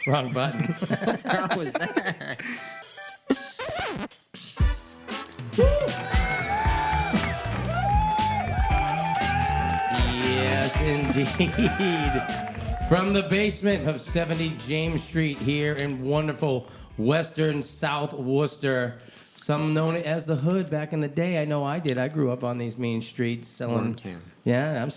Wrong button. What the hell was that? Yes, indeed. From the basement of 70 James Street here in wonderful western South Worcester. Some known it as the Hood back in the day. I know I did. I grew up on these mean streets selling. Wormtown. Yeah, I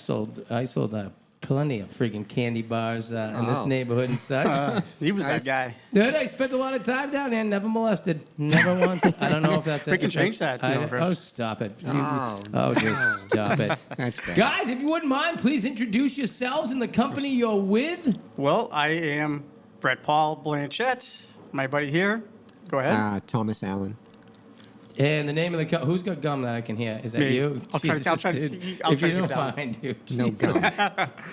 sold plenty of freaking candy bars in this neighborhood and such. He was that guy. Dude, I spent a lot of time down there, never molested. Never once. I don't know if that's We can change that. Oh, stop it. Oh, Just stop it. That's bad. Guys, if you wouldn't mind, please introduce yourselves and the company you're with. Well, I am Brett Paul Blanchette. My buddy here. Go ahead. Thomas Allen. And the name of the who's got gum that I can hear? Is that Me. you? I'll try to- Jesus, dude. If you keep it don't down. mind, dude. No Jesus. gum.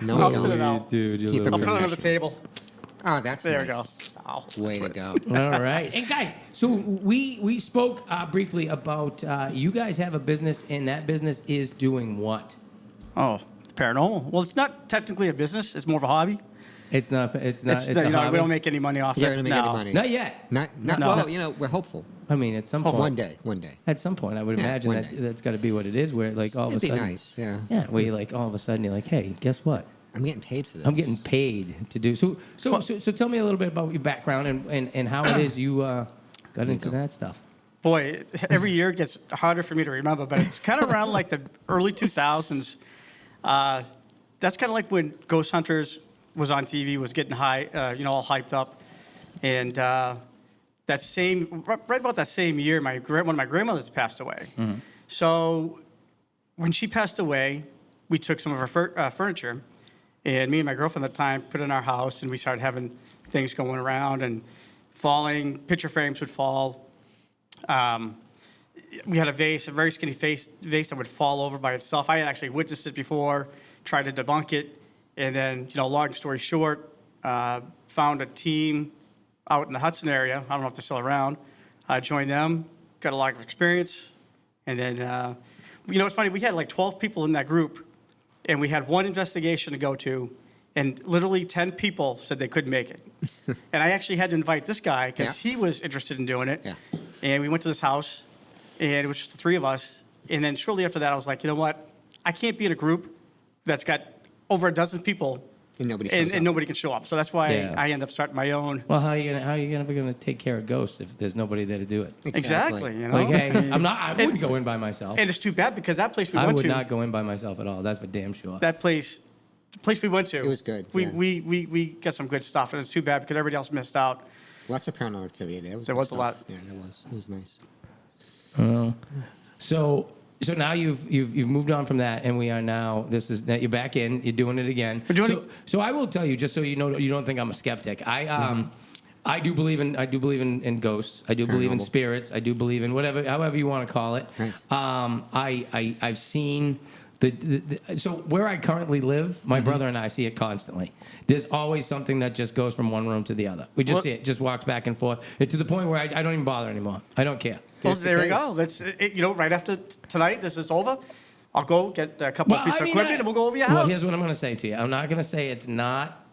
No I'll spit it gum. out. Dude, you Keep it I'll little- put it on the table. Oh, that's There nice. we go. Ow. Way to go. All right. And guys, so we spoke briefly about you guys have a business, and that business is doing what? Oh, paranormal. Well, it's not technically a business. It's more of a hobby. It's not. It's We hobby. don't make any money off You're it. going to make No. any money. Not yet. Not, No. Well, we're hopeful. I mean, at some point. One day. At some point, I would Yeah, imagine one that day. that's got to be what it is. Where like all of a It'd be sudden, nice, yeah. yeah, where you like all of a sudden you're like, hey, guess what? I'm getting paid for this. I'm getting paid to do so. So tell me a little bit about your background and how it is you got into that stuff. Boy, every year it gets harder for me to remember, but it's kind of around like the early 2000s. That's kind of like when Ghost Hunters was on TV, was getting high, all hyped up. And right about that same year, one of my grandmothers passed away. Mm-hmm. So when she passed away, we took some of her furniture, and me and my girlfriend at the time put it in our house, and we started having things going around and falling. Picture frames would fall. We had a very skinny vase that would fall over by itself. I had actually witnessed it before, tried to debunk it, and then, long story short, found a team out in the Hudson area. I don't know if they're still around. Joined them, got a lot of experience, and then, it's funny. We had like 12 people in that group, and we had one investigation to go to, and literally 10 people said they couldn't make it. And I actually had to invite this guy because he was interested in doing it. Yeah. And we went to this house, and it was just the three of us. And then shortly after that, I was like, you know what? I can't be in a group that's got over a dozen people, And nobody shows and up. nobody can show up. So that's why Yeah. I end up starting my own. Well, how are you ever gonna take care of ghosts if there's nobody there to do it? Exactly. Like, hey, I wouldn't go in by myself. And it's too bad because that place we I went would to, not go in by myself at all. That's for damn sure. the place we went to, It was good, We yeah. we got some good stuff, and it's too bad because everybody else missed out. Lots of paranormal activity there. There good was a stuff. lot. Yeah, there was. It was nice. So now you've moved on from that, and we are now. You're back in. You're doing it again. We're doing so I will tell you, just so you know, you don't think I'm a skeptic. I do believe in ghosts. I do believe in Paranormal. spirits. I do believe in however you want to call it. Right. I've seen so where I currently live, my brother and I see it constantly. There's always something that just goes from one room to the other. We just see it, just walks back and forth. It's to the point where I don't even bother anymore. I don't care. Well, Just the there we case. go. Let's, right after tonight, this is over. I'll go get a couple of pieces of equipment, and we'll go over your house. Well, here's what I'm going to say to you. I'm not going to say it's not,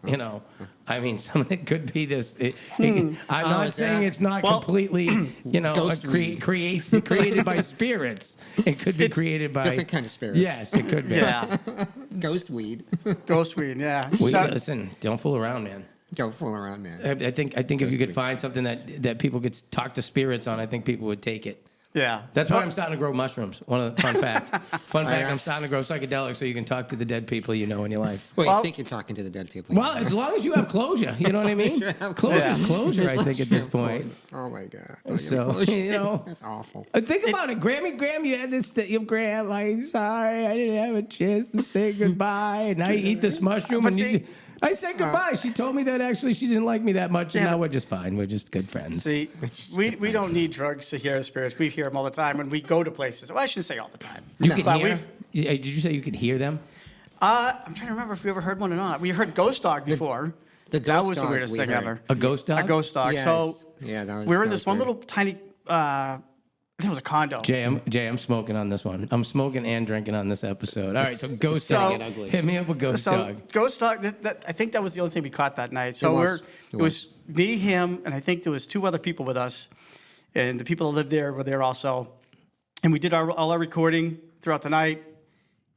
I mean, some of it could be this. I'm not is saying that- it's not Well, completely, Ghost weed. created by spirits. It could be created by. Different kind of spirits. Yes, it could be. Yeah, Ghost weed. ghost weed. Yeah. Well, So- listen, don't fool around, man. Don't fool around, man. I think if you could find something that people could talk to spirits on, I think people would take it. yeah. That's why Well, I'm starting to grow mushrooms. Fun fact. Fun fact, yeah. I'm starting to grow psychedelics so you can talk to the dead people you know in your life. Well, Well- I think you're talking to the dead people. Well, as long as you have closure, you know what I mean? you have Closure's Yeah. closure, I think, at this point. Oh my God. Oh, So, that's awful. Think about it. Graham, you had this, Graham, I'm sorry, I didn't have a chance to say goodbye. And I eat this mushroom. But And see- I said goodbye. She told me that actually she didn't like me that much. And Yeah. now we're just fine. We're just good friends. See, we don't need drugs to hear spirits. We hear them all the time when we go to places. Well, I shouldn't say all the time. You can But hear? Did you say you could hear them? I'm trying to remember if we ever heard one or not. We heard ghost dog before. The That ghost was the dog weirdest we thing heard. ever. A ghost dog? A ghost dog. Yeah, So that was. we were in that this was one weird. little tiny think it was a condo. Jay, I'm smoking on this one. I'm smoking and drinking on this episode. All right, so Ghost so- Dog. Get ugly. Hit me up with Ghost So Dog. Ghost Dog, I think that was the only thing we caught that night. So was. it was me, him, and I think there was 2 other people with us, and the people that lived there were there also. And we did all our recording throughout the night.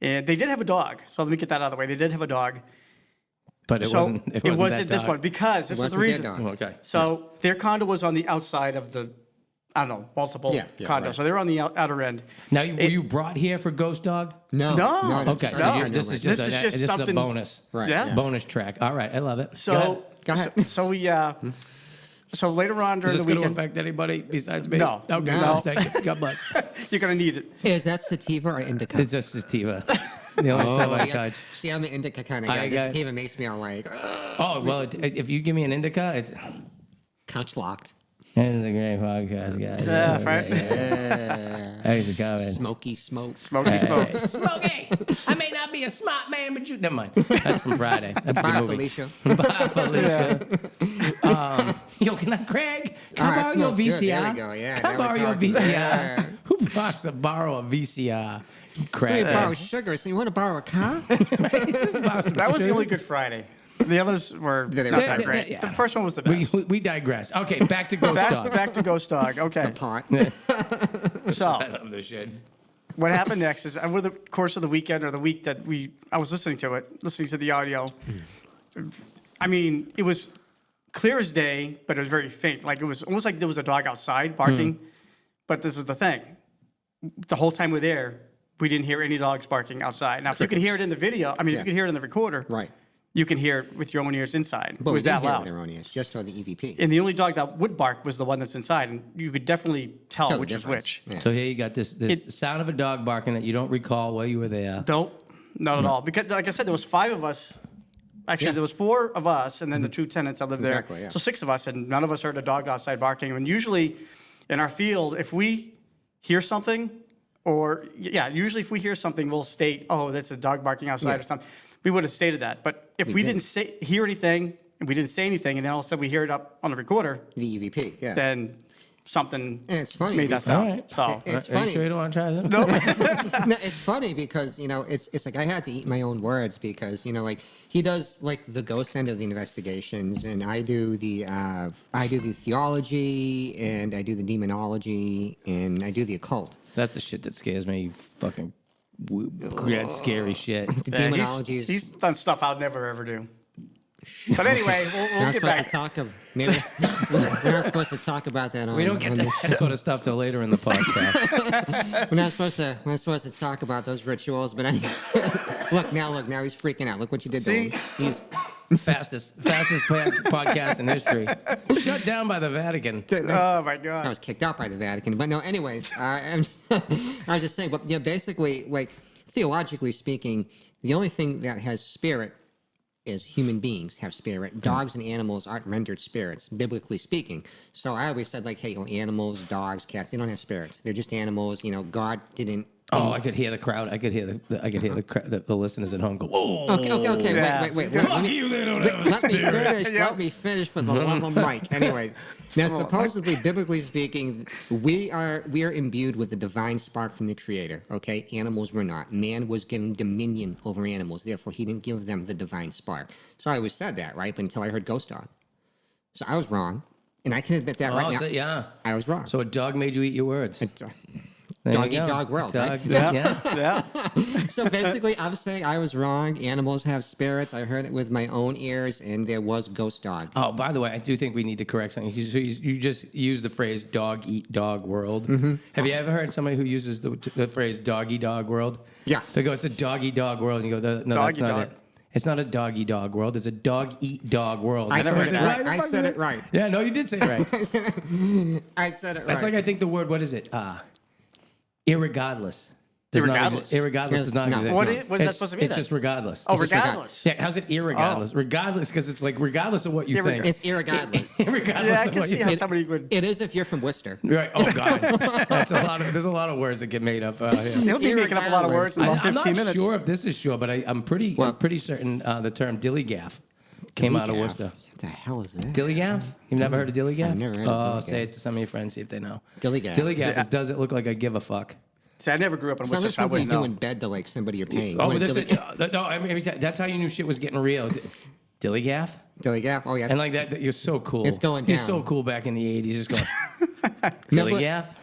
And they did have a dog. So let me get that out of the way. They did have a dog. But it So wasn't. It wasn't, that this dog. one because this is the wasn't their reason. dog. Okay. So their condo was on the outside of the, I don't know, multiple Yeah, condos. right. So they were on the outer end. Now, were you brought here for Ghost Dog? No. No. Okay. no, So no, this no, is no. just This is just a something- bonus. Right. Yeah. Bonus track. All right. I love it. So Go ahead. So we, so later on Is during this the going to weekend, affect anybody besides me? No. Okay. No. Thank you. God bless. you're going to need it. Is that sativa or indica? It's just sativa. The only stuff I yeah. touch. See, I'm the indica kind of I guy. got- This sativa makes me all like, Oh, well, if you give me an indica, it's couch locked. a great podcast, guys. Yeah, right. Thanks for coming. Smoky smoke. Smoky smoke. Smokey! I may not be a smart man, but you... Never mind. That's from Friday. That's a Bye, good movie. Felicia. Bye, Felicia. Yo, can I, Craig? Can I Ah, that borrow your smells good. VCR? There we go. Yeah, Can I that was borrow your hard to- VCR? Yeah. Who wants to borrow a VCR? So you Craig. borrow sugar, so you want to borrow a car? That was the only Good Friday. The others were Yeah, they not were that terrible. great. Yeah. The first one was the We, best. we digress. Okay, back to Ghost Dog. Back to Ghost Dog. Okay. Pot. So I love this shit. what happened next is over the course of the weekend or the week that I was listening to the audio. I mean, it was clear as day, but it was very faint. Like it was almost like there was a dog outside barking. But this is the thing. The whole time we're there, we didn't hear any dogs barking outside. Now, if you could hear it in the video, I mean, if Yeah. you could hear it in the recorder, Right. you can hear it with your own ears inside. But it was we that didn't hear loud. with their own ears, just on the EVP. And the only dog that would bark was the one that's inside, and you could definitely tell Tell the which is difference. which. Yeah. So here you got this sound of a dog barking that you don't recall while you were there. Don't, not at all. Because, like I said, there was 5 of us. Actually, Yeah. there was 4 of us, and then the 2 tenants that lived Exactly, there. yeah. So 6 of us, and none of us heard a dog outside barking. And usually, in our field, if we hear something, usually if we hear something, we'll state, "Oh, that's a dog barking outside" Yeah. or something. We would have stated that. But if we didn't hear anything, and we didn't say anything, and then all of a sudden we hear it up on the recorder, The EVP, yeah. then something And it's funny made that because- All sound. right. So It's Are you funny. sure you don't want to try some? No, it's funny because it's like I had to eat my own words because like he does like the ghost end of the investigations and I do the theology and I do the demonology and I do the occult. That's the shit that scares me. You fucking weird, scary shit. The yeah, demonology he's done stuff I'd never ever do. But anyway, we'll We're not get supposed back. to talk of maybe we're not supposed to talk about that on We don't get on to the- that sort of stuff till later in the podcast. we're not supposed to talk about those rituals, but anyway. look now he's freaking out. Look what you did to See? him. He's, fastest podcast in history. Shut down by the Vatican. Oh my I God. was kicked out by the Vatican. But no, anyways, I was just saying, but yeah, basically, like, theologically speaking, the only thing that has spirit is human beings have spirit. Dogs and animals aren't rendered spirits, biblically speaking. So I always said, like, hey, animals, dogs, cats, they don't have spirits. They're just animals. God didn't. Oh, I could hear the crowd. I could hear the listeners at home go, "Whoa!" Okay. Yeah. Wait. Fuck Let me- you! They don't have a Let me spirit. finish. Let me finish for the love of Mike. Anyways, now supposedly, biblically speaking, we are imbued with the divine spark from the Creator. Okay, animals were not. Man was given dominion over animals. Therefore, he didn't give them the divine spark. So I always said that, right? But until I heard Ghost Dog, so I was wrong, and I can admit that right Oh, now. so, yeah. I was wrong. So a dog made you eat your words. There you Dog eat go. dog world, right? Yeah. Yeah. So basically, I'm saying I was wrong. Animals have spirits. I heard it with my own ears, and there was Ghost Dog. Oh, by the way, I do think we need to correct something. You just used the phrase "dog eat dog world." Mm-hmm. Have you ever heard somebody who uses the phrase "doggy dog world"? Yeah. They go, "It's a doggy dog world," and you go, "No, Doggy that's not dog. it. It's not a doggy dog world. It's a dog eat dog world." I never said heard it that. right. the I fuck said is it right. Yeah, no, you did say it right. I said it right. That's like I think the word. What is it? Irregardless. Does not Irregardless? exist. Irregardless does not No. exist. What is that It's- supposed to mean It's then? just regardless. Oh, just regardless. Yeah, how's it irregardless? Regardless, because it's like regardless of what you think. It's irregardless. Irregardless Yeah, I of can what see you how think. somebody would. It is if you're from Worcester. Right. Oh God. That's a lot of. There's a lot of words that get made up. Here. He'll be making up a lot of words in about I'm 15 not minutes. sure if this is sure, but I'm pretty certain the term dilly gaff Came out of Gaff. Worcester. What the hell is that? Dilly Gaff? You've never heard of Dilly Gaff? I've never heard of Dilly Say Gaff. it to some of your friends, see if they know. Dilly Gaff. Dilly Gaff does it look like I give a fuck. See, I never grew up in Sounds like Worcester, so I something you wouldn't do in know. bed to like somebody you're paying. Oh, What, this Dilly is, no, I mean, that's how you knew shit was getting real. Dilly Gaff? Dilly Gaff? Oh, yeah. And like that, you're so cool. It's going You're down. so cool back in the 80s, just going, Dilly Remember- Gaff?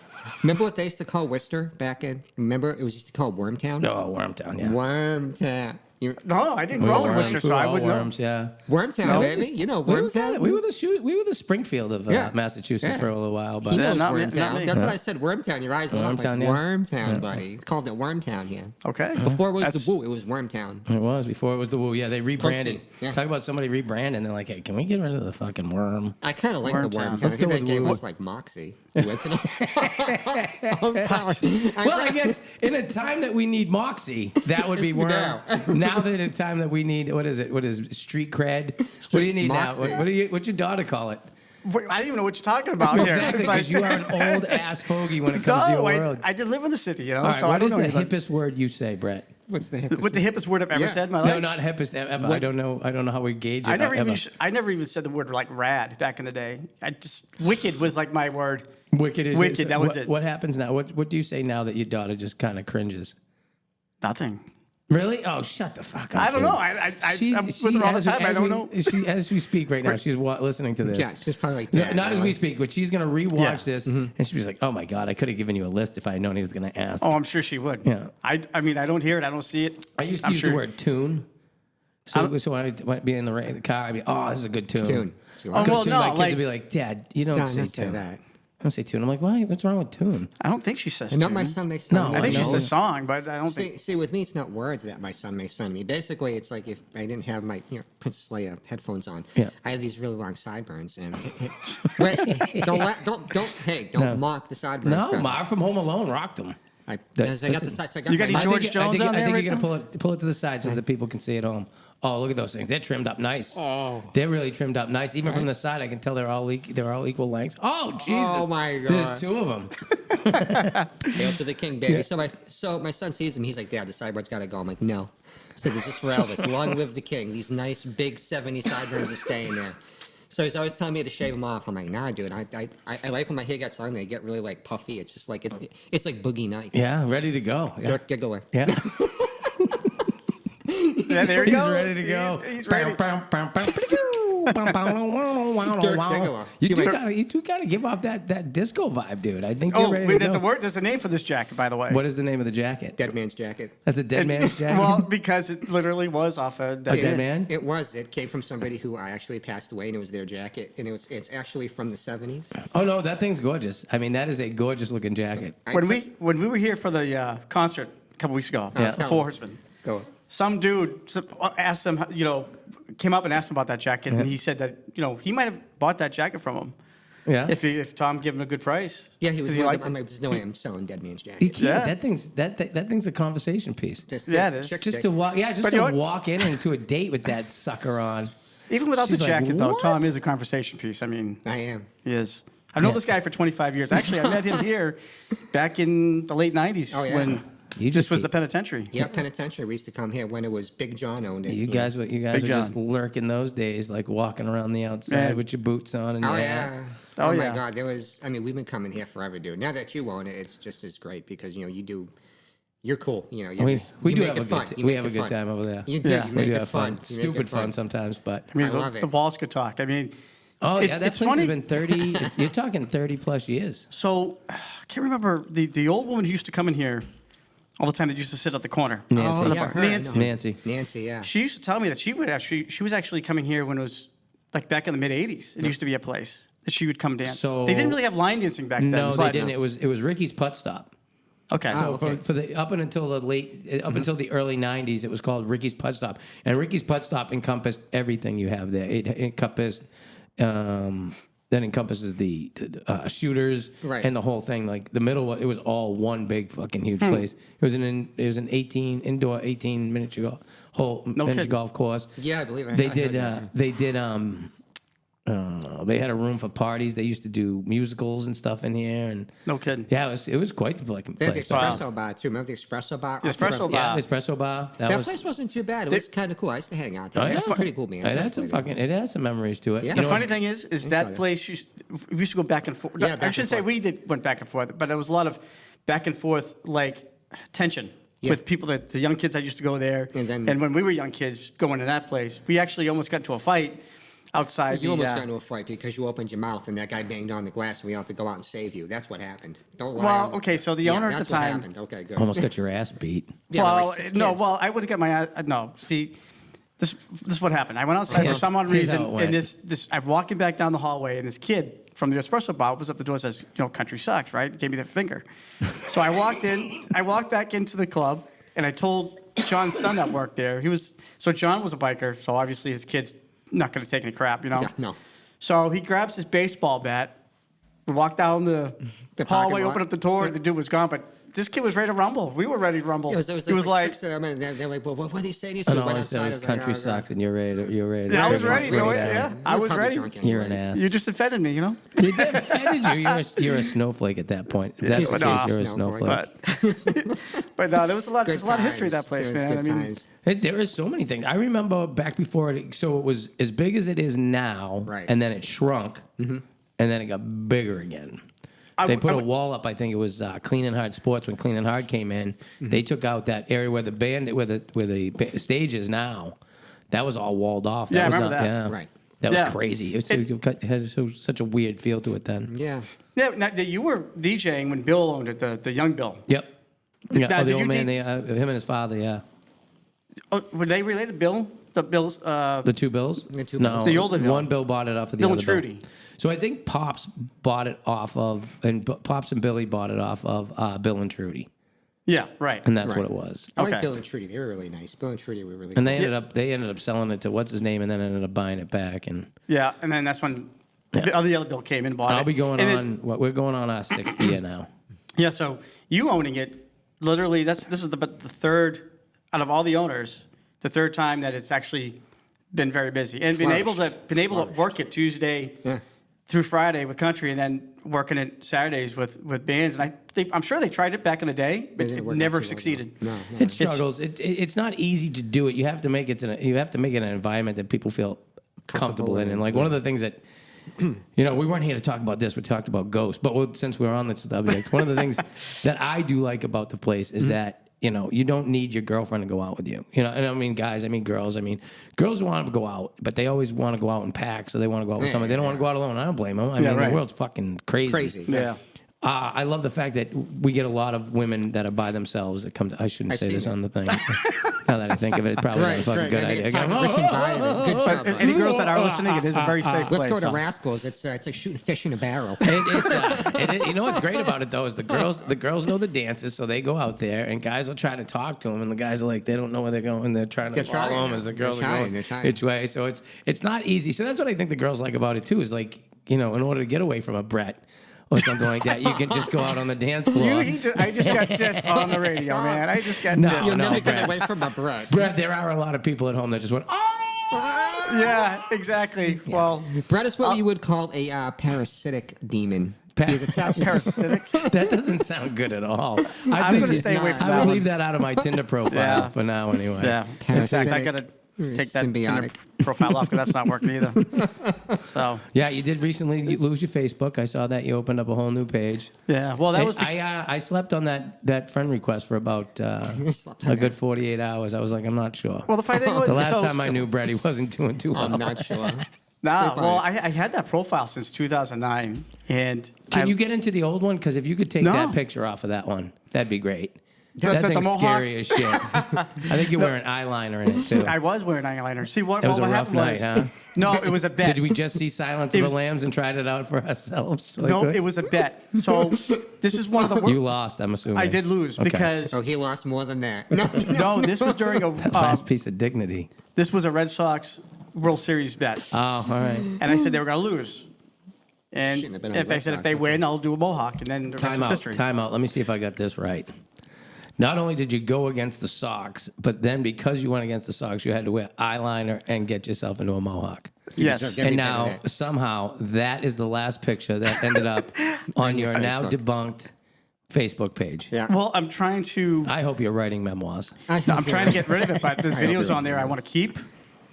Remember what they used to call Worcester back in? Remember it was used to call Wormtown? Oh, Wormtown, yeah. Wormtown. No, I didn't We were grow up in worms, Worcester, we so were I all wouldn't know. worms, yeah. Wormtown, No, baby. You know We were, Wormtown. we were the Springfield of Yeah. Massachusetts Yeah. for a little while, but He knows not me- Wormtown. not me. That's what I said. Wormtown. Your eyes lit up like Wormtown, yeah. Wormtown, buddy. It's called it Wormtown here. Okay. Before it was That's- the Woo, it was Wormtown. it was before it was the Woo. Yeah, they rebranded. Yeah. Talk about somebody rebranding. They're like, hey, can we get rid of the fucking worm? I kind of like the Wormtown. Wormtown. Let's I think go that with gave Woo. us like Moxie, wasn't it? I'm sorry. Well, I guess in a time that we need moxie, that would be It's worm. now. Now that in a time that we need, what is it? What is street cred? What do you need Moxie. now? What's your daughter call it? Wait, I don't even know what you're talking about here. Exactly, It's like- because you are an old ass fogey when it comes to your no, world. I just live in the city, you know, All right, so I what don't is know the anything. hippest word you say, Brett? What's the hippest? What the hippest word I've ever Yeah. said in my life? No, not hippest ever. I don't know. I don't know how we gauge it. I never ever. even said the word like rad back in the day. I just wicked was like my word. Wicked is Wicked, that was it. What happens now? What do you say now that your daughter just kind of cringes? Nothing. Really? Oh, shut the fuck up. I don't dude. know. I'm with her all the time. I don't know. As we speak right now, she's listening to this. Yeah, she's probably like No, that. not as we speak, but she's gonna rewatch Yeah. this, and she's like, "Oh my god, I could have given you a list if I had known he was gonna ask." Oh, I'm sure she would. Yeah. I mean, I don't hear it. I don't see it. I used to I'm use sure- the word tune. So when I went be in the car, I'd be, "Oh, this is a good tune." Tune. So Oh, Good well, tune. no, My kids like- would be like, "Dad, you don't Don't say say tune." that. I don't say tune. I'm like, "Why? What's wrong with tune?" I don't think she says. And not tune. my son makes fun No, of me. I think she no. says song, but I don't think. See, with me, it's not words that my son makes fun of me. Basically, it's like if I didn't have my Princess Leia headphones on, Yeah. I have these really long sideburns. And wait, don't No. mock the sideburns. No, brother. Marv from Home Alone rocked them. I got listen, the side. So I you got my- any George Jones on I there think right you got now? to pull it to the side so that the people can see it home. Oh, look at those things. They're trimmed up nice. Oh. They're really trimmed up nice. Even from the side, I can tell they're all equal lengths. Oh, Jesus. Oh, my God. There's two of them. Hail to the king, baby. So my son sees him. He's like, Dad, the sideburns got to go. I'm like, no. So this is for Elvis. Long live the king. These nice big 70 sideburns are staying there. So he's always telling me to shave them off. I'm like, nah, dude. I like when my hair gets long. They get really like puffy. It's just like it's like Boogie Nights. Yeah, ready to go. Yeah. Get away. Yeah. Yeah, there he He's goes. ready to go. He's ready. You two gotta give off that disco vibe, dude. I think Oh, you're ready wait, to there's go. a word. There's a name for this jacket, by the way. What is the name of the jacket? Dead man's jacket. That's a dead man's jacket. Well, because it literally was off a dead, dead man? It was. It came from somebody who I actually passed away, and it was their jacket, and it's actually from the 70s. Oh no, that thing's gorgeous. I mean, that is a gorgeous looking jacket. When we were here for the concert a couple weeks ago, Yeah. the Four Horsemen, Go. some dude asked him, came up and asked him about that jacket, and he said that he might have bought that jacket from him Yeah. if Tom gave him a good price. Yeah, he was. 'Cause he liked I'm it. like, there's no way I'm selling Dead Man's You jacket. can't. Yeah. That thing's a conversation piece. Just Yeah, it is. chick Just stick. to walk, just But you to know what? walk in into a date with that sucker on. Even without She's the like, jacket, though, "What?" Tom is a conversation piece. I mean, I am. he is. I've known Yeah. this guy for 25 years. Actually, I met him here back in the late 90s Oh, yeah. when You this just was keep- the penitentiary. Yeah, penitentiary. We used to come here when it was Big John owned it. You know. guys were Big just John. lurking those days, like walking around the outside Yeah. with your boots on and Oh your yeah. hat. Oh, Oh, my yeah. God, there was. I mean, we've been coming here forever, dude. Now that you own it, it's just as great because you do. You're cool. You We you do make have it a fun. good You we make have a it good fun. time over there. You do. Yeah. You We make do it have fun. fun. You make Stupid it fun sometimes, but I mean, I love the it. balls could talk. I mean, oh yeah, that it's place funny. has been 30. You're talking 30 plus years. So, I can't remember the old woman who used to come in here all the time that used to sit at the corner. Nancy. Oh, the yeah, bar. her, I Nancy. know. Nancy. Nancy, yeah. She used to tell me that she was actually coming here when it was like back in the mid 80s. It used to be a place that she would come dance. So- they didn't really have line dancing back then. No, they but- didn't. It was Ricky's Putt Stop. Okay. So okay. for the up until the early 90s, it was called Ricky's Putt Stop, and Ricky's Putt Stop encompassed everything you have there. It encompassed. That encompasses the shooters Right. and the whole thing. Like the middle, it was all one big fucking huge place. It was an indoor 18 miniature kidding. golf course. Yeah, I believe it. They I did. heard that. They did. They had a room for parties. They used to do musicals and stuff in here, and No kidding. yeah, it was quite the like They had the place. espresso bar too. Remember the espresso bar? The espresso Yeah, bar. the espresso bar. That was. place wasn't too bad. It was kind of cool. I used to hang out there. Oh, That's yeah? pretty cool, man. It had some it had some memories to it. Yeah. You The know, funny thing is that it. place we used to go back and forth. Yeah, I back should and say forth. went back and forth, but there was a lot of back and forth like tension Yeah. with people the young kids that used to go there. And then- when we were young kids going to that place, we actually almost got into a fight outside. You almost got into a fight because you opened your mouth and that guy banged on the glass and we all had to go out and save you. That's what happened. Don't lie. Well, on the- okay, so the Yeah, owner at that's the what time- happened. Okay, good. almost got your ass beat. Yeah, well, like 6 no, kids. well, I would have got my no. See, this is what happened. I went outside Yeah. for some odd Here's how reason, it went. and I'm walking back down the hallway, and this kid from the espresso bar opens up the door and says, country sucks, right? Gave me the finger. So I walked in. I walked back into the club, and I told John's son that worked there. So John was a biker, so obviously his kid's not going to take any crap, Yeah, no. So he grabs his baseball bat. We walked down the The hallway, parking lot. opened up the door, Yeah. and the dude was gone. But this kid was ready to rumble. We were ready to rumble. It was he was like, 6 of them, and they're like, well, what are they saying? And all I said was country sucks, and you're ready. You're ready. Yeah, I was to ready. bring it Yeah, down. I was ready. You're an ass. You just offended me, You did offended you. You're a snowflake at that point. If that's He's the a case, you're a snowflake. snowflake. But no, there was a lot. Good There's a lot of history at that times. place, There was man. I good mean, times. There is so many things. I remember back before it. So it was as big as it is now, Right. and then it shrunk, and then it got bigger again. They put a wall up. I think it was Clean and Hard Sports when Clean and Hard came in. They took out that area where the stage is now. That was all walled off. Yeah, I was remember that. Yeah. Right. That was Yeah. crazy. It had such a weird feel to it then. Yeah. yeah. Now, you were DJing when Bill owned it, the young Bill. Yep. Yeah. Now, Oh, the did old you man, take- him and his father. Yeah. Oh, were they related, Bill? The Bills. The two Bills? The two no, Bills. The older Bill. One Bill bought it off of the Bill other and Bill. Trudy. So I think Pops bought it off of, and Pops and Billy bought it off of Bill and Trudy, Yeah, right. and that's Right. what it was. I Okay. like Bill and Trudy. They were really nice. Bill and Trudy were really And cool. they ended up selling it to what's his name, and then ended up buying it back. And Yeah, and then that's when the other Bill came in and bought it. I'll be going And on. We're going on our 6th year now. Yeah, so you owning it, literally, this is the third out of all the owners, the third time that it's actually been very busy and been able to work it Tuesday Yeah. through Friday with country, and then working it Saturdays with bands. And I'm sure they tried it back in the day, but didn't it work out never too well, succeeded. No. It struggles. It's not easy to do it. You have to make it an environment that people feel comfortable in. And like one of the things that we weren't here to talk about this. We talked about ghosts, but since we're on this subject, one of the things that I do like about the place is that you don't need your girlfriend to go out with you. And I mean guys, I mean girls. I mean girls want to go out, but they always want to go out in packs, so they want to go out with someone. They don't want to go out alone. I don't blame them. I mean right. the world's fucking crazy. Crazy. Yeah. I love the fact that we get a lot of women that are by themselves that come to. I shouldn't I've say seen this it. on the thing. Now that I think of it, it's probably not a fucking good I mean, idea. it's Again, not a rich environment. Good job. Any girls that are listening, it is a very safe place. Let's go to so. Rascals. It's like shooting fish in a barrel. you know what's great about it though is the girls know the dances, so they go out there and guys will try to talk to them, and the guys are like they don't know where they're going. They're trying to They're follow trying. them as the girls They're are trying. going They're trying. each way. So it's not easy. So that's what I think the girls like about it too. Is like in order to get away from a Brett or something like that, you can just go out on the dance floor. I just got dissed on the radio, man. I just got No. dissed. You'll never Brad. get away from a Brett. Brett, there are a lot of people at home that just went, Yeah, exactly. Well, Brett is what you would call a parasitic demon. He's attached to parasitic. That doesn't sound good at all. I'm going to stay away from I that would one. leave that out of my Tinder profile Yeah. for now, anyway. Yeah. In fact, I Parasitic, got to take that Tinder symbiotic. profile off because that's not working either. So, Yeah, you did recently lose your Facebook. I saw that you opened up a whole new page. yeah. Well, that was I slept on that friend request for about slept on a good 48 hours. I was like, I'm not sure. well. The funny thing was, The last so, time I knew Brett, he wasn't doing too well. I'm not sure. Nah, Sleep on well, it. I had that profile since 2009, and Can you get into the old one? Because if you could take No. that picture off of that one, that'd be great. The- That the thing's Mohawk? scary as shit. I think you're wearing eyeliner in it, too. I was wearing eyeliner. See what? It was what a rough happened night, was, huh? No, it was a bet. Did we just see Silence It of was- the Lambs and tried it out for ourselves? Like, No, what? it was a bet. So this is one of the worst. You lost, I'm assuming. I did lose Okay. because Oh, he lost more than that. No, no, this was during a Last piece of dignity. this was a Red Sox World Series bet, Oh, all right. and I said they were going to lose. And Shouldn't have been on if the I Red said if Sox, they that's win, right. I'll do a mohawk, and then the rest Time is out. history. Time out. Let me see if I got this right. Not only did you go against the Sox, but then because you went against the Sox, you had to wear eyeliner and get yourself into a mohawk. Yes. deserved every And bit of now that. somehow that is the last picture that ended up on your now Facebook. debunked Facebook page. Yeah. Well, I'm trying to. I hope you're writing memoirs. No, I'm trying to get rid of it, but there's I hope videos you're on there I want to keep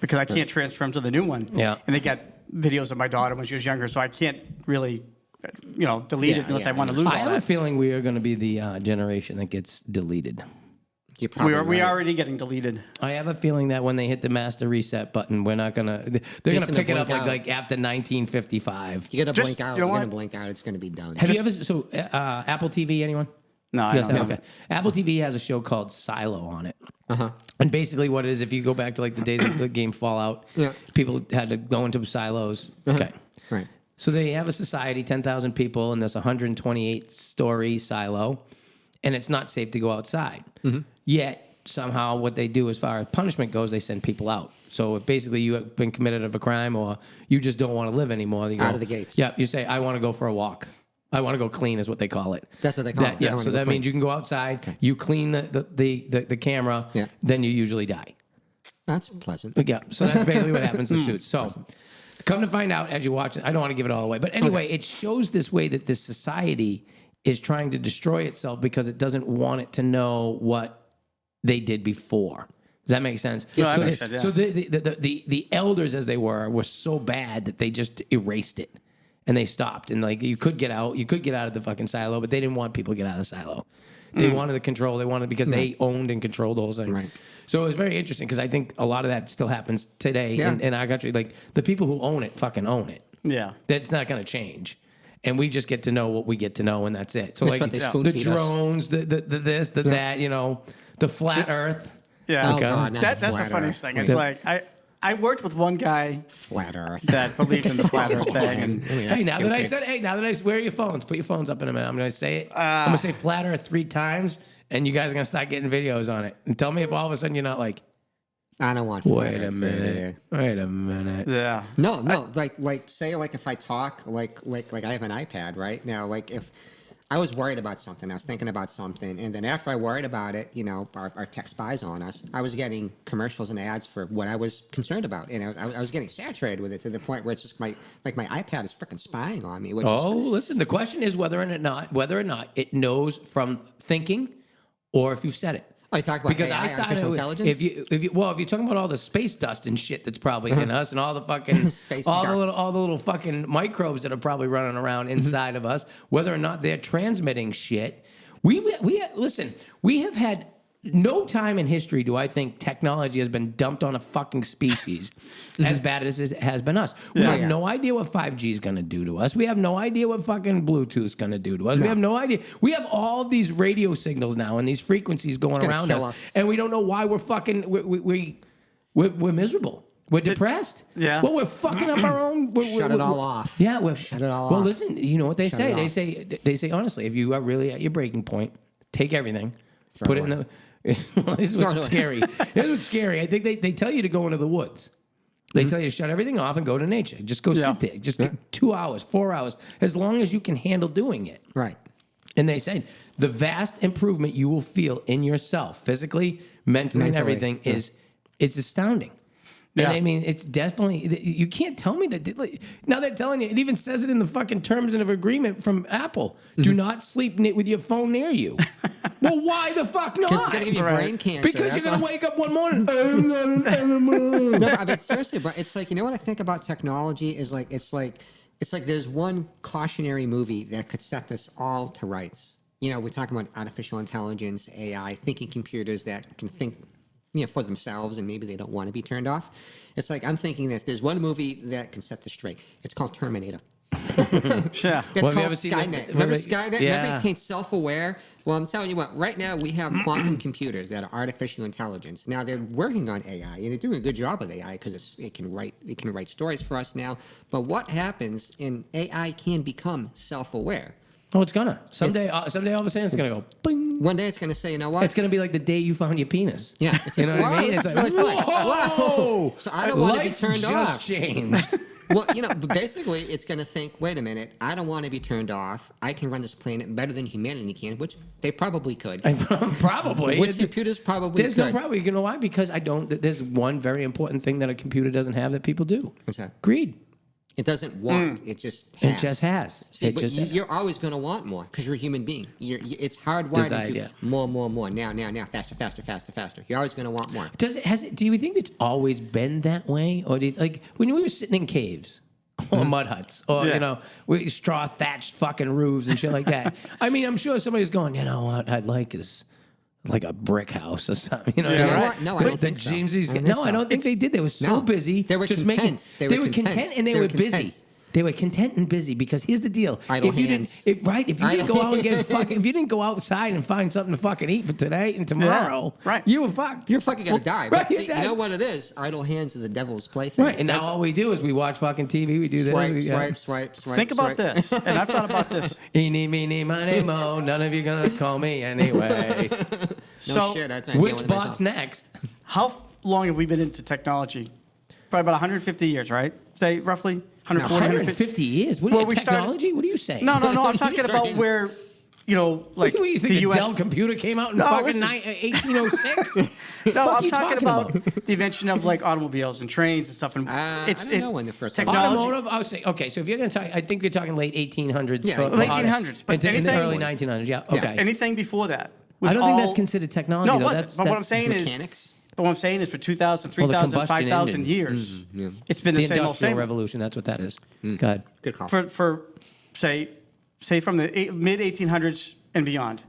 because I can't transfer them to the new one. Yeah. And they got videos of my daughter when she was younger, so I can't really, delete it unless I want to lose I all have a that. feeling we are going to be the generation that gets deleted. You're probably We right. already getting deleted. I have a feeling that when they hit the master reset button, we're not gonna. They're gonna gonna pick it up blink out. like after 1955. You're gonna Just- blink out. you know You're gonna what? blink out. It's gonna be done. Have you ever Apple TV? Anyone? No, I Yes, don't know. okay. Apple TV has a show called Silo on it. Uh-huh. And basically, what it is, if you go back to like the days of the game Fallout, Yeah. people had to go into silos. Okay. Right. So they have a society, 10,000 people, and there's a 128-story silo, and it's not safe to go outside. Yet, somehow, what they do as far as punishment goes, they send people out. So if basically you have been committed of a crime or you just don't want to live anymore, you go, Out of the gates. Yeah, you say, I want to go for a walk. I want to go clean is what they call it. That's what they call it. I Yeah, wanna so go that clean. means you can go outside, you clean the camera, Yeah. then you usually die. That's pleasant. Yeah, so that's basically what happens to shoots. So, come to find out as you watch it, I don't want to give it all away, but anyway, it shows this way that this society is trying to destroy itself because it doesn't want it to know what they did before. Does that make sense? Yeah, that so makes sense, yeah. So the elders, as they were so bad that they just erased it. And they stopped. And like you could get out of the fucking silo, but they didn't want people to get out of the silo. They wanted the control. They wanted because they owned and controlled the whole thing. Right. So it was very interesting because I think a lot of that still happens today Yeah. in our country. Like the people who own it fucking own it. Yeah. That's not going to change. And we just get to know what we get to know, and that's it. So That's like what they the spoon feed us. drones, the this, the that, the flat Earth. Yeah. Oh, Okay. God, not That's the flat funniest Earth. thing. It's like I worked with one guy Flat Earth. that believed in the flat Earth thing, and Hey, now that I said, where are your phones? Put your phones up in a minute. I'm going to say it. I'm going to say flat Earth 3 times, and you guys are going to start getting videos on it. And tell me if all of a sudden you're not like, I don't want. Flat wait a Earth minute. Wait a minute. yeah. No, like say like if I talk like I have an iPad right now, like if I was worried about something, I was thinking about something, and then after I worried about it, our tech spies on us. I was getting commercials and ads for what I was concerned about, and I was getting saturated with it to the point where it's just my iPad is freaking spying on me. Which Oh, listen, the question is whether or not it knows from thinking or if you've said it. I talk about Because AI, I started artificial intelligence. if you're talking about all the space dust and shit that's probably in us and all the fucking Space all dust. the little fucking microbes that are probably running around inside of us, whether or not they're transmitting shit. We listen, we have had no time in history do I think technology has been dumped on a fucking species as bad as it has been us. We have Yeah. no idea what 5G is going to do to us. We have no idea what fucking Bluetooth is going to do to us. We have no idea. We have all these radio signals now and these frequencies going gonna around kill us, us. and we don't know why we're fucking we're miserable. We're depressed. Yeah. Well, we're fucking up our own. Shut it all off. Yeah, we're Shut it all well, off. listen. You know what they Shut say? it They say honestly, if you are really at your breaking point, take everything, Throw put it it in the. Well, this is Throw it what's away. scary. This is what's scary. I think they tell you to go into the woods. They tell you to shut everything off and go to nature. Just go Yeah. sit there. Just 2 hours, 4 hours, as long as you can handle doing it. right. And they said the vast improvement you will feel in yourself, physically, mentally, and Mentally, everything, yeah. it's astounding. And Yeah. I mean, it's definitely, you can't tell me that. Like, now they're telling you, it even says it in the fucking terms of agreement from Apple. Mm-hmm. Do not sleep with your phone near you. Well, why the fuck not? Because it's gonna give you Right. brain cancer. Because you're that's going to why. wake up one morning, I'm not an animal. No, but I mean seriously, but it's like what I think about technology is it's like there's one cautionary movie that could set this all to rights. We're talking about artificial intelligence, AI, thinking computers that can think for themselves and maybe they don't want to be turned off. It's like I'm thinking this. There's one movie that can set this straight. It's called Terminator. Yeah. It's Well, have you called ever seen Skynet. the- Remember the- Skynet? yeah. Remember it became self-aware? Well, I'm telling you what, right now we have quantum computers that are artificial intelligence. Now they're working on AI and they're doing a good job of AI because it can write stories for us now. But what happens in AI can become self-aware. Oh, it's gonna. Someday all of a sudden it's going to go, bing. One day it's going to say, you know what? It's going to be like the day you found your penis. Yeah. It's You know what I wow, mean? this It's is like, really fun. whoa! So I don't want to be Life turned just off. changed. Well, but basically, it's going to think, wait a minute, I don't want to be turned off. I can run this planet better than humanity can, which they probably could. Probably. Which computers probably There's could. no problem. You know why? Because there's one very important thing that a computer doesn't have that people do. What's that? Greed. It doesn't want. It just has. It just has. See, It but just you're always going to want more because you're a human being. It's hardwired Desire, into yeah. more, now, faster. You're always going to want more. Do you think it's always been that way? Or when we were sitting in caves or mud huts or, with straw thatched fucking roofs and shit like that? I mean, I'm sure somebody's going, you know what I'd like is like a brick house or something. You know You know right? what? No, I don't think so. I don't think they did. They were so busy. They were just content. They were content and they were busy. content. They were content and busy because here's the deal. Idle if you hands. Didn't, if you didn't go out and get fucking, if you didn't go outside and find something to fucking eat for today and tomorrow, right. you were fucked. You're fucking going to die. right, But see, you're you dead. know what it is? Idle hands are the devil's plaything. Right, and now all we do is we watch fucking TV. We do Swipe, this. swipe. Think about this, and I've thought about this. Eeny, meeny, miny, mo. None of you gonna call me anyway. No So, shit, that's what I'm Which dealing with bot's myself. next? How long have we been into technology? Probably about 150 years, right? Say roughly 140, 150 years. What Well, are you, we started- technology? What are you saying? No, I'm talking about where, like What do you think? the The U.S. Dell computer came out in No, fucking listen. 1806? No, I'm you talking talking about about? the invention of like automobiles and trains and stuff. And I don't know when the first one- technology. Automotive, I would say, okay, so if you're going to talk, I think you're talking late 1800s. Yeah, for late autos. 1800s, but Into the anything- early 1900s, yeah, Yeah. okay. Anything before that was I don't think all- that's considered technology, No, it though. wasn't. But what I'm saying is, Mechanics? but what I'm saying is for 2,000, Well, the 3,000, combustion 5,000 engine. years, yeah. it's been the the same old Industrial same. Revolution, that's what that is. Go ahead. Good call. For say from the mid 1800s and beyond,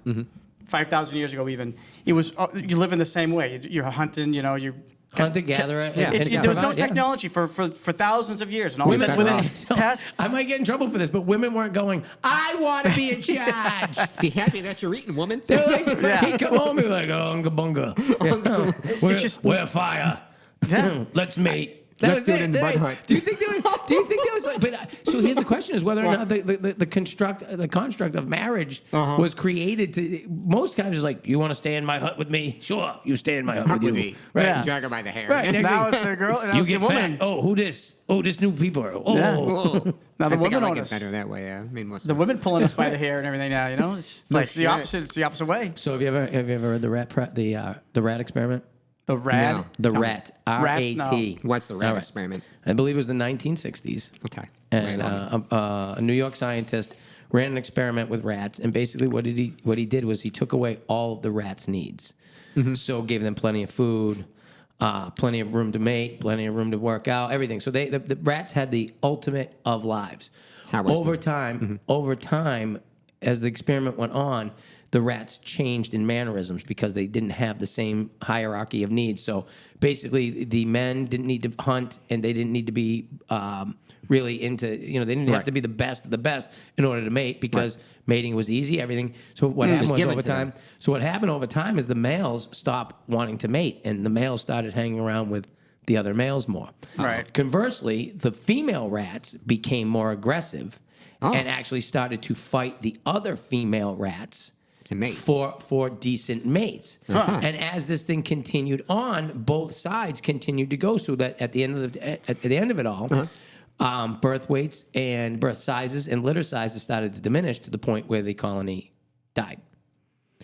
5,000 years ago even, it was you live in the same way. You're hunting, you're Hunter-gatherer. Yeah. and there was no provide- yeah. technology for thousands of years, and all of a Women, sudden within so, past. I might get in trouble for this, but women weren't going, I want to be in charge. Be happy that you're eating, woman. They're like, Yeah. he'd come home and be like, oh, unga bunga. We're fire. Yeah. Let's mate. Let's do it in the mud hut. Do you think there was like, but so here's the question is whether or not the construct of marriage was created to, most guys is like, you want to stay in my hut with me? Sure, you stay in my hut, Hut with with you. me. Right. Yeah. Drag her by the hair. Right. Next Now thing- it's the girl, and now you it's the get woman. fat. Oh, who this? Oh, this new people. Oh. Yeah. Oh. Now the I think I women like own it us. better that way. Yeah, made more sense. The women pulling us by the hair and everything now, it's No like the shit. opposite. It's the opposite way. So have you ever read the rat experiment? The rad. No. The Tell me. rat, Rats, no. R-A-T. What's the rat All right. experiment? I believe it was the 1960s. Okay. And Right on. a New York scientist ran an experiment with rats, and basically what he did was he took away all of the rats' needs. So gave them plenty of food, plenty of room to mate, plenty of room to work out, everything. So the rats had the ultimate of lives. How was Over time, as the experiment went on, the rats changed in mannerisms because they didn't have the same hierarchy of needs. So basically, the men didn't need to hunt, and they didn't need to be really into, they didn't have to be the best of the best in order to mate because mating was easy, everything. So what happened was given over to them. time. So what happened over time is the males stopped wanting to mate, and the males started hanging around with the other males more. Right. Conversely, the female rats became more aggressive and actually started to fight the other female rats To mate. for decent mates. And as this thing continued on, both sides continued to go so that at the end of it all, birth weights and birth sizes and litter sizes started to diminish to the point where the colony died.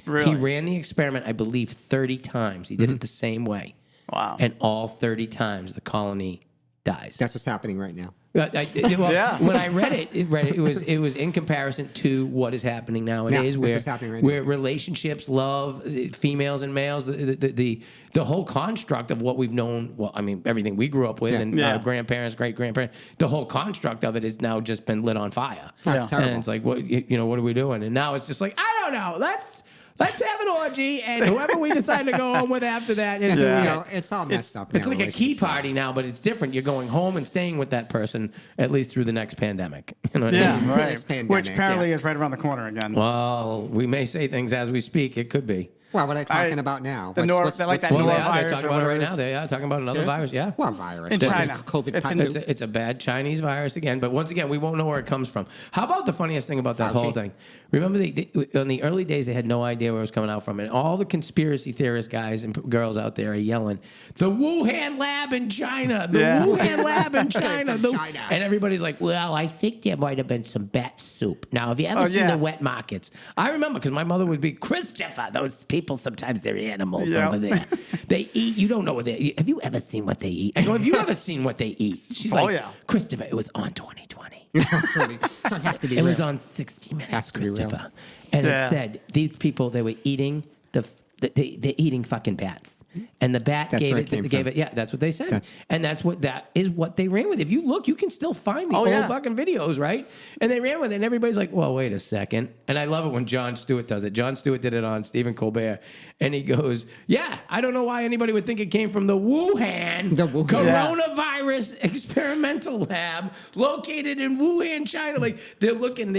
Really? He ran the experiment, I believe, 30 times. He did it the same way. Wow. And all 30 times the colony dies. That's what's happening right now. Yeah. When I read it was in comparison to what is happening nowadays, this where is happening right where relationships, love, females and males, the whole construct of what we've known. Well, I mean, everything we grew up with, and Yeah. our grandparents, great grandparents, the whole construct of it has now just been lit on fire. That's terrible. And it's like, what are we doing? And now it's just like, I don't know. Let's have an orgy, and whoever we decide to go home with after that is. It's all messed up now. It's like a key relationships. party now, but it's different. You're going home and staying with that person at least through the next pandemic. You know what I Yeah, mean? right. Next pandemic, Which apparently yeah. is right around the corner again. Well, we may say things as we speak. It could be. Well, what are they talking about now? The they like that Well, they are. They're norovirus talking or about it whatever right it now. is. They are talking about another Seriously? virus. Yeah. What virus? In The China. COVID It's in- part two? It's a bad Chinese virus again, but once again, we won't know where it comes from. How about the funniest thing about that Fauci. whole thing? Remember, in the early days, they had no idea where it was coming out from, and all the conspiracy theorist guys and girls out there are yelling, "The Wuhan lab in China, the Yeah. Wuhan lab in China," From China. and everybody's like, "Well, I think there might have been some bat soup." Now, have you ever seen yeah. the wet markets? I remember because my mother would be Christopher. Those people sometimes they're animals Yeah. over there. They eat. You don't know what they eat. Have you ever seen what they eat? I go, have you ever seen what they eat? She's like, yeah. Christopher, it was on 2020. So it has to be It was real. on 60 Minutes, Has to be real. Christopher. And Yeah. it said these people, they were eating they're eating fucking bats. And the bat That's gave where it, it came gave from. it, yeah, that's what they said. That's- And that is what they ran with. If you look, you can still find the Oh, old yeah. fucking videos, right? And they ran with it, and everybody's like, well, wait a second. And I love it when Jon Stewart does it. Jon Stewart did it on Stephen Colbert, and he goes, yeah, I don't know why anybody would think it came from the Wuhan, The Wuhan. coronavirus experimental lab located in Wuhan, China. Like, they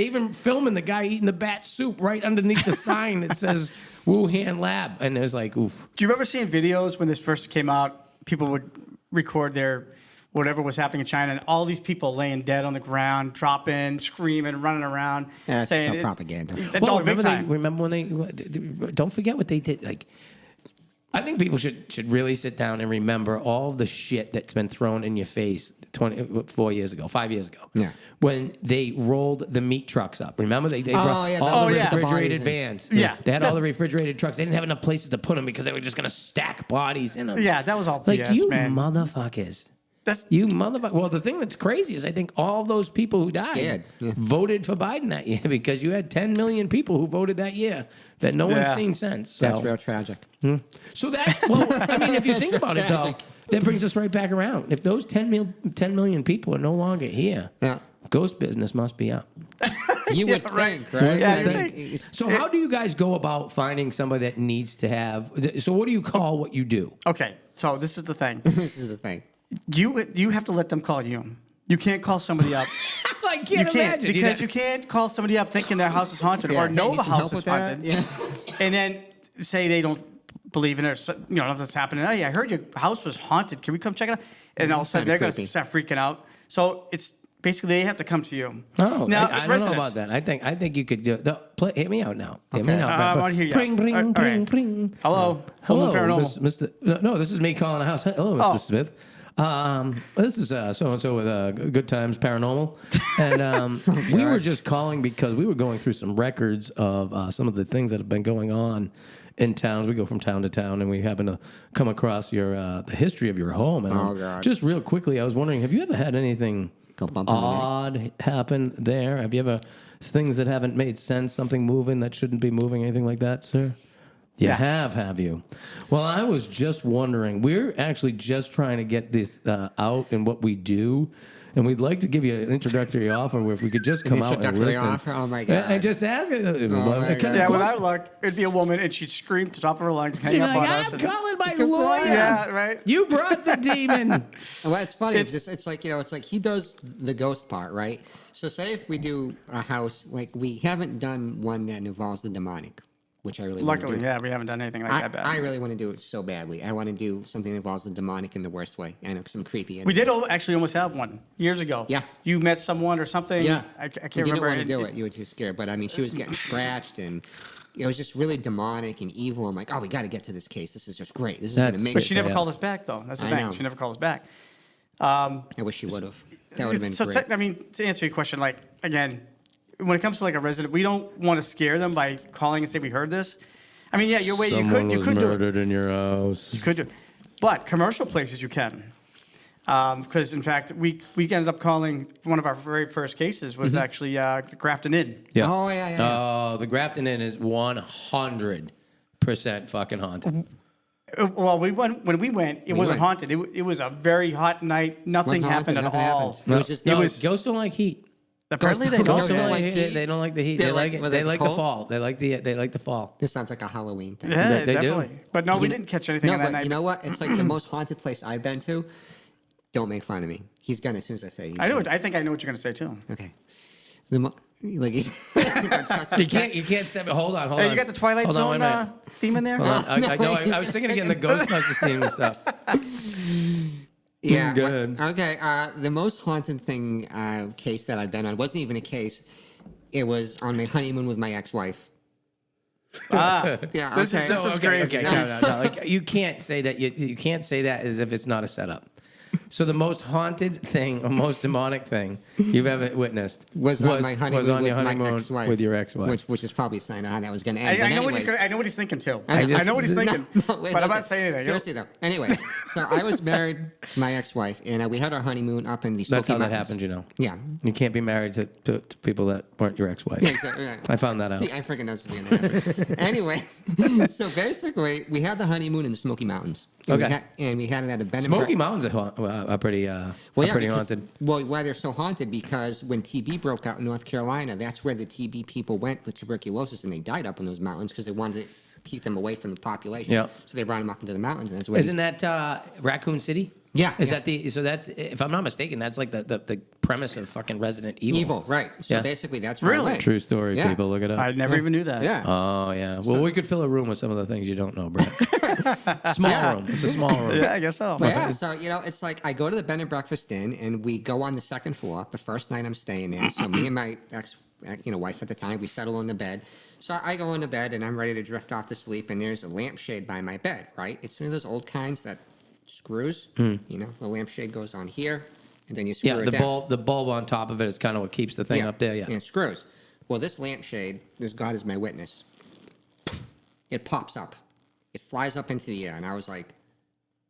even filming the guy eating the bat soup right underneath the sign that says Wuhan lab. And it's like, oof. Do you remember seeing videos when this first came out? People would record their whatever was happening in China, and all these people laying dead on the ground, dropping, screaming, running around, That's saying some it's- propaganda. Well, big time. remember when they don't forget what they did. Like, I think people should really sit down and remember all the shit that's been thrown in your face 5 years ago. Yeah. When they rolled the meat trucks up. Remember they brought yeah, all the yeah. refrigerated The bodies vans. Yeah. They had all the refrigerated trucks. They didn't have enough places to put them because they were just going to stack bodies in them. Yeah, that was all Like, BS, you man. motherfuckers. That's You motherfucker. Well, the thing that's crazy is I think all those people who died Scared, yeah. voted for Biden that year because you had 10 million people who voted that year that no one's Yeah. seen since. So. That's real tragic. So I mean, if you think about it, though, that brings us right back around. If those 10 million people are no longer here, Yeah. ghost business must be up. You would right. think, right? Yeah, I you mean, think. it's- So how do you guys go about finding somebody that needs to have? So what do you call what you do? okay. So this is the thing. this is the thing. You have to let them call you. You can't call somebody up. I can't You can't imagine because you can't call somebody up thinking their house is haunted Yeah, or hey, know need the some house help is with that? haunted, Yeah. and then say they don't believe in it. Or, nothing's happening. Oh yeah, I heard your house was haunted. Can we come check it out? And all of a sudden Kinda they're going to creepy. start freaking out. So it's basically they have to come to you. Oh, now, I don't know residents- about that. I think you could do. Hear me out now. Hear me Okay. out. I want to hear you. Pring, pring, All right. pring, pring. Hello. Hello, Moon Paranormal. Mr. No, this is me calling a house. Hello, Mr. Oh. Smith. This is so and so with Goodtimes Paranormal, and we were just calling because we were going through some records of some of the things that have been going on in towns. We go from town to town, and we happen to come across your the history of your home. And Oh, God. just real quickly, I was wondering, have you ever had anything Go bump into me. odd happen there? Have you ever things that haven't made sense, something moving that shouldn't be moving, anything like that, sir? You Yeah. have you? Well, I was just wondering. We're actually just trying to get this out and what we do, and we'd like to give you an introductory offer where if we could just come out and Introductory listen. offer? Oh, my God. And just ask it. my God. Yeah, without luck, it'd be a woman, and she'd scream to the top of her lungs, hang You're up like, on us. I'm and- calling my Good lawyer. point. Yeah, right. You brought the demon. Well, it's funny. It's- It's like, it's like he does the ghost part, right? So say if we do a house, like we haven't done one that involves the demonic, which I really want to Luckily, do. yeah, we haven't done anything like that bad. I really want to do it so badly. I want to do something that involves the demonic in the worst way. I know, some creepy. We did actually almost have one years ago. Yeah. You met someone or something. Yeah. I can't you remember. didn't want to do it. You were too scared. But I mean, she was getting scratched and it was just really demonic and evil. I'm like, oh, we got to get to this case. This is just great. This is going That's- to make But she it. never Yeah. called us back, though. That's the I thing. know. She never called us back. I wish she would have. That would have been So, great. I mean, to answer your question, like, again, when it comes to like a resident, we don't want to scare them by calling and say we heard this. I mean, yeah, your way you could do it. in your house. You could do it. But commercial places you can. Because in fact, we ended up calling one of our very first cases was actually Grafton Inn. Yeah. Oh, yeah. Oh, the Grafton Inn is 100% fucking haunted. Well, when we went, it wasn't went. haunted. It was a very hot night. Nothing Wasn't haunted, happened at nothing all. happened. It was just- It No, was ghosts don't like heat. apparently they Ghosts don't. don't like heat? They don't like the heat. They They like- like it. well, They they like the cold? fall. They like the fall. This sounds like a Halloween thing. Yeah, They do. definitely. But no, we You- didn't catch anything No, on that but night. you know what? It's like the most haunted place I've been to. Don't make fun of me. He's gonna as soon as I say. I know. I think I know what you're going to say too. Okay. Like You can't say. Hold on. Hey, you got the Twilight Hold on, wait a Zone minute. theme in there? Hold on. I was thinking again the Ghostbusters theme and stuff. Yeah. Go ahead. Okay. The most haunted thing case that I've been on wasn't even a case. It was on my honeymoon with my ex-wife. Ah, Yeah. this Okay. is this one's crazy. Okay, no. Like, you can't say that. You can't say that as if it's not a setup. So the most haunted thing or most demonic thing you've ever witnessed was on my honeymoon was on your with my honeymoon ex-wife. with your ex-wife. Which is probably a sign of how that was going to end. I know what anyways, I know what he's thinking too. I just- know what he's thinking, wait, but I'm listen. not saying anything. Seriously though. Anyway, so I was married to my ex-wife, and we had our honeymoon up in the Smoky That's how that Mountains. happens, you know. Yeah. You can't be married to people that weren't your ex-wife. Yeah, exactly. Yeah. I found that out. See, I freaking know this was going to happen. Anyway, so basically, we had the honeymoon in the Smoky Mountains. And Okay. We had it at a bed and Smoky breakfast. Mountains are pretty pretty because- haunted. Well, why they're so haunted? Because when TB broke out in North Carolina, that's where the TB people went with tuberculosis, and they died up in those mountains because they wanted to keep them away from the population. Yeah. So they brought them up into the mountains, and that's where. Isn't that Raccoon City? Yeah, Is yeah. that the? So that's, if I'm not mistaken, that's like the premise of fucking Resident Evil. evil, right? So Yeah. basically, that's where I Really? went. True story, Yeah. people. Look it up. I never even knew that. Yeah. Oh yeah. Well, we could fill a room with some of the things you don't know, Brett. Small room. It's a small room. Yeah, I guess so. But yeah, so it's like I go to the bed and breakfast inn, and we go on the second floor. The first night I'm staying there, so me and my wife at the time, we settle on the bed. So I go in the bed, and I'm ready to drift off to sleep, and there's a lampshade by my bed. Right, it's one of those old kinds that screws. The lampshade goes on here, and then you screw Yeah, it down. the bulb on top of it is kind of what keeps the thing up there. Yeah. And it screws. Well, this lampshade, this God is my witness. It pops up. It flies up into the air, and I was like,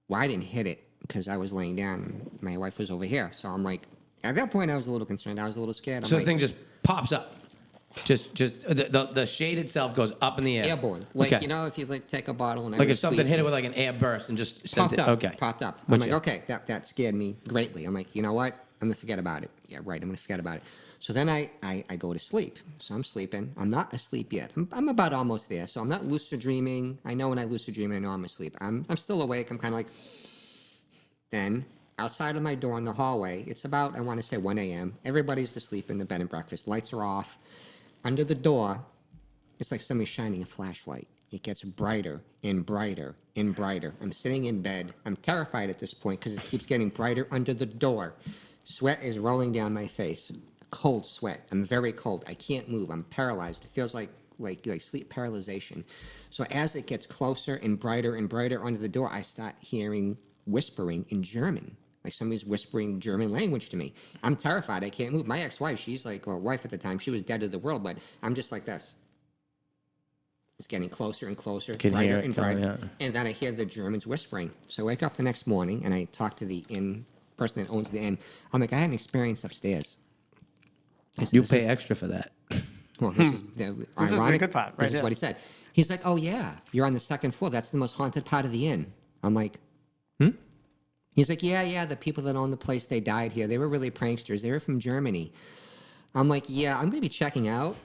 well, I didn't hit it because I was laying down, and my wife was over here. So I'm like, at that point, I was a little concerned. I was a little scared. I'm So like, the thing just pops up. Just the shade itself goes up in the air. airborne. Like, Okay. if you take a bottle and I Like would if something squeeze hit it it, with like an air burst and just sent popped it. up. Okay. Popped up. But I'm like, yeah. okay, that scared me greatly. I'm like, you know what? I'm gonna forget about it. Yeah, right. I'm gonna forget about it. So then I go to sleep. So I'm sleeping. I'm not asleep yet. I'm about almost there. So I'm not lucid dreaming. I know when I lucid dream, I know I'm asleep. I'm still awake. I'm kind of like. Then outside of my door in the hallway, it's about, I want to say 1 a.m. Everybody's asleep in the bed and breakfast. Lights are off. Under the door, it's like somebody shining a flashlight. It gets brighter and brighter and brighter. I'm sitting in bed. I'm terrified at this point because it keeps getting brighter under the door. Sweat is rolling down my face. Cold sweat. I'm very cold. I can't move. I'm paralyzed. It feels like sleep paralyzation. So as it gets closer and brighter under the door, I start hearing whispering in German. Like somebody's whispering German language to me. I'm terrified. I can't move. My ex-wife, she's like, or wife at the time, she was dead to the world, but I'm just like this. It's getting closer and closer, Can brighter hear it and coming, brighter. yeah. And then I hear the Germans whispering. So I wake up the next morning and I talk to the person that owns the inn. I'm like, I had an experience upstairs. I said, You "This pay is- extra for that. well, this is the This is the ironic. good part, This right is there. what he said. He's like, oh yeah, you're on the second floor. That's the most haunted part of the inn. I'm like, He's like, yeah, the people that own the place, they died here. They were really pranksters. They were from Germany. I'm like, yeah, I'm going to be checking out.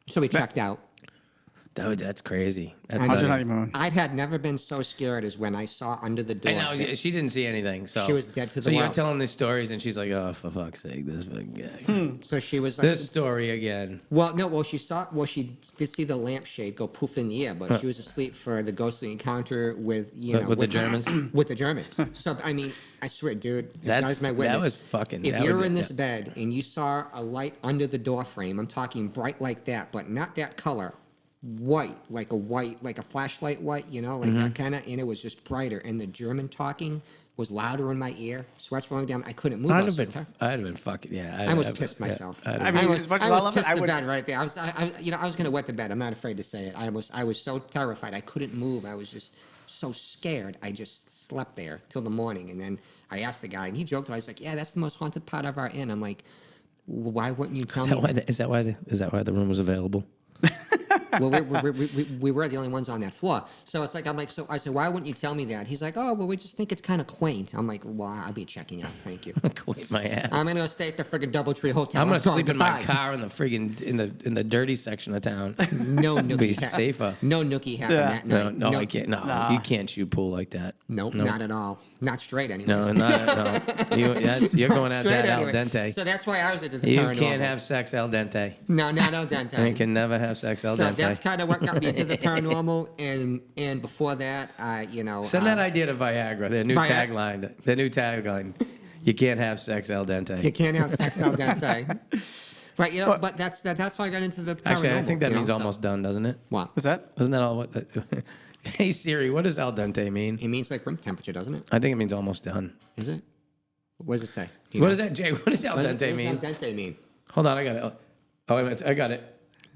So we checked out. Dude, that's crazy. That's I How's your nutty. honeymoon? I had never been so scared as when I saw under the door. I know she didn't see anything, so She was dead to the So you're world. telling these stories, and she's like, "Oh, for fuck's sake, this fucking guy. So she was like, This story again." she did see the lampshade go poof in the air, but she was asleep for the ghostly encounter with, With the Germans? With the Germans. So, I mean, I swear, dude, That's- that was my that witness. was fucking- If that you're would- in this yeah. bed and you saw a light under the door frame, I'm talking bright like that, but not that color, white, like a flashlight white, like Mm-hmm. that kind of, and it was just brighter. And the German talking was louder in my ear, sweat's rolling down. I couldn't move. I was so terrified. I'd have been fucking yeah. I almost pissed myself. I mean, as much as I love it, pissed I the would. bed right there. I was gonna wet the bed. I'm not afraid to say it. I was so terrified. I couldn't move. I was just so scared. I just slept there till the morning, and then I asked the guy, and he joked. I was like, "Yeah, that's the most haunted part of our inn." I'm like, "Why wouldn't you tell me?" Is that why the room was available? well, we were the only ones on that floor. So it's like, I'm like, so I said, why wouldn't you tell me that? He's like, oh, well, we just think it's kind of quaint. I'm like, well, I'll be checking out. Thank you. Quit my ass. I'm going to stay at the friggin' Doubletree Hotel. I'm gonna going sleep in my goodbye. car in the friggin' in the dirty section of town. No nookie. Be safer. No nookie happened Yeah. that No, night. no, I can't. No, Nah. you can't shoot pool like that. Nope, No. not at all. Not straight, anyways. No, you're going at Straight that anyway. al dente. So that's why I was at the You paranormal. can't have sex al dente. No, dente. You can never have sex al So dente. that's kind of what got me into the paranormal, and before that, Send that idea to Viagra. Their new tagline. You can't have sex al dente. You can't have sex al dente. But but that's why I got into the paranormal. Actually, I think that you know, means so- almost done, doesn't it? What? Was that? Isn't that all? Hey Siri, what does al dente mean? It means like room temperature, doesn't it? I think it means almost done. Is it? What does it say? Do you What know? does that, Jay? What does al What dente does mean? al dente mean? Hold on, I got it. Oh, wait a minute. I got it.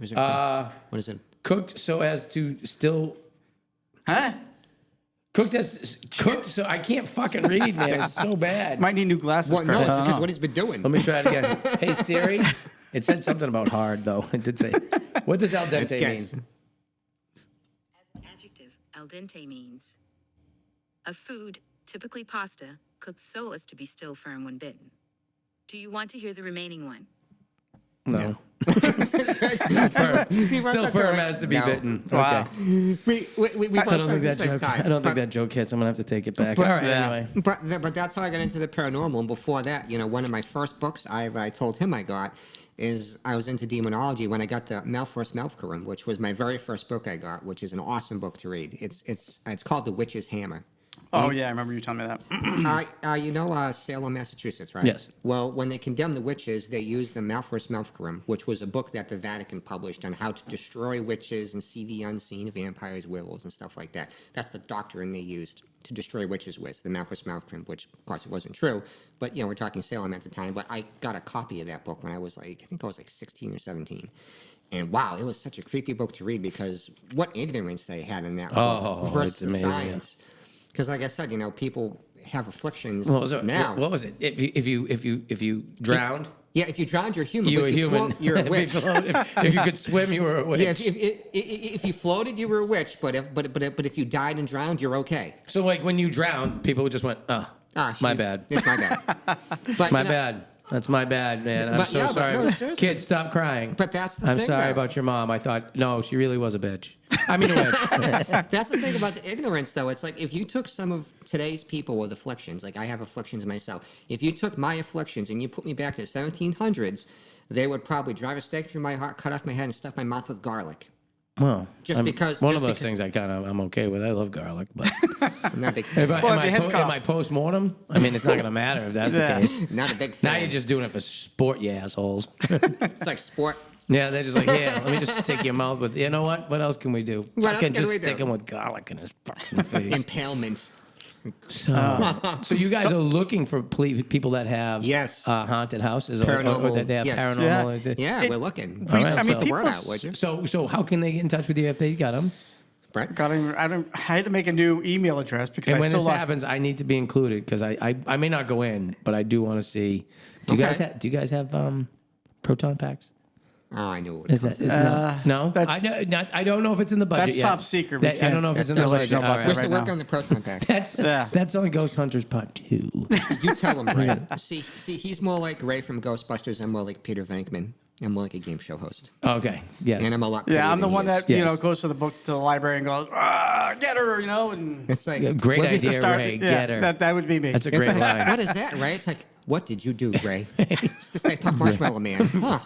Is it what is it? Cooked so as to still Huh? cooked so I can't fucking read, man. It's so bad. Might need new glasses. Well, no, Chris. it's I don't because know. what he's been doing. Let me try it again. Hey Siri, it said something about hard though. It did say. What does al dente It's mean? As an adjective, al dente means a food, typically pasta, cooked so as to be still firm when bitten. Do you want to hear the remaining one? No. He Still wants firm to- as to be No. bitten. Wow. Okay. We I both don't said think at the that same joke. time. I don't think But- that joke hits. I'm gonna have to take it back. But- All right. Yeah. Anyway. But that's how I got into the paranormal. And before that, one of my first books I told him I got is I was into demonology when I got the Malforce Malfcarum, which was my very first book I got, which is an awesome book to read. It's called The Witch's Hammer. Oh yeah, I remember you telling me that. You know Salem, Massachusetts, right? Yes. Well, when they condemned the witches, they used the Malforce Malfcarum, which was a book that the Vatican published on how to destroy witches and see the unseen, vampires, werewolves, and stuff like that. That's the doctrine they used to destroy witches with, the Malforce Malfcarum, which, of course, it wasn't true. But, we're talking Salem at the time. But I got a copy of that book when I was I think I was 16 or 17. And wow, it was such a creepy book to read because what ignorance they had in that Oh, book versus it's amazing, yeah. science. Because, like I said, people have afflictions What was it? now. What was it? If you drowned, Yeah, if you drowned, you're human. you but were if you human. Float, you're a If you witch. floated- if you could swim, you were a witch. Yeah, if you floated, you were a witch. But if you died and drowned, you're okay. So like when you drowned, people just went, "Oh, my shoot, bad, It's my bad. But, my bad. That's my bad, man. I'm But so yeah, but sorry. no, seriously. Kids, stop crying. But that's the I'm thing, sorry though. about your mom. I thought no, she really was a bitch. I mean a witch. That's the thing about the ignorance, though. It's like if you took some of today's people with afflictions, like I have afflictions myself. If you took my afflictions and you put me back to the 1700s, they would probably drive a stake through my heart, cut off my head, and stuff my mouth with garlic. Well, Just because- one just of those because- things I'm okay with. I love garlic, but I'm not a big am Well, if your head's am cough. I post-mortem? I mean, it's not gonna matter if that's Yeah. the case. not a big fan. Now you're just doing it for sport, you assholes. It's like sport. Yeah, they're just like, yeah, let me just stick your mouth with. You know what? What else can we do? What else Fucking can just we do? stick him with garlic in his fucking face. Impalement. So you guys are looking for people that have Yes. haunted houses or Paranormal, that they have yes. paranormal. Yeah. Is it- Yeah, we're looking. All right, I mean, so- Get the word people out, would you? So how can they get in touch with you if they got them? Brett? I had to make a new email address because And I when still this lost. happens, I need to be included because I may not go in, but I do want to see. Do you Okay. guys have proton packs? Oh, I knew it. Is that no? that's- I don't know if it's in the budget That's yet. top secret. We I don't know if it's in the can't let budget. you know about All that We're right. still right working now. on the proton pack. That's only Ghost Hunters Part 2. You tell him, Ray. See, he's more like Ray from Ghostbusters. I'm more like Peter Venkman. I'm more like a game show host. Okay. Yes. And I'm a lot Yeah, prettier I'm the than one he is. that Yes. goes to the book to the library and goes, get her, and It's like, Great what did- idea, start. Ray. Yeah, Get her. that would be me. That's a It's great like, line. what is that, Ray? It's like, what did you do, Ray? It's just like Puff Marshmallow Man. Huh.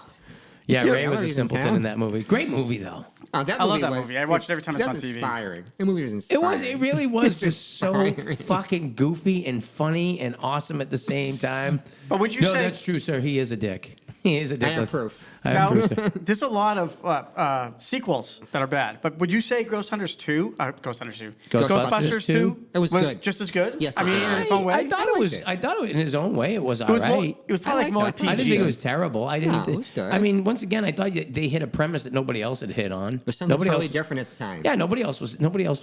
Yeah, Yeah, Ray was a Hillary's in simpleton town. in that movie. Great movie though. Oh, that I love movie that was, movie. I watch it every time it's on that's TV. Inspiring. The movie was It inspiring. was. It really was just so Inspiring. fucking goofy and funny and awesome at the same time. But would you no, say- that's true, sir? He is a dick. He is a dick. I have proof. I Now, have proof. there's a lot of sequels that are bad, but would you say Ghost Hunters 2, Ghostbusters 2 It was good. just as good? Yes, I mean, in its own way. I thought it liked was. it. I thought it, in his own way, it was all it was right. more, it was probably like more liked it. PG. I didn't think it was terrible. I didn't. No, it was good. I mean, once again, I thought they hit a premise that nobody else had hit on. It was something Nobody totally else. different at the time. Yeah, nobody else was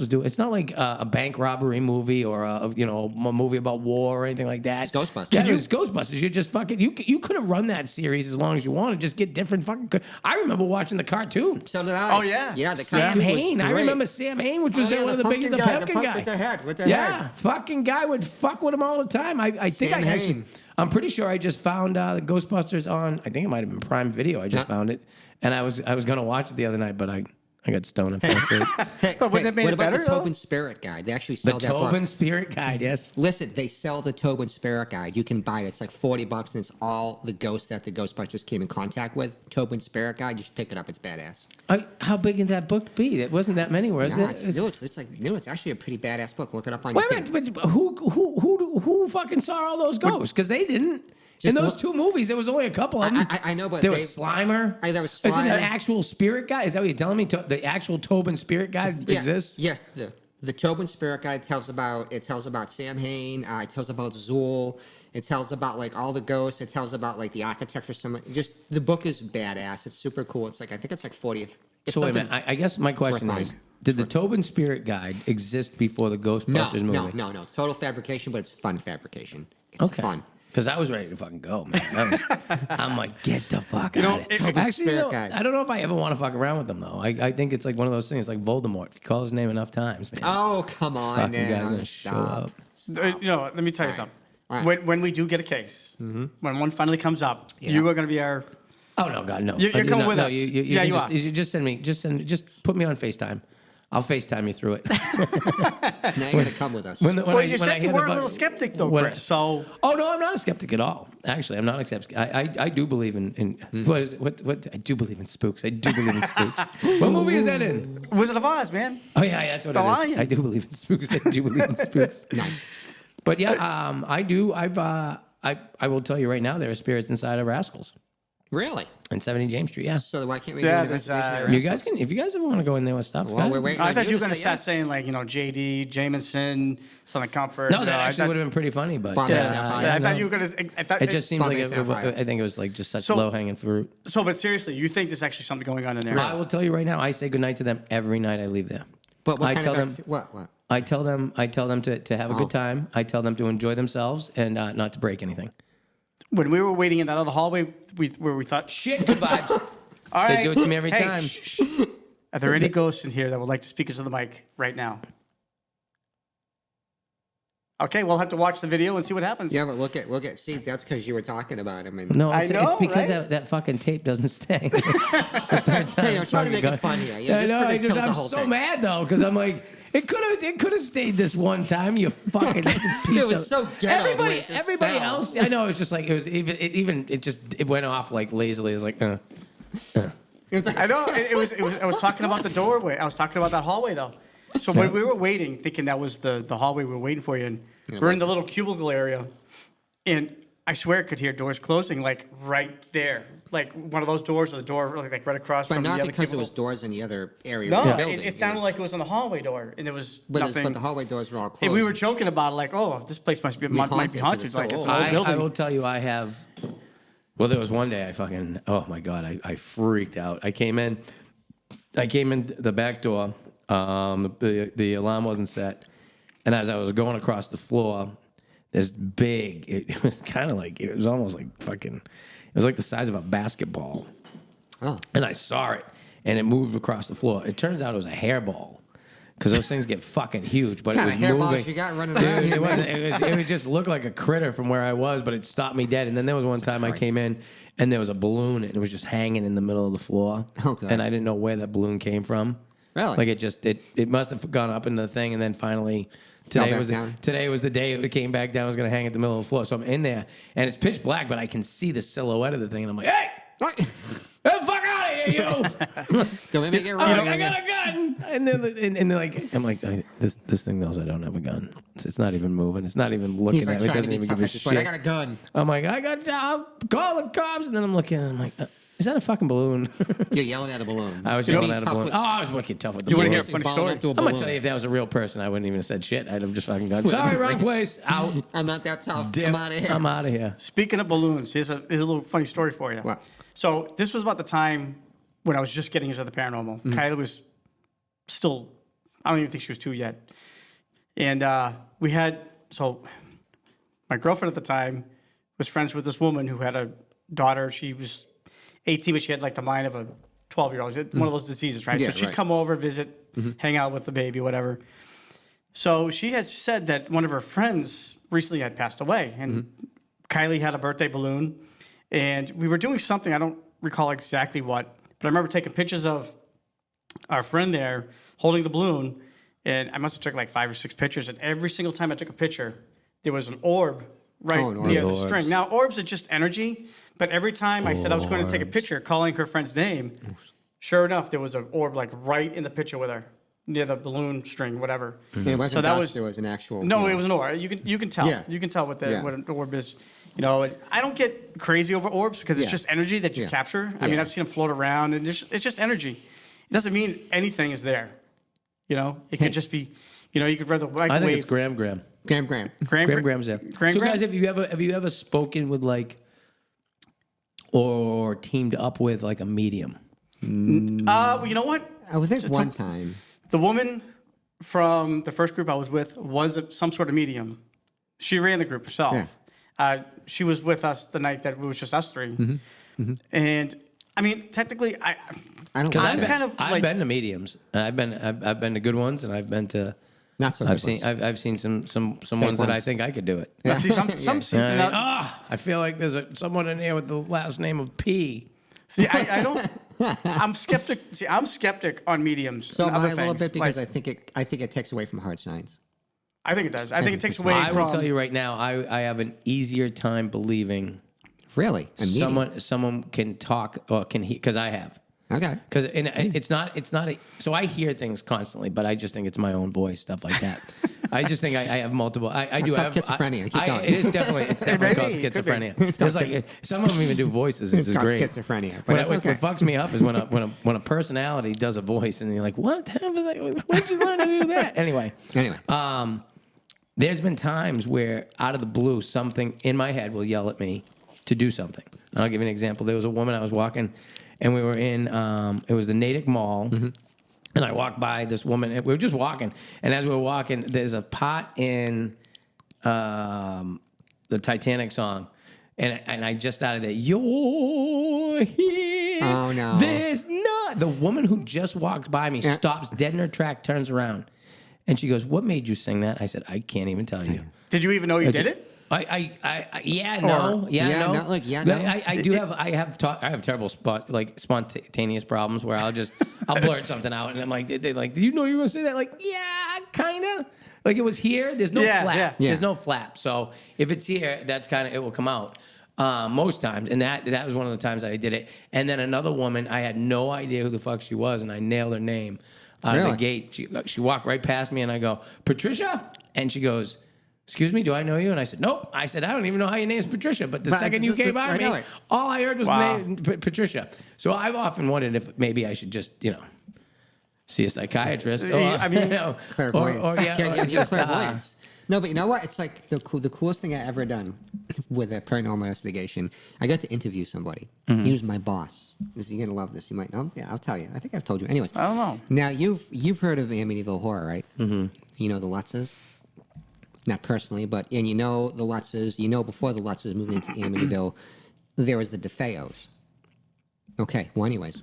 doing. It's not like a bank robbery movie or a movie about war or anything like that. It's Ghostbusters. Yeah, it was Ghostbusters. You just fucking you could have run that series as long as you want, and just get different fucking. I remember watching the cartoon. So did I. Oh, yeah. Yeah, the Sam cartoon was Hain. I great. remember Sam Hain, which was Oh, yeah, one of the biggest, the pumpkin guy. With the head. With the Yeah, head. fucking guy would fuck with him all the time. I think Sam I actually, Hain. I'm pretty sure I just found the Ghostbusters on. I think it might have been Prime Video. I just found it, and I was gonna watch it the other night, but I got stoned and fell asleep. Hey, But wouldn't it make what it about better, the though? Tobin Spirit Guide? They actually The sell that book. Tobin Spirit Guide, yes. Listen, they sell the Tobin Spirit Guide. You can buy it. It's like $40, and it's all the ghosts that the Ghostbusters came in contact with. Tobin Spirit Guide. You should pick it up. It's badass. How big can that book be? It wasn't that many, wasn't No, it? it's like no. It's actually a pretty badass book. Look it up on. Wait your a minute, but who fucking saw all those ghosts? Because they didn't. In Just those look- two movies, there was only a couple of them. I know, but there they- was Slimer. There was Is it Slimer. an actual spirit guide? Is that what you're telling me? The actual Tobin Spirit Guide Yeah, exists? Yes, the Tobin Spirit Guide tells about Sam Hain. It tells about Zool. It tells about like all the ghosts. It tells about like the architecture. Just the book is badass. It's super cool. It's like I think it's like 40. It's So wait a something- minute. I guess my question worth is: buying. did the Tobin Spirit Guide exist before the Ghostbusters movie? No. It's total fabrication, but it's fun fabrication. It's Okay. fun. Because I was ready to fucking go, man. I'm like, get the fuck know, out of here. it- Actually, Spirit Guide. I don't know if I ever want to fuck around with them, though. I think it's like one of those things like Voldemort. If you call his name enough times, man, Oh, come on fucking now. guy's going to show Stop. up. Let me tell you All right. something. All right. When we do get a case, when one finally comes up, you are going to be our. Oh, no, God, no. You're I do coming not- with no, us. You Yeah, can you just, are. you just put me on FaceTime. I'll FaceTime you through it. Now you're gonna come with us. When Well, you when said you hear were a the little fu- skeptic, though, when Chris. So Oh no, I'm not a skeptic at all. Actually, I'm not a skeptic. I do believe in what I do believe in spooks. I do believe in spooks. What movie is that in? Wizard of Oz, man. Oh yeah, that's what The it is. Lion. I do believe in spooks. I do believe in spooks. But yeah, I do. I will tell you right now, there are spirits inside of Rascals Really? in 70 James Street. Yeah, So why can't we Yeah, do an there's, investigation? you guys can if you guys ever want to go in there with stuff. Well, go we're ahead. waiting. I on thought you were to going to say start yes. saying like JD Jameson, Southern Comfort. No, that I actually thought- would have been pretty funny, but Bombay Yeah, Sapphire. I no. thought you were going to. I thought It just seems like Bombay Sapphire. I think it was like just such So- low hanging fruit. So, but seriously, you think there's actually something going on in there? I will tell you right now. I say goodnight to them every night I leave there. But what I kind tell of them- what? I tell them to have a Oh. good time. I tell them to enjoy themselves and not to break anything. When we were waiting in that other hallway, where we thought, Shit, goodbye. all They right, do it to me every hey, time. shh, shh. Are there any ghosts in here that would like to speak into the mic right now? Okay, we'll have to watch the video and see what happens. Yeah, but look at. See, that's because you were talking about him. And No, I it's know, because right? that fucking tape doesn't stay. It's the third time. Hey, I'm trying to make it fucking fun here. You're I just know. gonna kill the I'm whole so thing. mad though because I'm like, it could have stayed this one time. You fucking piece was of. so ghetto the way it just Everybody fell. else. I know. It was just like it was it went off like lazily. It was like. It was like, I know. I was talking about the doorway. I was talking about that hallway though. So when we were waiting, thinking that was the hallway we were waiting for you, and it we're in the wasn't. little cubicle area, and I swear I could hear doors closing like right there, like one of those doors or the door like right across but from the not other because cubicle. there was doors in the other area No, of the building. it sounded like it was on the hallway door, and there was But nothing. the hallway doors were all closed. And we were joking about it, like, oh, this place might be haunted, haunted. because Like it's it's so an old old. building. I will tell you, I have. Well, there was one day I fucking. Oh my god, I freaked out. I came in the back door. The alarm wasn't set, and as I was going across the floor, this big. It was kind of like it was almost like fucking. It was like the size of a basketball, Oh. and I saw it, and it moved across the floor. It turns out it was a hairball. Because those things get fucking huge, but it What was kind of hairballs moving. you got running Dude, around here, it, man? wasn't, it would just look like a critter from where I was, but it stopped me dead. And then there was one time I Christ. came in and there was a balloon and it was just hanging in the middle of the floor. Oh, God. And I didn't know where that balloon came from. Really? Like it must have gone up in the thing and then finally Fell today back was down. today was the day it came back down. I was gonna hang at the middle of the floor. So I'm in there and it's pitch black, but I can see the silhouette of the thing and I'm like, hey! What? Get the fuck out of here, you! Don't let me get I'm wrong. like, I got a gun, and then like I'm like this thing knows I don't have a gun. It's not even moving. It's not even looking He's like at me. It trying to doesn't be even tough give a at this point. I shit. got a gun. I'm like, I'll call the cops, and then I'm looking, and I'm like, is that a fucking balloon? You're yelling at a balloon. I was You're yelling being at a tough balloon. with- Oh, I was wicked tough with the You wanna balloon. hear a funny Balling story? up to a I'm gonna balloon. tell you, if that was a real person, I wouldn't even have said shit. I'd have just fucking gone, sorry, wrong place, out. I'm not that tough. Dip. I'm out of here. I'm out of here. Speaking of balloons, here's a little funny story for you. What? So this was about the time when I was just getting into the paranormal. Mm-hmm. Kyla was still, I don't even think she was 2 yet. And we had, so my girlfriend at the time, was friends with this woman who had a daughter. She was 18, but she had like the mind of a 12-year-old. One of those diseases, right? Yeah, so she'd right. come over, visit, hang out with the baby, whatever. So she has said that one of her friends recently had passed away, and Kylie had a birthday balloon, and we were doing something, I don't recall exactly what, but I remember taking pictures of our friend there holding the balloon, and I must have took like 5 or 6 pictures, and every single time I took a picture, there was an orb right Oh, an orb. near the Orbs. string. Now, orbs are just energy, but every time I said I was going to take a Orbs. picture calling her friend's name, sure enough, there was an orb like right in the picture with her, near the balloon string, whatever. And it wasn't So that dust, was- it was an actual. No, you it know, was an orb. You can tell. Yeah. You can tell what the Yeah. what an orb is. You know, and I don't get crazy over orbs because it's Yeah. just energy that you Yeah. capture. I mean, Yeah. I've seen them float around, and it's just energy. It doesn't mean anything is there. You know, it Hey. could just be. You know, you could read the I microwave. think it's Graham. Graham. Graham's there. Graham, So, Graham? guys, have you ever spoken with like, or teamed up with like a medium? Well, you know what? I was there So- one time. The woman from the first group I was with was some sort of medium. She ran the group herself. Yeah. She was with us the night that it was just us 3. And I mean, technically, I don't Because like I'm that. kind of I've like- been to mediums. I've been to good ones, and I've been to. Not so good I've seen ones. I've seen some ones that I ones. think I could do it. Now, see, some, And now, I feel like there's someone in here with the last name of P. see, I don't. I'm skeptic. See, I'm skeptic on mediums. So and am other I a little things. bit because Like, I think it takes away from hard science. I think it does. I think it takes away I will from. tell you right now, I have an easier time believing Really? A medium? someone can talk or can hear, because I have. Okay. Because it's not a, so I hear things constantly, but I just think it's my own voice, stuff like that. I just think I have multiple. I do called have schizophrenia. Keep going. It is definitely called Maybe, it could be. schizophrenia. There's like some of them even do voices. It's It's called great. schizophrenia, but it's okay. What fucks me up is when a personality does a voice and you're like, what happened? Where'd you learn to do that? Anyway. Anyway. There's been times where out of the blue, something in my head will yell at me to do something. And I'll give you an example. There was a woman I was walking, and we were in, it was the Natick Mall, and I walked by this woman, and we were just walking, and as we were walking, there's a pot in the Titanic song, and I just started that, you're here. Oh, no. There's not. The woman who just walked by me Yeah. stops dead in her track, turns around, and she goes, what made you sing that? I said, I can't even tell you. Did you even know you did it? Yeah, no, Yeah, no. no, like, yeah, no. I have terrible spontaneous problems where I'll blurt something out and I'm like, they like, do you know you were gonna say that? Like, yeah, kind of. Like it was here. There's no Yeah, flap. yeah. Yeah. There's no flap. So if it's here, that's kind of it will come out. Most times, and that was one of the times I did it. And then another woman, I had no idea who the fuck she was, and I nailed her name out of Really? the gate. She walked right past me, and I go, Patricia, and she goes, excuse me, do I know you? And I said, nope. I said, I don't even know how your name's Patricia. But the But second you this- came this- by I me, know it. all I heard was Wow. Patricia. So I've often wondered if maybe I should just, see a psychiatrist. Or, I mean, Clairvoyance. or just, clairvoyance. No, but you know what? It's like the coolest thing I ever done with a paranormal investigation. I got to interview somebody. Mm-hmm. He was my boss. You're gonna love this. You might know. Yeah, I'll tell you. I think I've told you. Anyways, I don't know. Now you've heard of Amityville Horror, right? Mm-hmm. You know the Lutzes. Not personally, and you know the Lutzes. You know before the Lutzes moved into Amityville, there was the DeFeos. Okay. Well, anyways,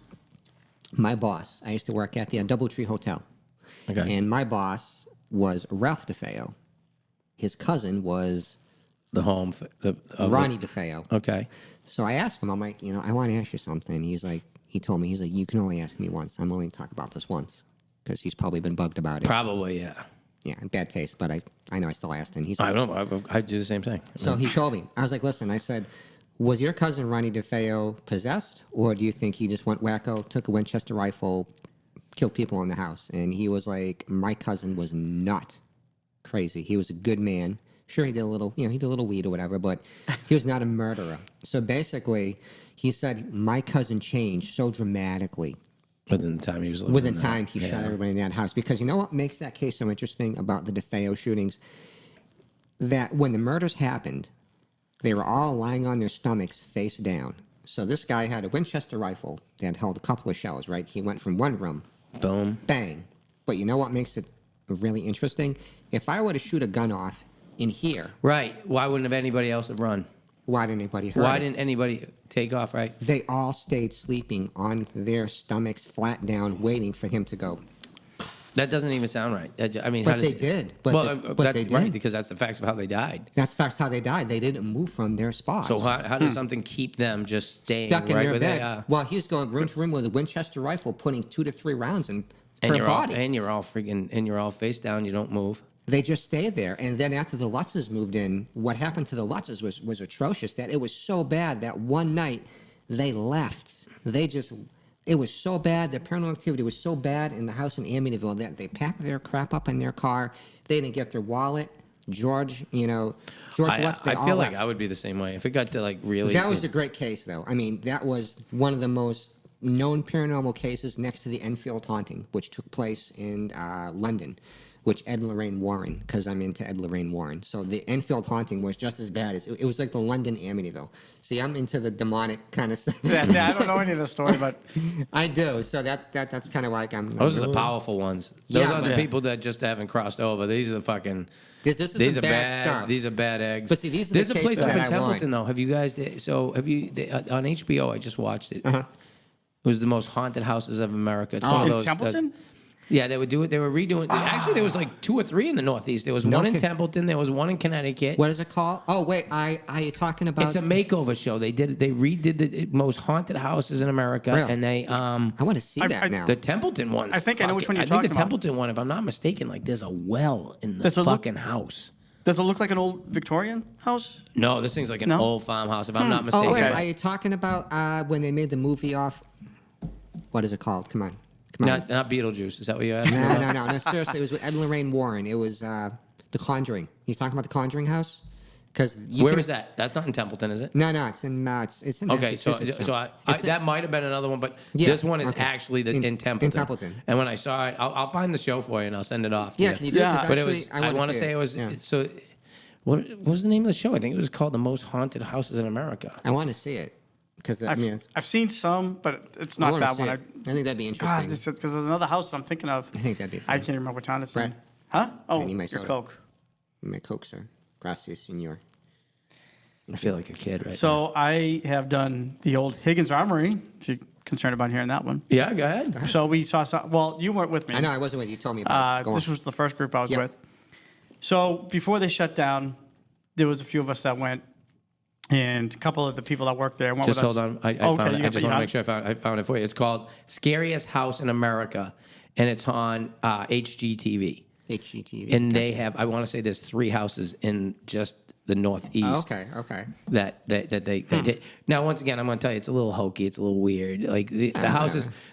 my boss. I used to work at the Doubletree Hotel. Okay. And my boss was Ralph DeFeo. His cousin was the home. Ronnie DeFeo. Okay. So I asked him, I'm like, I want to ask you something. He told me, you can only ask me once. I'm only going to talk about this once. Because he's probably been bugged about it. Probably, yeah. Yeah, bad taste, but I know I still asked him. He's I like, don't know. I do the same thing. so he told me. I was like, listen, I said, was your cousin Ronnie DeFeo possessed? Or do you think he just went wacko, took a Winchester rifle, killed people in the house? And he was like, my cousin was not crazy. He was a good man. Sure, he did a little, he did a little weed or whatever, but he was not a murderer. So basically, he said my cousin changed so dramatically. Within the time he was living Within in time, that. he Yeah. shot everybody in that house. Because you know what makes that case so interesting about the DeFeo shootings? That when the murders happened, they were all lying on their stomachs face down. So this guy had a Winchester rifle that held a couple of shells, right? He went from one room, Boom. bang. But you know what makes it really interesting? If I were to shoot a gun off in here, Right. Why wouldn't have anybody else have run? Why didn't anybody hurt Why it? didn't anybody take off, right? They all stayed sleeping on their stomachs, flat down, waiting for him to go. That doesn't even sound right. I mean, But how does they did. But well, but that's they did. right, because that's the facts of how they died. That's facts how they died. They didn't move from their spots. So how does something keep them just staying Stuck in right their where bed. they are? Well, he's going room to room with a Winchester rifle, putting 2 to 3 rounds in And per you're body. you're all face down. You don't move. They just stayed there. And then after the Lutzes moved in, what happened to the Lutzes was atrocious. That it was so bad that one night they left. It was so bad. The paranormal activity was so bad in the house in Amityville that they packed their crap up in their car. They didn't get their wallet. George Lutz, they I all feel left. like I would be the same way if it got to like really. That was a great case, though. I mean, that was one of the most known paranormal cases next to the Enfield haunting, which took place in London, which Ed and Lorraine Warren, because I'm into Ed and Lorraine Warren. So the Enfield haunting was just as bad as it was like the London Amityville. See, I'm into the demonic kind of stuff. Yeah, I don't know any of the story, but I do. So that's kind of like Those are the powerful ones. Those Yeah, are the but- people that just haven't crossed over. These are the fucking. This is These some are bad stuff. These are bad eggs. But see, these are There's the a place cases up in that I Templeton, want. though. Have you guys? On HBO? I just watched it. Uh-huh. It was the most haunted houses of America. It's one of in those. Templeton? Yeah, they would do it. They were redoing. Actually, there was like 2 or 3 in the Northeast. There was No one in kid- Templeton. There was one in Connecticut. What is it called? Oh wait, are you talking about? It's a makeover show. They redid the most haunted houses in America, Really? and they I want to see that now. the Templeton one. I think I know which one you're I think talking the about. Templeton one, if I'm not mistaken, like there's a well in the Does it look- fucking house. does it look like an old Victorian house? No, this thing's like an No? old farmhouse. If I'm not Oh mistaken. wait, Okay. are you talking about when they made the movie off? What is it called? Come on. Not Beetlejuice. Is that what you're asking? No. Seriously, it was with Ed and Lorraine Warren. It was The Conjuring. He's talking about The Conjuring house? Because Where is that? That's not in Templeton, is it? No, it's in it's in Okay, so Massachusetts. that might have been another one, but Yeah, this one is okay. actually in Templeton. in Templeton. And when I saw it, I'll find the show for you and I'll send it off. to Yeah, you. can you do it? 'Cause But it actually, was. I want to say it was. Yeah. So, what was the name of the show? I think it was called The Most Haunted Houses in America. I want to see it because I've seen some, but it's I not wanna that see one. it. I think that'd be God, interesting. because there's another house I'm thinking of. I think that'd be fun. I can't remember what town it's in. Brad? Huh? Oh, need my your soda. Coke. My Coke, sir. Gracias, senor. I feel like a kid right now. So I have done the old Higgins Armory, if you're concerned about hearing that one. Yeah, go ahead. So we saw some, well, you weren't with me. I know I wasn't with you. Told me about it. Go This on. was the first group I was Yep. with. So before they shut down, there was a few of us that went, and a couple of the people that worked there went Just with us. hold on. I Okay, found it. you I got just the- want to you make sure I found it for you. It's called Scariest House in America, and it's on HGTV. HGTV. And they have, I want to say there's 3 houses in just the Northeast. Okay. That they did. Now, once again, I'm going to tell you, it's a little hokey. It's a little weird. Like the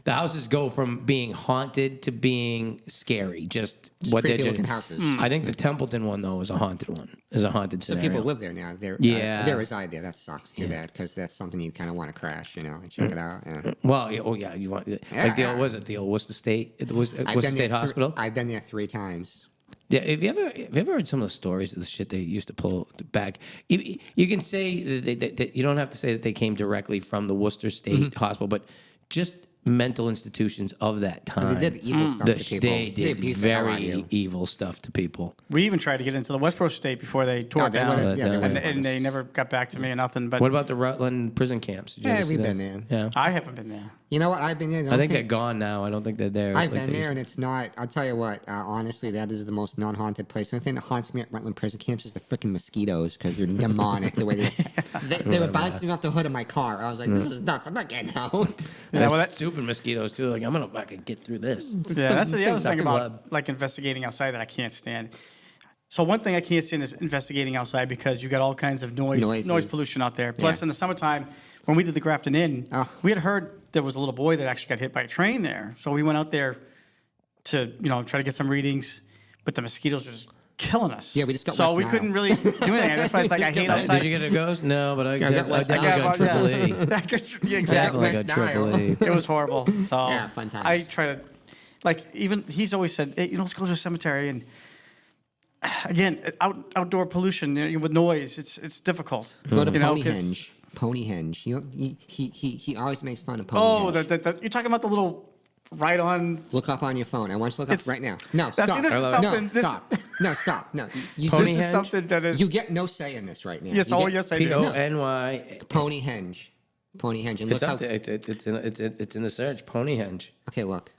houses go from being haunted to being scary. Just what they're creepy doing. looking houses. I think the Templeton one though is a haunted one. Is a haunted So scenario. people live there now. Yeah. They reside there. That sucks. Too bad because that's something you kind of want to crash, and check it out. Yeah. Well, you want like the old, was it the old Worcester State? It was I've Worcester been State there Hospital. I've been there 3 times. Yeah, have you ever heard some of the stories of the shit they used to pull back? You can say that you don't have to say that they came directly from the Worcester State Hospital, but just mental institutions of that time. They did evil stuff to people. They did abused the hell out of very you. evil stuff to people. We even tried to get into the Westboro State before they tore Oh, it they down. would've- yeah, they And- would've and let they us. never got back to me or nothing. But What about the Rutland prison camps? Did you Yeah, ever see we've that? been there. Yeah, I haven't been there. You know what? I've been there. The I only think they're thing- gone now. I don't think they're there. It's I've like been they there, used- and it's not. I'll tell you what. Honestly, that is the most non-haunted place. The only thing that haunts me at Rutland prison camps is the freaking mosquitoes because they're demonic. The way they were bouncing off the hood of my car. I was like, this is nuts. I'm not getting out. Yeah, well, That's stupid mosquitoes too. Like I can get through this. Yeah, that's the other Suck thing the about blood. like investigating outside that I can't stand. So one thing I can't stand is investigating outside because you got all kinds of Noises. noise pollution out there. Plus, Yeah. in the summertime, when we did the Grafton Inn, Oh. we had heard there was a little boy that actually got hit by a train there. So we went out there to try to get some readings, but the mosquitoes were just killing us. Yeah, we just got so West we Nile. couldn't really do anything. That's why it's like I hate outside. Did you get a ghost? No, but I Yeah, definitely West Nile. got triple E. Yeah, exactly. Definitely West got triple Nile. E. It was horrible. So Yeah, fun times. I try to, like, even he's always said, hey, let's go to a cemetery. And again, outdoor pollution with noise, it's difficult. Go to 'cause- Ponyhenge. He always makes fun of Ponyhenge. Oh, you're talking about the little right on. Look up on your phone. I want you to look up It's- right now. No, That's- stop. this is No, something- this- stop. No, stop. No, you, Pony This is henge? something that is. you get no say in this right now. Yes, You oh get yes, I do. Pony. Pony henge. Pony henge. And It's look up how, there. It's in the search. Ponyhenge, okay, look.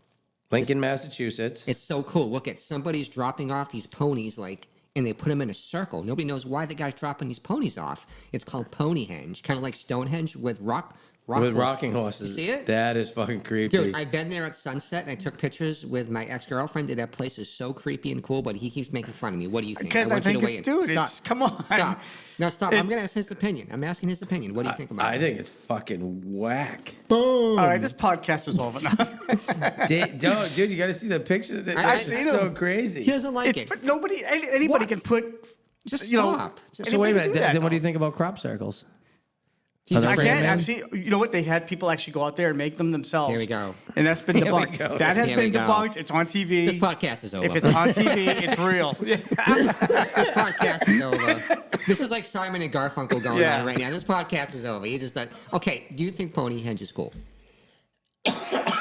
Lincoln, Massachusetts. It's so cool. Look at somebody's dropping off these ponies like, and they put them in a circle. Nobody knows why the guy's dropping these ponies off. It's called Ponyhenge, kind of like Stonehenge with With horse. rocking horses. You see it? That is fucking creepy. Dude, I've been there at sunset and I took pictures with my ex-girlfriend. That place is so creepy and cool, but he keeps making fun of me. What do you think? Because I want you think, to weigh in. dude, Stop. it's come on. Stop. No, stop. I'm going to ask his opinion. I'm asking his opinion. What do you think about I it? think it's fucking whack. Boom. All right, this podcast is over now. Dude, you got to see the picture. I've It's seen so them. crazy. He doesn't like it. But nobody, anybody What? can put. Just you know, stop. Just So wait a anybody minute. do that, Then what do you though. think about crop circles? He's Are a they friend. Again, man? I've seen. You know what? They had people actually go out there and make them themselves. Here we go. And that's been Here we debunked. go. That has Here we been go. debunked. It's on TV. This podcast is over. If it's on TV, it's real. This podcast is over. This is like Simon and Garfunkel going Yeah. on right now. This podcast is over. You just like, okay, do you think Ponyhenge is cool?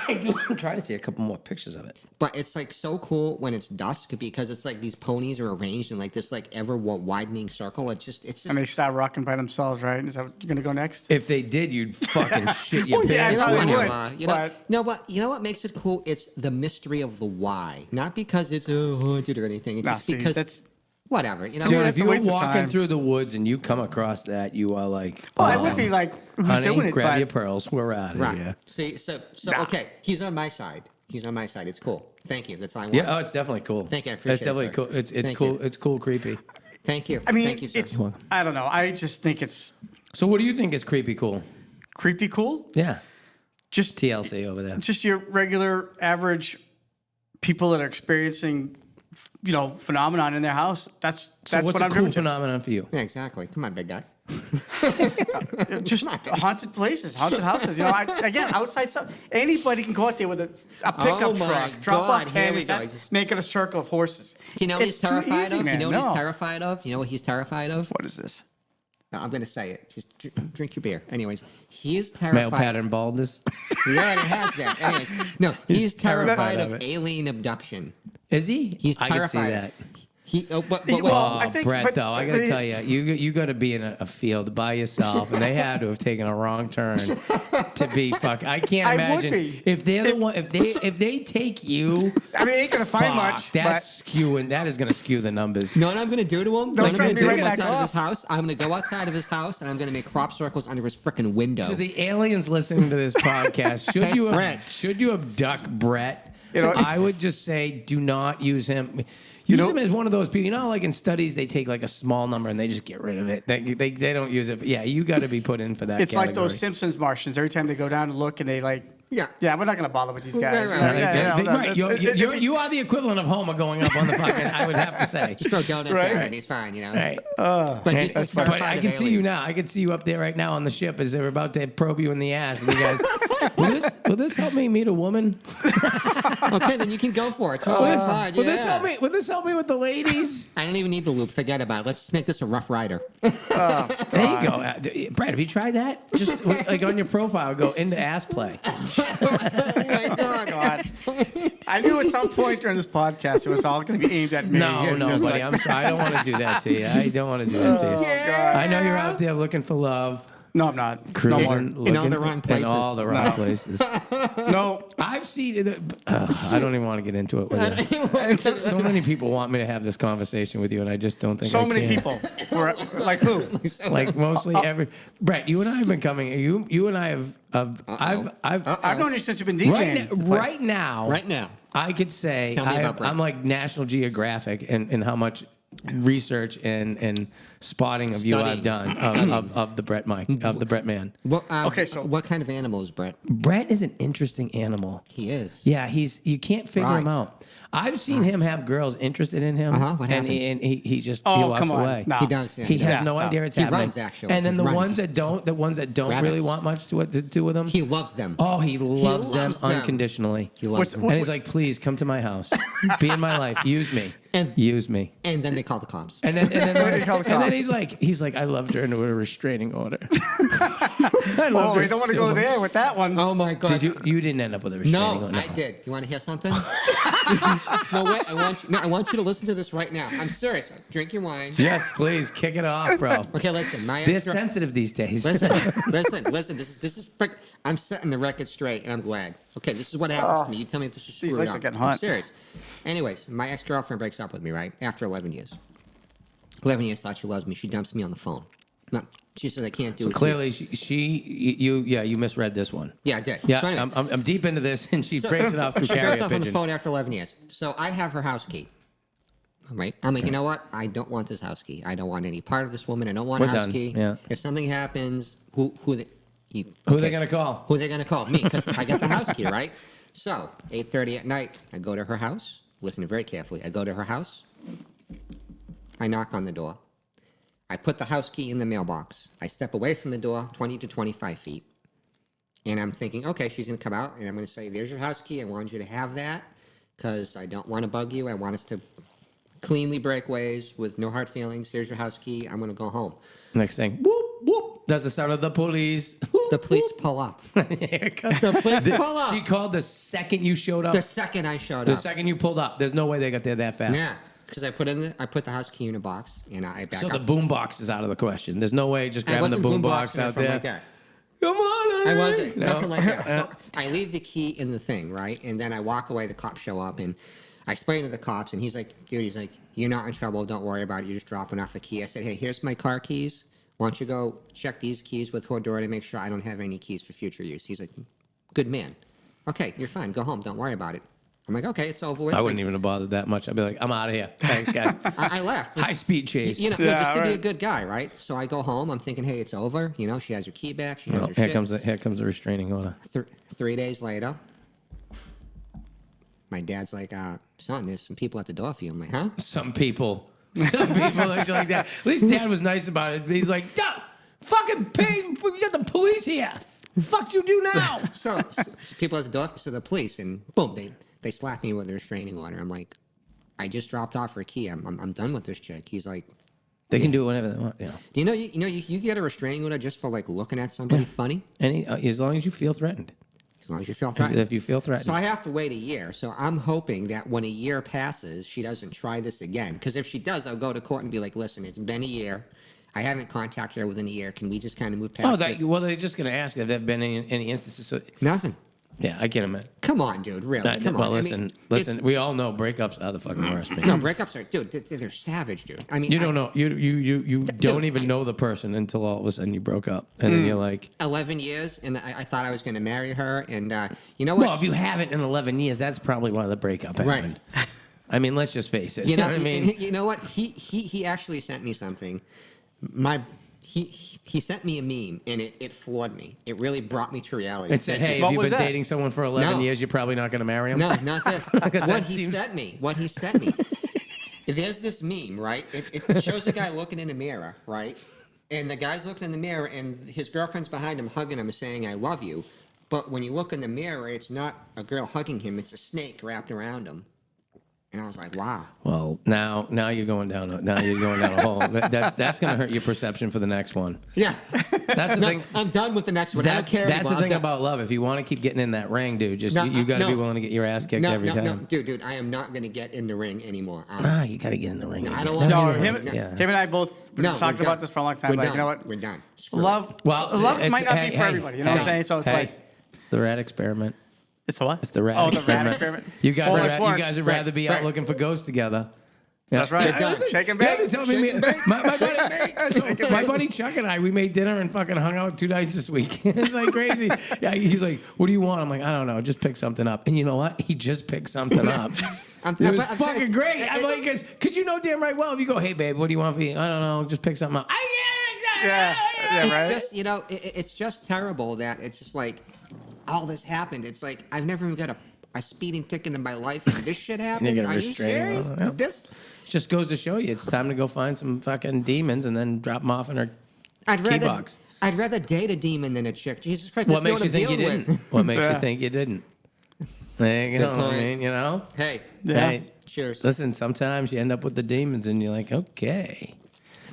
I'm trying to see a couple more pictures of it. But it's like so cool when it's dusk because it's like these ponies are arranged in like this like ever widening circle. It's just And they start rocking by themselves, right? Is that what you're gonna go next? If they did, you'd fucking shit your Well, yeah, pants. I you probably know, would, you know, but- no, but you know what makes it cool? It's the mystery of the why, not because it's haunted or anything. It's Nah, just see, because that's. whatever. You know, Dude, that's if a you were waste of walking time. through the woods and you come across that, you are like, Well, it would be like who's honey, doing it, grab but your pearls. We're out of right? here. See, so Nah. okay, he's on my side. He's on my side. It's cool. Thank you. That's all I want. Yeah, oh, it's definitely cool. Thank you, I It's appreciate it, definitely sir. cool. It's Thank cool. you. It's cool, creepy. Thank you. I mean, Thank you, sir. it's. I don't know. I just think it's So, what do you think is creepy cool? creepy cool. Yeah, Just TLC over there. just your regular average people that are experiencing, phenomenon in their house. That's So, what's what a I'm cool driven to. phenomenon for you? Yeah, exactly. Come on, big guy. Just haunted places, haunted houses. Again, outside stuff. Anybody can go out there with a pickup Oh my truck, drop God, off here we tents, go. that- making a circle of horses. Do you know what It's he's too terrified easy, of? man. You know what No. he's terrified of? You know what he's terrified of? What is this? No, I'm going to say it. Just drink your beer. Anyways, he is Male terrified. pattern baldness. He already has that. Anyways, no, he's terrified terrified of of it. alien abduction. Is he? He's I can terrified. see that. But Well, wait. I think- Brett, but- though, I gotta tell you, you got to be in a field by yourself, and they had to have taken a wrong turn to be fuck. I can't I would imagine be. if they're the one. If they take you, I mean, ain't gonna find fuck, much. That's skewing. That is gonna skew the numbers. You know what I'm going to do to him? Don't What I'm try going to to do be him right outside back of his off. house? I'm going to go outside of his house and I'm going to make crop circles under his freaking window. To the aliens listening to this podcast, Brett. should you abduct Brett? You know- I would just say, do not use him. Use know- him as one of those people. You know, like in studies, they take like a small number and they just get rid of it. They don't use it. Yeah, you got to be put in for that. It's like those category. Simpsons Martians. Every time they go down and look, and they like, Yeah. we're not gonna bother with these guys. Right, Right, Yeah, no, right. that's- You are the equivalent of Homer going up on the fucking. I would have to say. Just throw donuts Right. at him and he's fine, you know? Right. But he's just But terrified I of can see you aliens. now. I can see you up there right now on the ship as they're about to probe you in the ass. And you guys, will this help me meet a woman? Okay, then you can go for it. Totally fine. Will this yeah. help me? Will this help me with the ladies? I don't even need the loop. Forget about it. Let's just make this a Rough Rider. There you go, Brad. Have you tried that? Just like on your profile, go into ass play. God. I knew at some point during this podcast it was all going to be aimed at me. No, And no, just buddy. like- I'm sorry. I don't want to do that to you. I don't want to do that to you. God. I know you're out there looking for love, No, I'm not. cruising, No more. looking all the wrong in places. all the wrong No. places. No. I've seen it. I don't even want to get into it with you. So many people want me to have this conversation with you, and I just don't think So I many can. people. Were, like who? Like mostly every. Brett, you and I have been coming. You and I have. I've. I've known you since you've been DJing. Right now. Right now. I could say Tell me about Brett. I'm like National Geographic in how much research and spotting of you I've done of the Brett man. What, Okay, so- what kind of animal is Brett? Brett is an interesting animal. He is. Yeah, you can't figure him Right. out. I've seen him have girls interested in him, What and happens? he just Oh, he walks come on. away. No. He does. Yeah. He has Yeah, no no. idea it's He happening. runs, actually. And then the He runs. ones that don't Rabbits. really want much to do with him. He loves them. Oh, he loves them loves them. unconditionally. He loves them. And he's like, please come to my house, be in my life, use me, And- use me. And then they call the cops. And then then he's like, I loved her into a restraining order. I Oh, her we don't want to so go much. there with that one. Oh my God. Did you didn't end up with a restraining No, order? I did. You want to hear something? No, wait. I want you to listen to this right now. I'm serious. Drink your wine. Yes, please kick it off, bro. Okay, listen. They're sensitive these days. Listen. This is frick. I'm setting the record straight, and I'm glad. Okay, this is what happens to me. You tell me if this is These screwed lights up. are getting I'm hot. serious. Anyways, my ex-girlfriend breaks up with me, right? After 11 years. 11 years, thought she loves me. She dumps me on the phone. No, she says I can't do it. Clearly, you misread this one. Yeah, I did. Yeah, So anyways, I'm deep into this, and she breaks it off through she breaks carrier off on the pigeon. phone after 11 years. So I have her house key. Right? I'm like, you know what? I don't want this house key. I don't want any part of this woman. I don't want We're a house done. key. Yeah. If something happens, who they, Who are they gonna call? Who are they gonna call? Me, because I got the house key, right? So 8:30 at night, I go to her house. Listen very carefully. I go to her house. I knock on the door. I put the house key in the mailbox. I step away from the door 20 to 25 feet. And I'm thinking, okay, she's going to come out and I'm going to say, there's your house key. I want you to have that because I don't want to bug you. I want us to cleanly break ways with no hard feelings. Here's your house key. I'm going to go home. Next thing, whoop whoop. That's the sound of the police. Whoop, The police whoop. pull up. Here it comes. The police pull up. She called the second you showed up. The second I showed The up. second you pulled up. There's no way they got there that fast. Yeah, because I put the house key in a box and I back So up. the boom box is out of the question. There's no way just I grabbing the wasn't boom boomboxing box it out from there. like that. Come on, I honey. wasn't. No. Nothing like that. So I leave the key in the thing, right? And then I walk away. The cops show up, and I explain to the cops, and he's like, dude, you're not in trouble. Don't worry about it. You're just dropping off a key. I said, hey, here's my car keys. Why don't you go check these keys with Hodora to make sure I don't have any keys for future use? He's like, good man. Okay, you're fine. Go home. Don't worry about it. I'm like, okay, it's over with. I wouldn't even have bothered that much. I'd be like, I'm out of here. Thanks, guys. I left. High speed chase. You know, Yeah, just to be a right. good guy, right? So I go home. I'm thinking, hey, it's over. You know, she has her key back. She has Oh, her here shit. comes the restraining order. 3 days later, my dad's like, son, there's some people at the door for you. I'm like, huh? Some people are like that. At least Dad was nice about it. He's like, Dad, fucking pay. We got the police here. Fuck you do now? So people at the door, so the police, and boom, they slap me with a restraining order. I'm like, I just dropped off her key. I'm done with this chick. He's like, They can do it whenever they want. Yeah. do you get a restraining order just for like looking at somebody funny? As long as you feel threatened. As long as you feel threatened. If you feel threatened. So I have to wait a year. So I'm hoping that when a year passes, she doesn't try this again. Because if she does, I'll go to court and be like, listen, it's been a year. I haven't contacted her within a year. Can we just kind of move past this? well, they're just going to ask if there have been any instances. So, Nothing. yeah, I get them. Come on, dude. Really? Come Well, on. listen. We all know breakups are the fucking worst, man. No, breakups are, dude. They're savage, dude. I mean, You don't know. You don't even know the person until all of a sudden you broke up, and then you're like, 11 years, and I thought I was going to marry her, and you know what? well, if you haven't in 11 years, that's probably why the breakup Right. happened. I mean, let's just face it. you know what I mean? You know what? He actually sent me something. He sent me a meme, and it floored me. It really brought me to reality. It said, hey, if What you've was been that? dating someone for 11 No. years, you're probably not going to marry him. No, not this. That What he seems- sent me. There's this meme, right? It shows a guy looking in the mirror, right? And the guy's looking in the mirror, and his girlfriend's behind him, hugging him, saying, "I love you." But when you look in the mirror, it's not a girl hugging him; it's a snake wrapped around him. And I was like, "Wow." Well, now you're going down a hole. That's going to hurt your perception for the next one. Yeah. That's the No, thing. I'm done with the next one. I don't care That's the anymore. thing I'm done. about love. If you want to keep getting in that ring, dude, just No, you got to no. be willing to get your ass kicked every time. No, dude, I am not going to get in the ring anymore. You got to get in the ring. No, I again. don't want to No, get in the him, ring. Yeah. him and I both been No, we're talking about done. this for a long time. We're Like, done. you know what? We're done. Screw it. Love, Well, love it's- might not hey, be for hey, everybody. You know what I'm hey, saying? So it's hey, like, it's the rat experiment. it's a what? It's the rat Oh, the experiment. rat experiment. You guys, Well, are, it's you worked. guys would Right, rather be out right. looking for ghosts together. That's right. We're done. Shake and You bake. haven't told me. Shake and bake. My buddy Chuck and I, we made dinner and fucking hung out 2 nights this week. It's like crazy. Yeah, he's like, "What do you want?" I'm like, "I don't know. Just pick something up." And you know what? He just picked something up. It was fucking great. I'm like, "Cause you know damn right well if you go, hey babe, what do you want for you?" I don't know. Just pick something up. Yeah, It's right. just, it's just terrible that it's just like all this happened. It's like I've never even got a speeding ticket in my life, and this shit happened. get a Are you restraining serious? order, yeah. This Just goes to show you, it's time to go find some fucking demons and then drop them off in her I'd key rather box. I'd rather date a demon than a chick. Jesus Christ, What that's makes you what think you I'm dealing didn't? with. What makes you Yeah. think you didn't? There you Good go. I point. mean, you know. Hey, Yeah. Hey, cheers. listen. Sometimes you end up with the demons, and you're like, okay.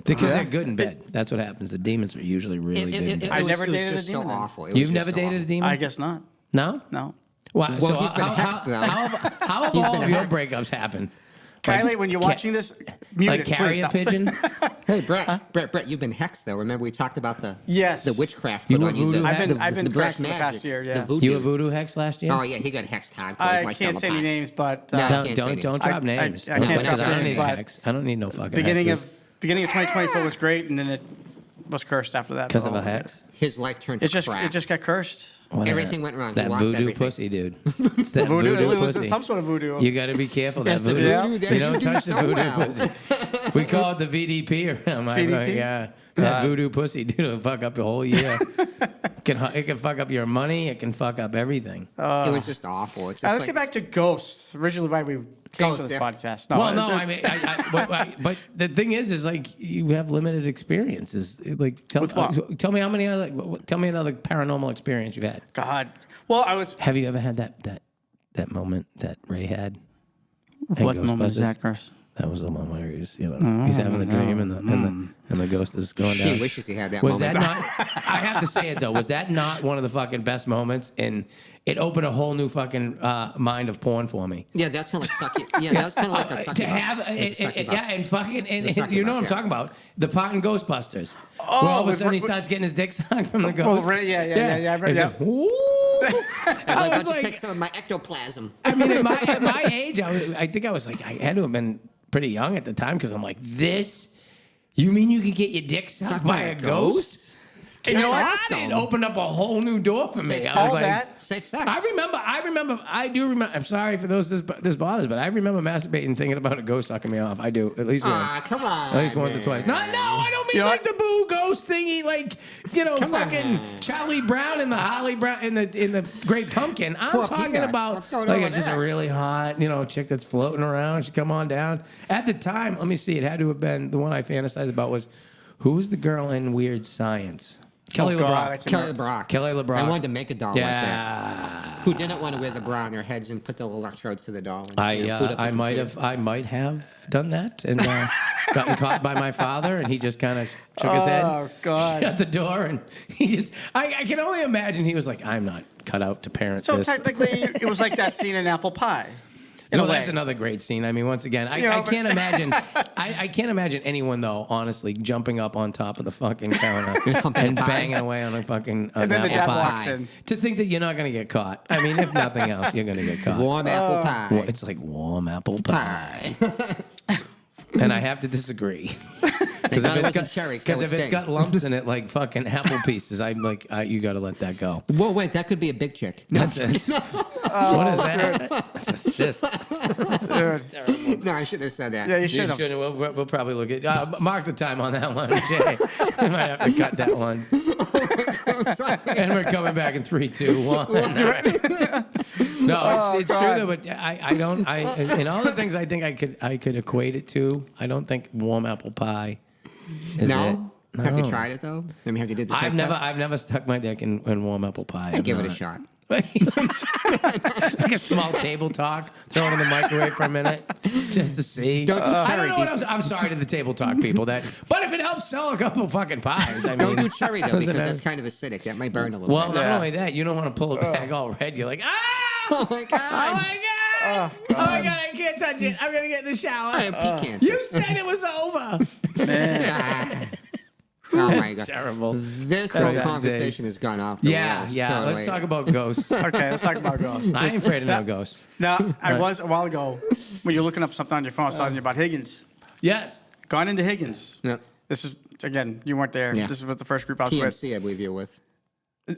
Because they're good in bed. That's what happens. The demons are usually really good in bed. I never dated it a was just demon so then. awful. It was You've just never so dated a awful. demon? I guess not. No? No. Wow. Well, he's been hexed, though. How have He's all been of your hexed. breakups happened? Kylie, when you're watching this, mute Like it, please. carrier No. pigeon? Hey, Brett, you've been hexed, though. Remember we talked about the Yes. the witchcraft You put were on you. voodoo The, hexed? I've been the black cursed for the magic, past year, yeah. the voodoo. You were voodoo hex last year? Oh, yeah, he got hexed hardcore. I He's like can't say any Philippi. names, but No. Don't, can't say names. don't drop I- names. I can't Because drop I don't names, need a but hex. I don't need no fucking beginning hexes. of 2024 was great, and then it was cursed after that. Because of Oh, a hex? His life turned to It just crap. it just got cursed. Whatever. Everything went wrong. He That lost voodoo everything. pussy, dude. It's that Voodoo, voodoo it was pussy. some sort of voodoo. You got to be careful. That That's the voodoo. voodoo that You you don't do touch the so voodoo well. pussy. We call it the VDP around my VDP? yeah. That voodoo pussy, dude, will fuck up your whole year. It can fuck up your money. It can fuck up everything. It was just awful. It's just Let's like, get back to ghosts. Originally, why we came Ghosts, to this yeah. podcast. Well, no, I mean, but the thing is like you have limited experiences. Like, With what? tell me how many other, tell me another paranormal experience you've had. God. Well, I was. Have you ever had that moment that Ray had? in What moment is Ghostbusters? that, Chris? That was the one where he's, he's having a dream and the ghost is going down. he wishes he had that Was moment. that not? I have to say it though. Was that not one of the fucking best moments? And it opened a whole new fucking mind of porn for me. Yeah, that's kind of like succubus. Yeah, that's kind of like a succubus. To have, It's a succubus. yeah, and fucking, and It's a you know what I'm succubus, yeah. talking about? The part in Ghostbusters, where all of a with- sudden he with- starts getting his dick sucked from the Well, ghost. Ray, yeah. He's Yeah. like, "Ooh." I'd I like was to take like, some of my ectoplasm. I mean, at my age, I think I was like, I had to have been pretty young at the time because I'm like, this. You mean you could get your dick sucked by a ghost? And you know what? That's It opened up a whole new door for me. Safe I was All like, that. Safe sex. I do remember. I'm sorry for those this bothers, but I remember masturbating thinking about a ghost sucking me off. I do at least once. Ah, come on. At least once or man. twice. No, I don't mean You know like the boo ghost thingy, like Come fucking on. Charlie Brown and the Holly Brown in the Great Pumpkin. I'm Poor talking peanuts. about What's going like on it's with just a that? really hot, chick that's floating around. She come on down. At the time, let me see. It had to have been the one I fantasized about was who was the girl in Weird Science? Kelly God, I LeBrock. can't Kelly LeBrock. Kelly LeBrock. I wanted to make a doll like that. Yeah. Who didn't want to wear the bra on their heads and put the electrodes to the doll? And, boot up the I might computer. have done that and gotten caught by my father, and he just kind of shook his head, Oh, God. shut the door, and he just. I can only imagine he was like, "I'm not cut out to parent So this." technically, it was like that scene in Apple Pie. In Well, a way. that's another great scene. I mean, once again, I but- can't imagine. I can't imagine anyone though, honestly, jumping up on top of the fucking counter and pie. banging away on a fucking And then the apple dad pie. walks in. To think that you're not going to get caught. I mean, if nothing else, you're going to get caught. Warm apple pie. Well, it's like warm apple pie. And I have to disagree. Because thought it wasn't cherry, so if it it's sting. got lumps in it like fucking apple pieces, I'm like, you got to let that go. Whoa, wait, that could be a big chick. No, That's it. What is that? That's a cyst. Dude. no, I should have said that. Yeah, you You should have. shouldn't. We'll probably look at. Mark the time on that one, Jay. We might have to cut that one. And we're coming back in 3, 2, 1. No, it's true though. But I don't. In all the things I think I could equate it to, I don't think warm apple pie. Is No? it? Have you No. tried it though? I mean, have you did the I've test never stuck my dick in warm apple pie. I'd I've give it a not. shot. Like a small table talk, throw it in the microwave for a minute, just to see. Don't do I cherry, don't know what be- else. I'm sorry to the table talk people but if it helps sell a couple fucking pies, I mean, Don't do cherry though, doesn't because matter. that's kind of acidic. That might burn a little Well, bit. not Yeah. only that, you don't want to pull it back all red. You're like, Oh my oh god! my god, oh my god, I can't touch it. I'm gonna get in the I shower. have pecans. You said it was over. Ah. Oh my That's god! terrible. This whole God's conversation has gone off. The Yeah, rails, yeah. totally. Let's talk about ghosts. Okay, let's talk about ghosts. I ain't afraid of no ghosts. Now, I was a while ago when you're looking up something on your phone. I was talking to you about Higgins. Yes. Gone into Higgins. Yep. This is again. You weren't there. Yeah. This was the first group I was with. TMC, I believe you're with. You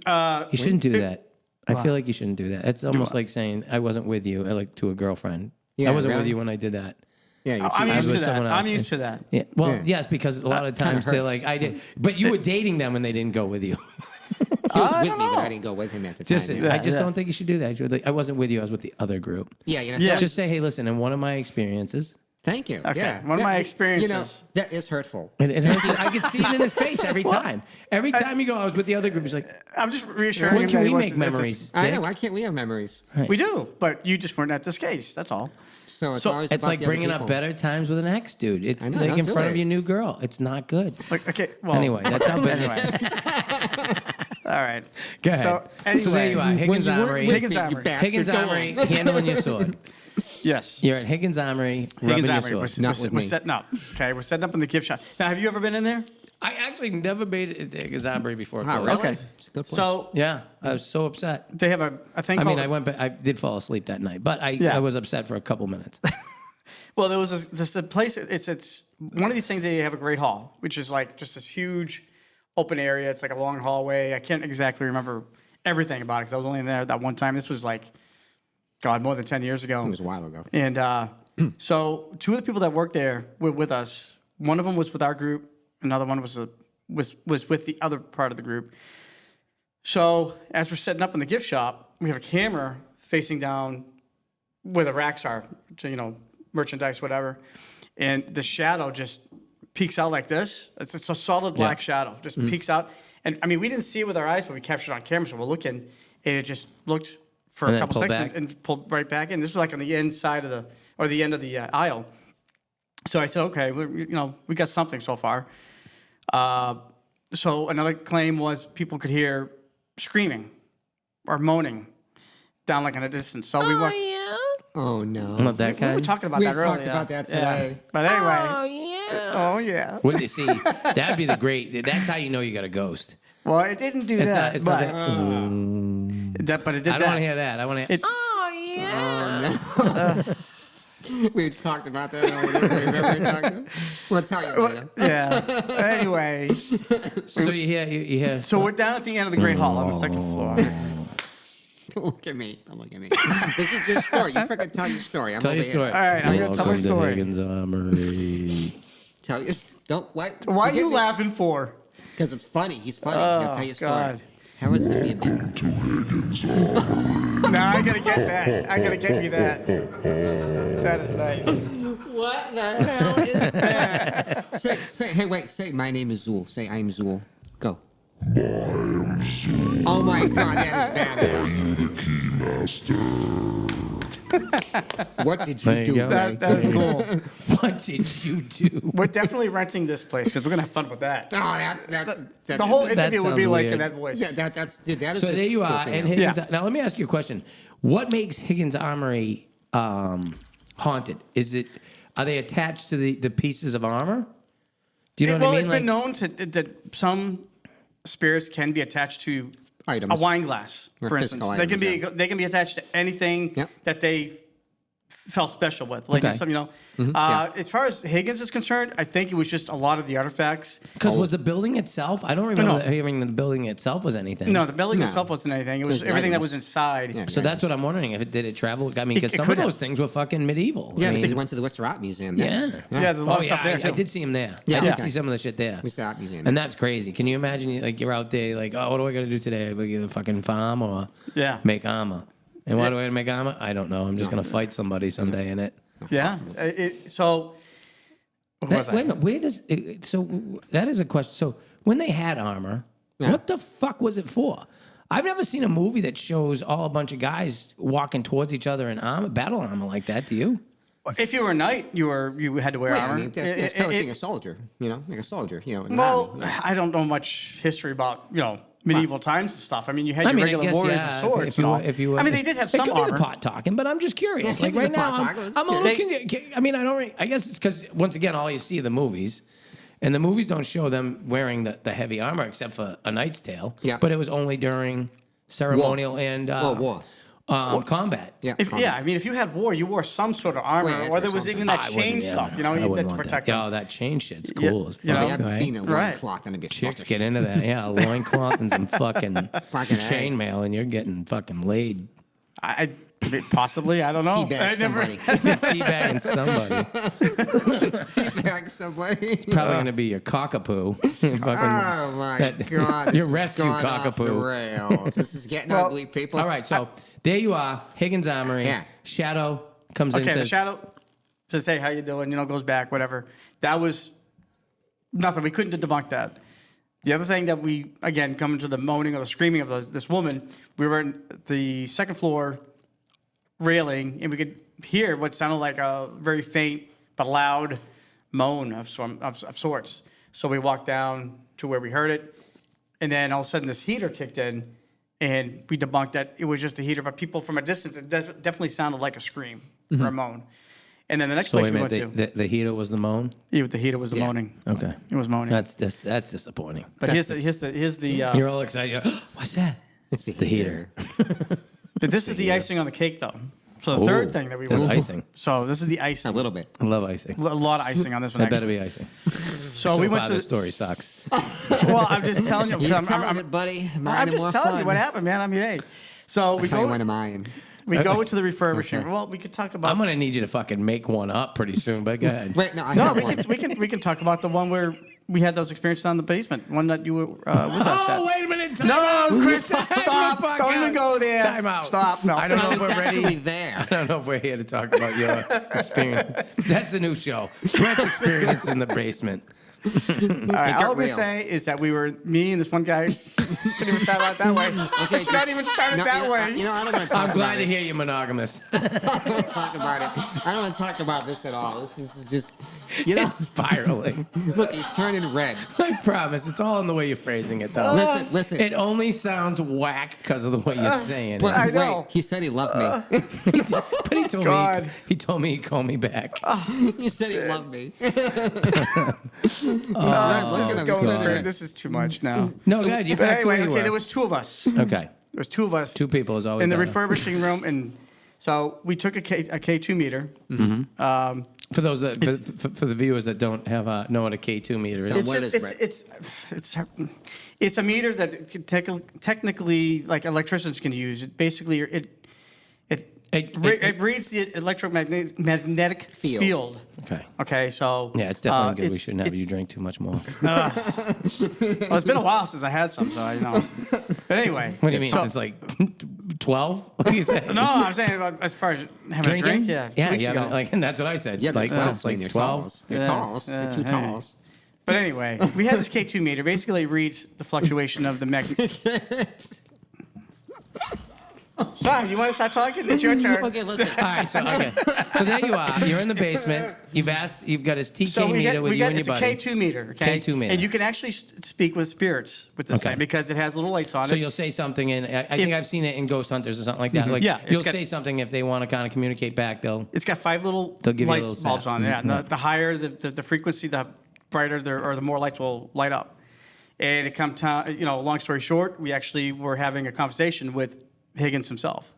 shouldn't do that. I feel like you shouldn't do that. It's almost like saying I wasn't with you, like to a girlfriend. Yeah, I wasn't with really? you when I did that. Yeah, you I'm I used was to with that. someone else. I'm used to that. Yeah. Well, Yeah. yes, because a lot of kinda times they're hurts. like, I did, but you were dating them and they didn't go with you. He was with me, but I didn't go with him at the time. Just, yeah. I just yeah. don't think you should do that. You should, like, I wasn't with you. I was with the other group. Yeah, you know. Yeah. Just say, hey, listen. In one of my experiences, Thank you. Okay, Yeah. one of my You know, experiences. that is hurtful. And it hurts. I could see it in his face every time. Every time you go, I was with the other group. He's like, I'm just reassuring when him can that we he make wasn't at this- memories? I Dick? know. Why can't we have memories? We do, but you just weren't at this case. That's all. So it's So always It's about like the other bringing up people. better times with an ex, dude. It's I know, like don't in do front of it. your new girl. It's not good. Like, okay. Well, Anyway, that's how bad. anyway. All right. Go ahead. So, anyway, So there you are, Higgins When you weren't Armory. with Higgins me, you Armory. bastard, Higgins go Armory on. handling your sword. Yes. You're at Higgins Armory rubbing Higgins your Armory. sword. Not with We're me. setting up. Okay, we're setting up in the gift shop. Now, have you ever been in there? I actually never made it to Higgins Armory before. it Wow, closed. really? Okay. It's a good place. So Yeah, I was so upset. they have a thing I called. mean, I went, but I did fall asleep that night, but Yeah. I was upset for a couple minutes. Well, there was a place. It's one of these things. They have a great hall, which is like just this huge open area. It's like a long hallway. I can't exactly remember everything about it because I was only in there that one time. This was like, God, more than 10 years ago. It was a while ago. And so two of the people that worked there were with us. One of them was with our group. Another one was with the other part of the group. So as we're setting up in the gift shop, we have a camera facing down where the racks are, to, merchandise, whatever. And the shadow just peeks out like this. It's a solid black shadow, just peeks out. And I mean, we didn't see it with our eyes, but we captured it on camera. So we're looking, and it just looked for And a then couple pulled seconds back? and pulled right back in. This was like on the inside of the end of the aisle. So I said, okay, we got something so far. So another claim was people could hear screaming or moaning down like in a distance. So we were Oh no. I'm not that we were kind. talking about We that earlier. talked about that Yeah. today. But anyway. Oh yeah. What did you see? That'd be the great. That's how you know you got a ghost. Well, it didn't do It's that. not. It's but, not that. but it did I that. don't want to hear that. I want to. It- We just talked about that earlier. Remember we talked? We'll tell you later. Yeah. Anyway, So you hear. so we're down at the end of the Great Hall on the second floor. Don't look at me. Don't look at me. This is your story. You freaking tell your story. I'm Tell over your here. story. All right, I'm gonna tell my Welcome to story. Higgins Armory. Tell you. Don't what? Why are you laughing for? Because it's funny. He's funny. Oh, He'll tell your story. God. How is it being bad? No, I gotta get that. I gotta get me that. That is nice. What the hell is that? say, hey, wait, say, my name is Zool. Say, I'm Zool. Go. Oh my God, that is badass. What did you There you do, go. Ray? That is cool. What did you do? We're definitely renting this place because we're gonna have fun with that. Oh, that's The whole interview would be sounds like weird. in that voice. that's dude. That is So the there you coolest are, thing and ever. Higgins. Yeah. Now let me ask you a question. What makes Higgins Armory haunted? Are they attached to the pieces of armor? Do you know Well, what I it's mean? been known that some spirits can be attached to Items. a wine glass, Or for instance. physical They can be attached to anything Yep. that they felt special with. Like Okay. some, Yeah. As far as Higgins is concerned, I think it was just a lot of the artifacts. Because was the building itself? I don't remember No. hearing that the building itself was anything. No, the building No. itself wasn't anything. It was There's everything that items. was inside. Yeah. So that's what I'm wondering. If it did it travel? I mean, because It some of could have. those things were fucking medieval. Yeah, I because mean, you went to the Worcester Art Museum. yeah. next. Yeah, there's a lot Oh of stuff yeah, there I too. did see him there. Yeah, I did okay. see some of the shit there. Worcester Art Museum. And that's crazy. Can you imagine? Like you're out there, like, oh, what do I got to do today? We get a fucking farm or Yeah. make armor. And why do I gotta make armor? I don't know. I'm just gonna fight somebody someday in it. Yeah. So, what was Wait a I? minute. Where does so that is a question. So when they had armor, Yeah. what the fuck was it for? I've never seen a movie that shows all a bunch of guys walking towards each other in armor, battle armor like that. Do you? If you were a knight, you had to wear Well, yeah, armor. I mean, that's kind of like being a soldier, like a soldier, in the Well, army, yeah. I don't know much history about medieval times and stuff. I mean, you had I your mean, I regular guess warriors yeah. and swords. If you, and all. if you, I mean, they did have it some could be armor. the pot talking, but I'm just curious. Yeah, it like could be right the now, pot talking. It's I'm a little. They- I mean, I don't. I guess it's because once again, all you see are the movies, and the movies don't show them wearing the heavy armor except for A Knight's Tale. Yeah. But it was only during ceremonial and war. combat. Yeah, I mean, if you had war, you wore some sort of armor, Well, yeah, or there was something. even that I chain wouldn't, yeah. stuff, I that wouldn't to want protect that. them. Oh, that chain shit's Yeah, cool as fuck. you know, Yeah, right? being a Right. loincloth and a bit Chicks sluggish. get into that. Yeah, a loincloth and some fucking Fucking A. chainmail, and you're getting fucking laid. I possibly, I don't know. Teabag I never. somebody. Teabagging somebody. Teabag somebody. Probably going to be your cockapoo. Fucking- Oh my that- God! your this is rescue going off the cockapoo. rails. This is getting Well, ugly, people. All right, so there you are, Higgins Armory. Yeah. Shadow comes in Okay, and the says, shadow. says, hey, how you doing? Goes back, whatever. That was nothing. We couldn't debunk that. The other thing that we, again, coming to the moaning or the screaming of this woman, we were in the second floor railing, and we could hear what sounded like a very faint but loud moan of sorts. So we walked down to where we heard it, and then all of a sudden this heater kicked in, and we debunked that it was just a heater. But people from a distance, it definitely sounded like a scream or a moan. And then the next place we went to, the heater was the moan. yeah, the heater was the moaning. Okay, It was moaning. that's disappointing. But here's the You're all excited. You're, what's that? It's the heater. but this is the icing on the cake, though. So the third thing that we There's were icing. So this is the a icing. little bit. I love icing. A lot of icing on this one. That better actually. be icing. So we went far, to the story sucks. Well, I'm just telling you. He's because telling it, buddy. Mine I'm are just more telling fun. you what happened, man. I mean, hey. So we Tell you go. one of mine. We go into the refurbishing. Okay. Well, we could talk about. I'm gonna need you to fucking make one up pretty soon. But go ahead. Wait, no, I No, have we one. can talk about the one where we had those experiences on the basement. One that you were with us. Oh, at. wait a minute. Time No, out. Chris, Time the stop. fuck Don't even out. go there. Time out. Stop. No. I don't know I if was we're actually ready. there. I don't know if we're here to talk about your experience. That's a new show. Brett's experience in the basement. All right, got all I'm gonna real. say is that me and this one guy couldn't even start out that way. Okay, Should not even start it no, that way. I don't want to talk I'm about glad to it. hear you're monogamous. I don't want to talk about it. I don't want to talk about this at all. This is just, It's spiraling. look, he's turning red. I promise. It's all in the way you're phrasing it, though. Listen. It only sounds whack because of the way you're saying But it. I know. wait, he said he loved me. But he told God. me he told me he'd call me back. You said he loved me. Let's just go God. through. This is too much now. No, good. You're But back to anyway, where you okay, were. there was two of us. Okay. There was two of us. Two people is always in the better. refurbishing room, and so we took a K2 meter. For those that for the viewers that don't have know what a K2 meter Tell is. What is Brett? It's a meter that technically like electricians can use. It basically it reads the electromagnetic field. Okay. Okay, so Yeah, it's definitely good. We it's- shouldn't have it's- you drink too much more. Well, it's been a while since I had some, so I know. But anyway, What do you mean? so- Since like 12? What do you say? No, I'm saying about as far as having Drinking? a drink. Yeah, 2 weeks you ago. haven't, like, and that's what I said. Yeah, they're like, 12s. since I mean, like they're 12. talls. They're Yeah, talls. They're two hey. talls. But anyway, we had this K2 meter. Basically, it reads the fluctuation of the Tom, you want to start talking? It's your turn. Okay, listen. All right, so there you are. You're in the basement. You've got his TK So meter with you and your it's a buddy. K2 meter. Okay? K2 meter. And you can actually speak with spirits with this Okay. thing because it has little lights on So it. you'll say something, and I think I've seen it in Ghost Hunters or something like that. Like Yeah, it's you'll got- say something if they want to kind of communicate back. They'll It's got 5 little They'll give you a light little bulbs sap. on it. Yeah, and the higher the frequency, the brighter the more lights will light up. And it comes down, long story short, we actually were having a conversation with Higgins himself.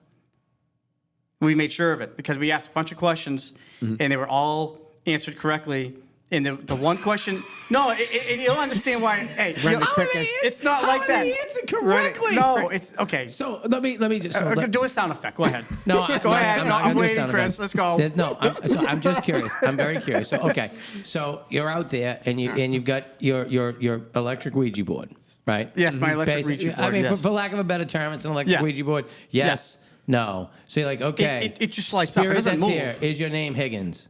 We made sure of it because we asked a bunch of questions and they were all answered correctly. And the one question, no, you'll understand why. Hey, Run the How did crickets. he- it's not how like did that. he answer correctly? No, it's okay. So let me just Do a sound effect. Go ahead. No, Go ahead. I'm No, not I'm gonna do waiting, sound Chris. effects. Let's go. I'm just curious. I'm very curious. So okay, so you're out there and you've got your electric Ouija board, right? Yes, my electric Basically, Ouija board. I mean, yes. for lack of a better term, it's an electric Yeah. Ouija board. Yes. No. So you're like, okay. It just lights up. It Spirit doesn't that's move. here, is your name Higgins?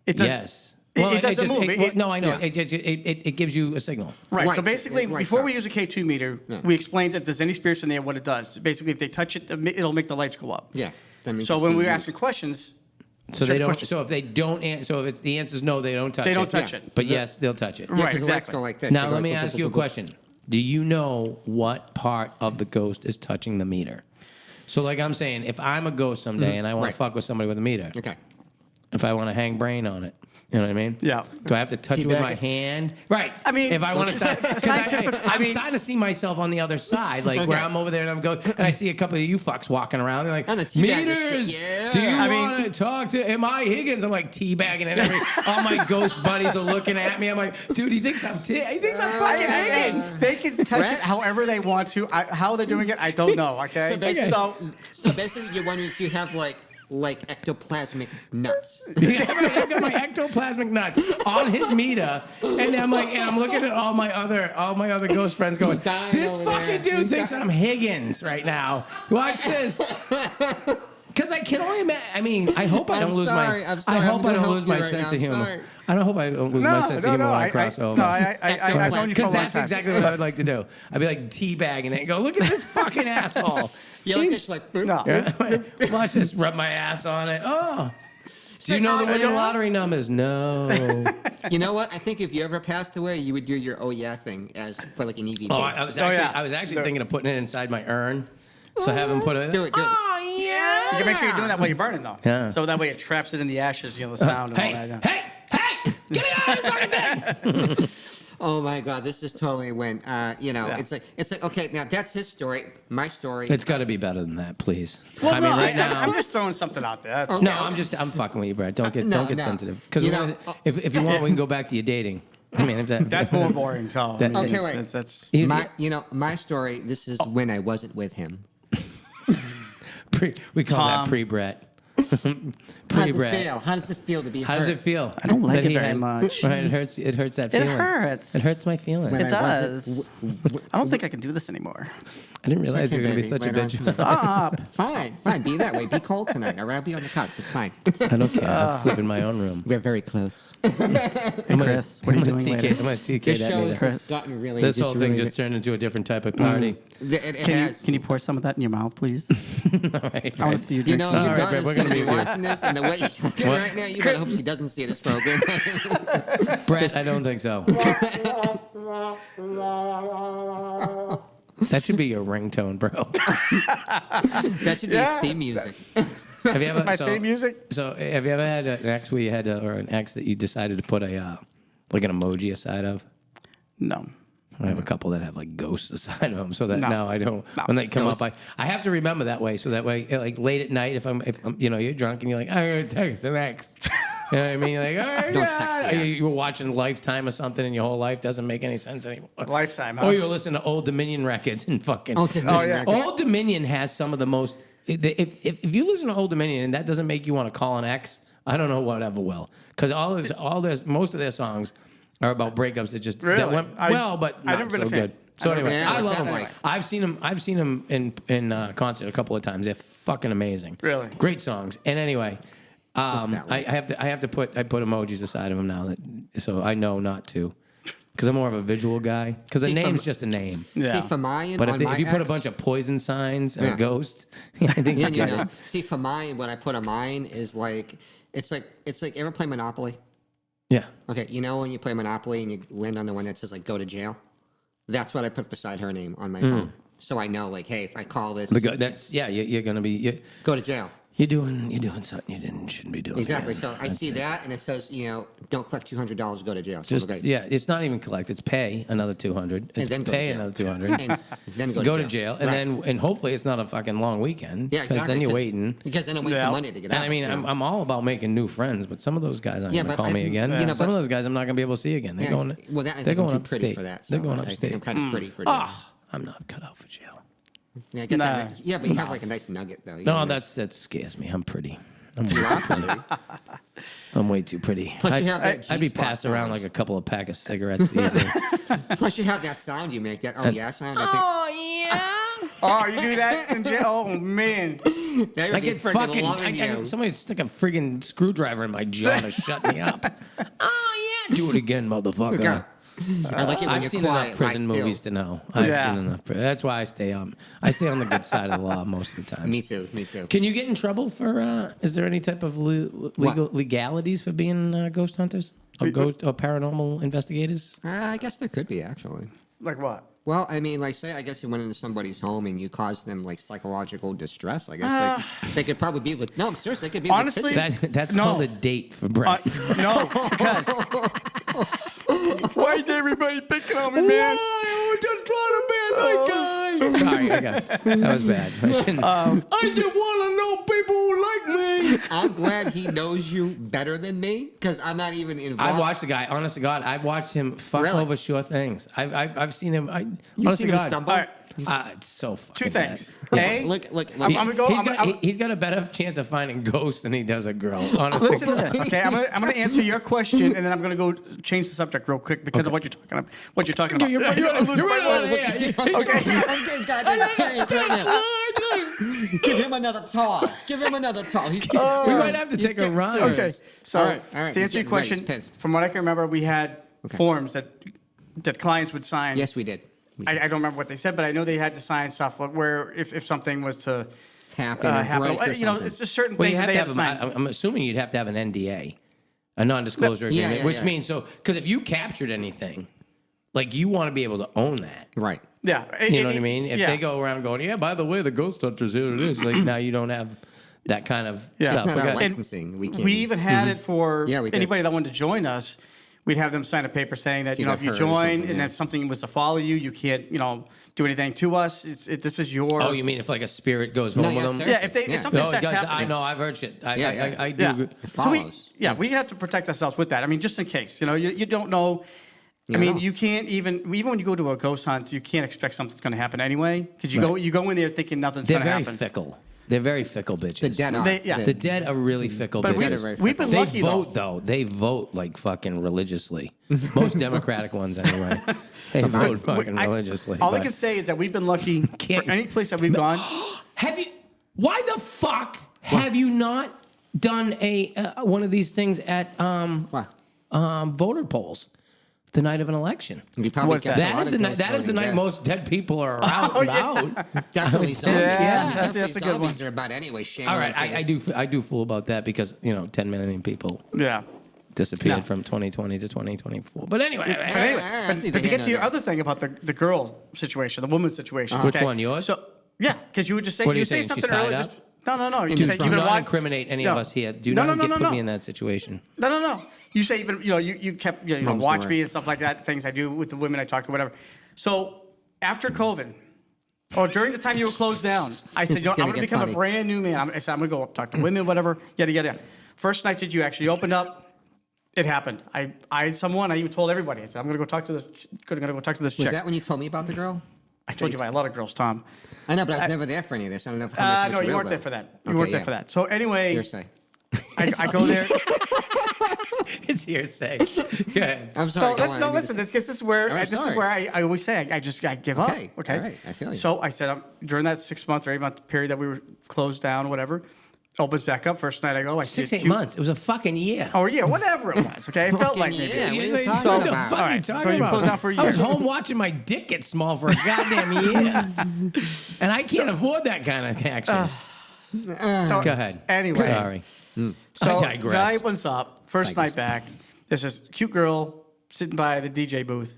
It does- Yes. it doesn't move. No, I know. Yeah. It gives you a signal. Right. Right, So so basically, it lights before up. we use a K2 meter, Yeah. we explained if there's any spirits in there, what it does. Basically, if they touch it, it'll make the lights go up. Yeah. That means So it's when being we were used. asking questions, So they certain don't. questions- So if they don't. So if it's the answer's no, they don't touch it. They don't touch Yeah. it. But yes, they'll touch it. Right, Yeah, 'cause the lights exactly. go like this. Now They go let me like ask you a question. Do you know what part of the ghost is touching the meter? So like I'm saying, if I'm a ghost someday and I want Right. to fuck with somebody with a meter, Okay. if I want to hang brain on it, you know what I mean? Yeah. Do I have to touch it with Teabag my it. hand? Right. I mean, if I want to start, I'm starting to see myself on the other side, like where Okay. I'm over there and I'm going, and I see a couple of you fucks walking around. They're like, And the teabag this meters. shit, yeah. Do you I mean- want to talk to? Am I Higgins? I'm like teabagging, and all my ghost buddies are looking at me. I'm like, dude, he thinks I'm he thinks I'm fucking Higgins. They can touch Right? it however they want to. How they're doing it, I don't know. Okay. So basically, So so basically, you're wondering if you have like ectoplasmic nuts. I've got my ectoplasmic nuts on his meter, and I'm looking at all my other ghost friends going, dying this over fucking there. dude He's thinks dying." I'm Higgins right now. Watch this. Because I can only imagine. I mean, I hope I I'm don't lose sorry, my. I'm sorry, I hope I'm I gonna don't help lose you my right sense now, of humor. sorry. I don't hope I don't lose my sense of humor when I cross over. No, I've known you for a Because long that's time. exactly what I would like to do. I'd be like teabagging it and go, look at this fucking asshole. You like this, like, No. Watch this, rub my ass on it. Oh. Do you know the winning lottery numbers? No. you know what? I think if you ever passed away, you would do your oh yeah thing as for like an EVP. Oh, I was actually thinking of putting it inside my urn. So have him put it. Do it. Oh yeah. You can make sure you're doing that while you're burning, though. Yeah. So that way it traps it in the ashes, the sound and all that. Hey, get it out of this fucking thing. Oh my God, this is totally when it's like okay, now that's his story. My story. It's got to be better than that, please. Well, I mean, no, right now. I'm just throwing something out there. That's- No, I'm fucking with you, Brad. Don't get No. sensitive. Because You know, if you want, we can go back to your dating. I mean, if that, That's more boring. So That- Okay, wait. That's My story. This is when I wasn't with him. we call Tom. that pre-Brett. How does it Pre-Brett. feel? How does it feel to be How hurt? does it feel? I don't like that it he very had- much. Right, it hurts. It hurts that It feeling. hurts. It hurts my feeling. When It I wasn't does. I don't think I can do this anymore. I didn't realize you were going to be okay, such a baby, bitch. later Stop. Fine. Be that way. Be cold tonight. All right, I'll be on the couch. It's fine. I don't care. I'll sleep in my own room. We're very close. Hey, Chris, what are you doing later? I'm going to TK This that show later. has gotten really. This whole thing really, just turned into a different type of party. It Can has. you pour some of that in your mouth, please? All right, I want right. to see you You drink know, some. your All right, daughter's babe, we're going gonna to be be weird. watching this, and the way she's talking What? right now, you better hope she doesn't see this program. Brett, I don't think so. That should be your ringtone, bro. That should be his theme music. Have you ever My theme music? So have you ever had an ex where you had or an ex that you decided to put a like an emoji aside of? No. I have a couple that have like ghosts aside of them, so that No. now I don't. No. When they come Ghosts. up, I have to remember that way, so that way, like late at night, if I'm you're drunk and you're like, I'm gonna text an ex. You know what I mean? You're like, oh, Don't God. text the Or ex. you were watching Lifetime or something, and your whole life doesn't make any sense anymore. Lifetime, huh? Or you're listening to Old Dominion records and fucking. yeah. Old Dominion has some of the most. If you listen to Old Dominion and that doesn't make you want to call an ex, I don't know what ever will. Because most of their songs are about breakups that just that Really? went well, but I've not never been so a fan. good. So I've never anyway, been a fan. I love What's them. that like? I've seen them in concert a couple of times. They're fucking amazing. Really? Great songs. And anyway, that like? I have to put emojis aside of them now, so I know not to. Because I'm more of a visual guy. Because a See, name's from- just a name. Yeah. See, for mine, But on my if you put a ex- bunch of poison signs and Yeah. a ghost, I think Yeah, you you get know. it. See, for mine, what I put on mine is like it's like ever play Monopoly? Yeah. Okay, you know when you play Monopoly and you land on the one that says like "Go to jail," that's what I put beside her name on my phone, so I know like, hey, if I call this, You're gonna be go to jail. you're doing something you shouldn't be doing. Exactly. man. So I That's see it. that, and it says, don't collect $200, go to jail. So Just okay. it's not even collect. It's pay another $200. And then go pay to jail. another $200. And then Go to jail, and Right. then hopefully it's not a fucking long weekend. Yeah, Because exactly. then you're 'cause- waiting. Because then I'm waiting Yeah. for Monday to get out. And I mean, you know? I'm all about making new friends, but some of those guys aren't Yeah, going to but call me I- again. you know, Some of but- those guys I'm not going to be able to see again. They're Yeah, going. well, that I they're think I'm going too pretty upstate. for that. They're so going I think upstate. I'm kind of pretty for jail. I'm not cut out for jail. Yeah, I get Nah. that. Yeah, but you have like a nice nugget though. You No, know, that scares me. I'm pretty. I'm way you too are pretty. pretty. I'm way too pretty. Plus you have that I'd be G-spot passed around sound. like a couple of pack of cigarettes easy. Plus you have that sound you make. That oh yeah sound. I Oh, you do that in jail? Oh, man. think they would I be get freaking fucking. loving you. Somebody stick a freaking screwdriver in my jaw to shut me up. Oh yeah, do it again, motherfucker. Yeah. I like it when I've you're seen quiet. enough prison lie movies still. to know. I've Yeah. seen enough. That's why I stay on. I stay on the good side of the law most of the time. Me too. Me too. Can you get in trouble for? Is there any type of legalities for being ghost hunters or ghost or paranormal investigators? I guess there could be actually. Like what? Well, I mean, like, say, I guess you went into somebody's home and you caused them like psychological distress. I guess they could probably be. No, I'm serious. They could be. Honestly, litigious. That's No. called a date for Brett. No, because. Why is everybody picking on me, man? Why? Just trying to be a nice guy. Sorry, that was bad. I shouldn't. I just want to know people who like me. I'm glad he knows you better than me because I'm not even involved. I've watched the guy. Honest to God, I've watched him fuck Really? over sure things. I've seen him. You've Honest seen to him God, stumble. All right, it's so fucking two things. bad. A, Look. I'm gonna go. He's got a better chance of finding ghosts than he does a girl. Honestly, Listen to this, okay? I'm gonna answer your question, and then I'm gonna go change the subject real quick because of what you're talking about. What you're talking about. You're running out of here. I'm getting goddamn serious right now. doing? Give him another tall. Give him another tall. He's getting We serious. might have to He's take a getting run. serious. Okay. So all right. to He's answer your getting ready. question, He's pissed. from what I can remember, we had forms that clients would sign. Yes, we did. I don't remember what they said, but I know they had to sign stuff where if something was to Happen or happen, break or you know, something. it's just certain Well, you things that have they to have have. to sign. I'm assuming you'd have to have an NDA, a non-disclosure Yeah, agreement, yeah, which yeah. means because if you captured anything, like you want to be able to own that. Right. Yeah. You know what I mean? If yeah. they go around going, yeah, by the way, the ghost hunters, here it is. Like now you don't have that kind of Yeah. stuff. It's not We our got- licensing. We can't. We even had it for Yeah, we did. anybody that wanted to join us. We'd have them sign a paper saying that, You if got you hurt or join something, and yeah. if something was to follow you, you can't, do anything to us. This is your. Oh, you mean if like a spirit goes No, home with yeah, them? seriously. Yeah, if Yeah. something No, starts guys, happening. I know. I've heard shit. I do. Yeah. It So we, follows. we have to protect ourselves with that. I mean, just in case, you don't know. I You mean, know. you can't even when you go to a ghost hunt, you can't expect something's going to happen anyway because you go in there thinking nothing's They're going to very happen. fickle. They're very fickle bitches. The dead are. Yeah. The dead are really fickle But bitches. we've been They lucky vote though. They vote like fucking religiously. Most Democratic ones anyway. They vote fucking religiously. All I but- can say is that we've been lucky for Can't- any place that we've gone. Have you? Why the fuck have you not done a one of these things at Wow. voter polls the night of an election? You probably What's catch that? a That lot is of the night. ghost That is the voting night death. most dead people are out and about. Definitely zombies. Yeah, I mean, that's a good one. Zombies are about anyway. Shame All on right, to the- I do fool about that because 10 million people Yeah. disappeared Yeah. from 2020 to 2024. But anyway, But to get to your other thing about the girl situation, the woman situation. Which one, yours? So yeah, because you would just say What are you you say saying, something she's tied earlier. up? No. You the say trunk. you've do been not watching. incriminate any No. of us here. Do No, not no, put no. me in that situation. No. You say even you kept Mom's watch story. me and stuff like that. Things I do with the women I talk to, whatever. So after COVID, or during the time you were closed down, I said, is I'm gonna going to get become funny. a brand new man. I said, I'm going to go up talk to women, whatever. Yada. First night that you actually opened up, it happened. I had someone. I even told everybody. I said, I'm going to go talk to this. Going to go talk to this Was chick. that when you told me about the girl? I told you about a lot of girls, Tom. I know, but I was never there for any of this. I don't know how much No, you real, weren't there though. for that. You Okay, weren't there yeah. for that. So anyway, Hearsay. I go there. It's hearsay. Go ahead. I'm So sorry. go on, I need listen. to- This is where I'm this is sorry. where I always say I give up. Okay, Okay. all right, I feel you. So I said during that 6 month or 8 month period that we were closed down, whatever, opens back up. First night I go, I see 6, a 8 cute- months. It was a fucking year. Oh yeah, whatever it was. Okay, it felt like Fucking maybe. yeah, what are you What talking the about? fuck All are you right, so talking you about? closed out for a I was year. home watching my dick get small for a goddamn year. And I can't afford that kind of action. So Go ahead. Anyway, Sorry. so I digress. night opens up. First night back. There's this cute girl sitting by the DJ booth,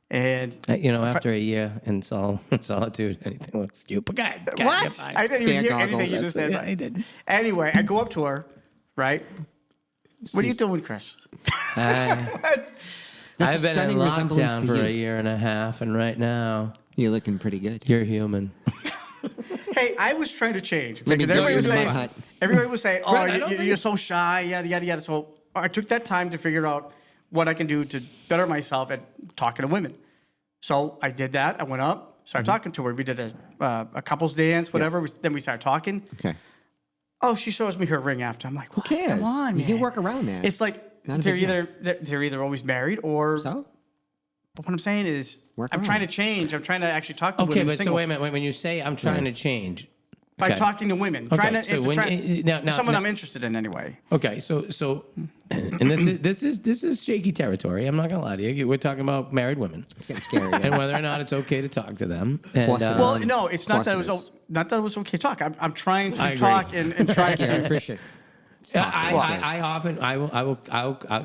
and After a year in solitude, anything looks cute. But go ahead. Go ahead, what? you're fine. I didn't even Bear hear goggles, anything you that's just said. Yeah, I did. Anyway, I go up to her, right? What are you doing, Chris? That's I've a been in stunning resemblance lockdown to for you. a year and a half, and right now, You're looking pretty good. you're human. Hey, I was trying to change. Let me Because go everybody was to the saying, hut. oh, Right, I don't think you're so shy, yada, yada, yada. So I took that time to figure out what I can do to better myself at talking to women. So I did that. I went up, started Mm-hmm. talking to her. We did a couples dance, whatever. Then we started talking. Okay. Oh, she shows me her ring after. I'm like, Who cares? Come on, You can man. work around that. It's like Not a they're big deal. either always married or. So? But what I'm saying is, Work I'm around trying to it. change. I'm trying to actually talk to Okay, women. but so single. wait a minute. When you say I'm trying to change, By okay. talking to women, Okay, trying to so when now- someone now- I'm interested in anyway. Okay, so and this is shaky territory. I'm not gonna lie to you. We're talking about married women It's getting scary. and Yeah. whether or not it's okay to talk to them. And, course it is. Well, no, it's not course that it it was is. not that it was okay to talk. I'm trying I to agree. talk and try Thank you. I to. appreciate it.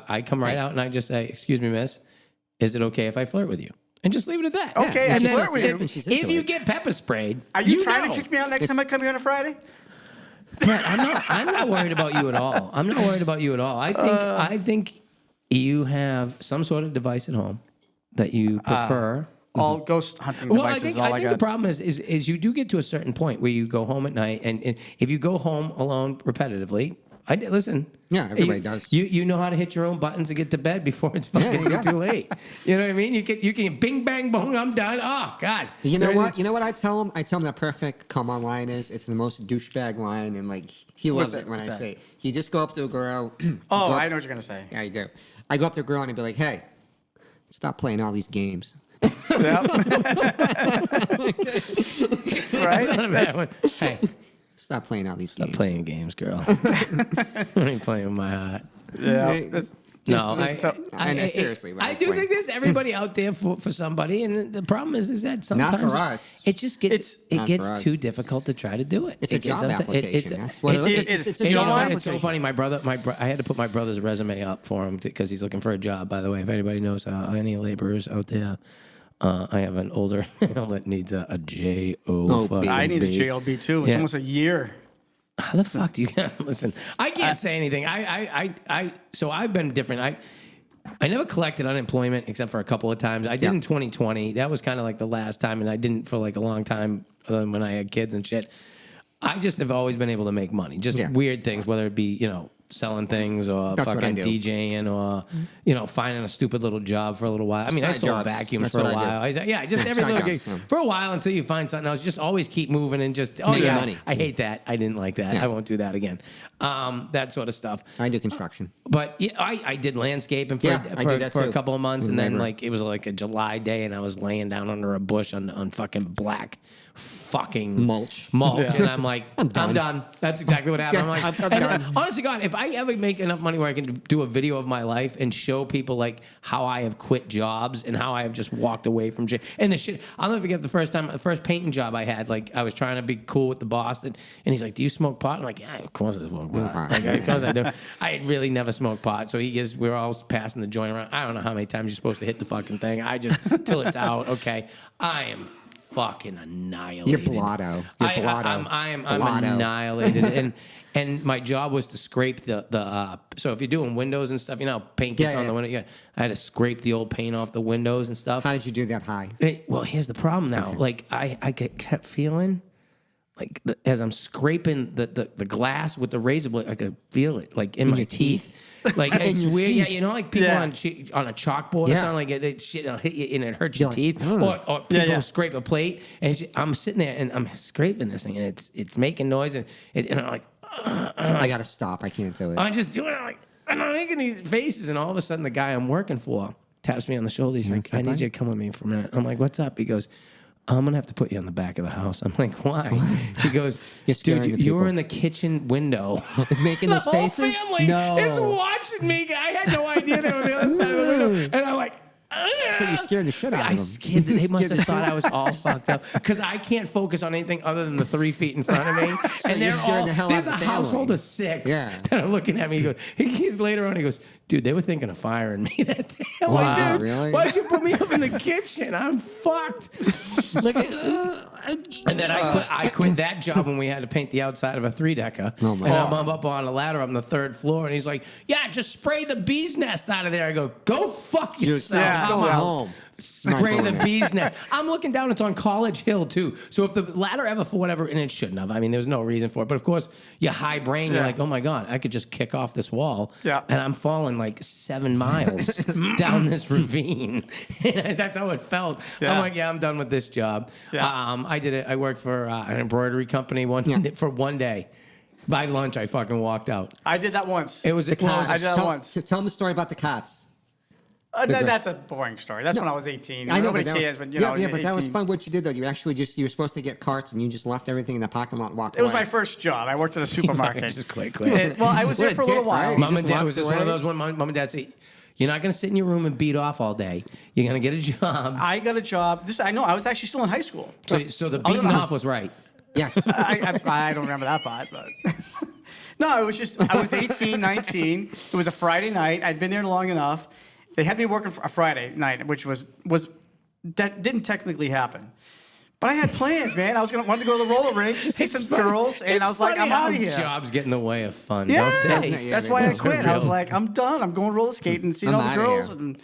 I come right out and I just say, "Excuse me, miss, is it okay if I flirt with you?" And just leave it at that. Okay, Yeah, I she's flirt just- with yeah, you. and she's If into you it. get pepper sprayed, Are you trying know. to kick me out next time I come here on a Friday? But I'm not worried about you at all. I'm not worried about you at all. I think you have some sort of device at home that you prefer. All ghost hunting Well, devices. I think is all I the got. problem is you do get to a certain point where you go home at night, and if you go home alone repetitively, listen. Yeah, everybody you, does. You know how to hit your own buttons and get to bed before it's fucking you go. too late. You know what I mean? You can bing bang boom. I'm done. Oh God. You know So- what? You know what I tell him? I tell him that perfect come on line is. It's the most douchebag line, and like he What's loves it that? when What's I that? say it. You just go up to a girl. Oh, go up- I know what you're gonna say. Yeah, I do. I go up to a girl and I'd be like, "Hey, stop playing all these games." Yep. Right? Not a bad one. Hey, Stop playing all these stop games. playing games, girl. I ain't playing with my heart. Yeah. Hey, That's- No, I know, seriously, I right, do like- think there's everybody out there for somebody, and the problem is that sometimes for us. it just gets Not for us. too difficult to try to do it. It's a It gets job up to- application. That's what it is. It's a you know job what? application. It's so funny. My brother, I had to put my brother's resume up for him because he's looking for a job. By the way, if anybody knows any laborers out there, I have an older male that needs a JO. Oh, fucking I need a B. JLB too. It's Yeah. almost a year. How the fuck do you listen? I can't say anything. So I've been different. I never collected unemployment except for a couple of times. I did in 2020. That was kind of like the last time, and I didn't for like a long time other than when I had kids and shit. I just have always been able to make money. Just weird things, whether it be, selling things or That's what I fucking do. DJing or, finding a stupid little job for a little while. I mean, I Side sold jobs. vacuums That's for a what I do. while. Just every Side little jobs, gig. yeah. For a while until you find something else. Just always keep moving and just, Making money. I hate that. I didn't like that. Yeah. I won't do that again. That sort of stuff. I do construction. But yeah, I did landscaping for, Yeah, I did that for a too. couple of months, With and then labor. like it was like a July day, and I was laying down under a bush on fucking black fucking Mulch. and I'm like, I'm done. done. That's exactly what happened. I'm like, I'm and done. honest to God, if I ever make enough money where I can do a video of my life and show people like how I have quit jobs and how I have just walked away from shit, and the shit, I'll never forget the first painting job I had. Like I was trying to be cool with the boss, and he's like, "Do you smoke pot?" I'm like, "Yeah, of course I smoke pot. Like, of course I do." I had really never smoked pot, so we were all passing the joint around. I don't know how many times you're supposed to hit the fucking thing. I just till it's out. Okay, I am fucking annihilated. You're blotto. You're blotto. I'm Blotto. annihilated. and my job was to scrape the so if you're doing windows and stuff, paint gets Yeah, on the yeah. window. I had to scrape the old paint off the windows and stuff. How did you do that high? Well, here's the problem now. Like kept feeling like as I'm scraping the glass with the razor blade, I could feel it like in my your teeth? Like it's your weird, teeth? yeah. Like people Yeah. on a chalkboard or Yeah. something, like shit will hit you and it hurts You're your like, teeth. "Ugh." Or people yeah. scrape a plate, and I'm sitting there and I'm scraping this thing, and it's making noise, and I'm like, I gotta stop. I can't do it. I'm just doing it, like, and I'm making these faces, and all of a sudden the guy I'm working for taps me on the shoulder. He's like, "I need you to come with me for a minute." I'm like, "What's up?" He goes, "I'm gonna have to put you on the back of the house." I'm like, "Why?" He goes, You're scaring "Dude, the you were people." in the kitchen window." Making The those whole faces? family No. is watching me. I had no idea they were on the other side of the window, and I'm like. So you scared the shit out of I them. scared. They must Scared have the thought shit- I was all fucked up because I can't focus on anything other than the 3 feet in front of me. And you're they're scaring all the hell there's out a of the family. household of 6 Yeah. that are looking at me. Later on, he goes, "Dude, they were thinking of firing me that day." I'm Wow, like, "Dude, really? why'd you put me up in the kitchen? I'm fucked." Look at, And then I quit that job when we had to paint the outside of a 3-decker. Oh, my and God. I'm up on a ladder on the 3rd floor, and he's like, "Yeah, just spray the bee's nest out of there." I go, "Go fuck yourself." Yeah, I'm going out. home. Spray Not the going there. bee's nest. I'm looking down. It's on College Hill too. So if the ladder ever, for whatever, and it shouldn't have. I mean, there's no reason for it. But of course, your high brain, you're Yeah. like, "Oh my god, I could just kick off this wall." Yeah. And I'm falling like 7 miles down this ravine. That's how it felt. I'm Yeah. like, "Yeah, I'm done with this job." Yeah. I did it. I worked for an embroidery company for one day. By lunch, I fucking walked out. I did that once. It was the cots. I did that tell, once. Tell them the story about the cots. That's a boring story. That's when I was 18. I know, Nobody but that cares, was, but you know, yeah, but that was 18. fun. What you did though, you actually you were supposed to get carts, and you just left everything in the parking lot and walked It was away. my first job. I worked at a supermarket. Just quick. Well, I was What there a for a little dick, while. right? Mom just and dad walks was just one of away? those when mom and dad say, "You're not gonna sit in your room and beat off all day. You're gonna get a job." I got a job. I know. I was actually still in high school. So the beating off was right. Yes. I don't remember that part, but no, it was just I was 18, 19. It was a Friday night. I'd been there long enough. They had me working for a Friday night, which was that didn't technically happen. But I had plans, man. I wanted to go to the roller rink, see some girls, and I was like, I'm out of here. Jobs get in the way of fun, Yeah, don't they? Yeah, that's they why I do. quit. I was Real. like, I'm done. I'm going roller skating, seeing I'm all the outta girls, here.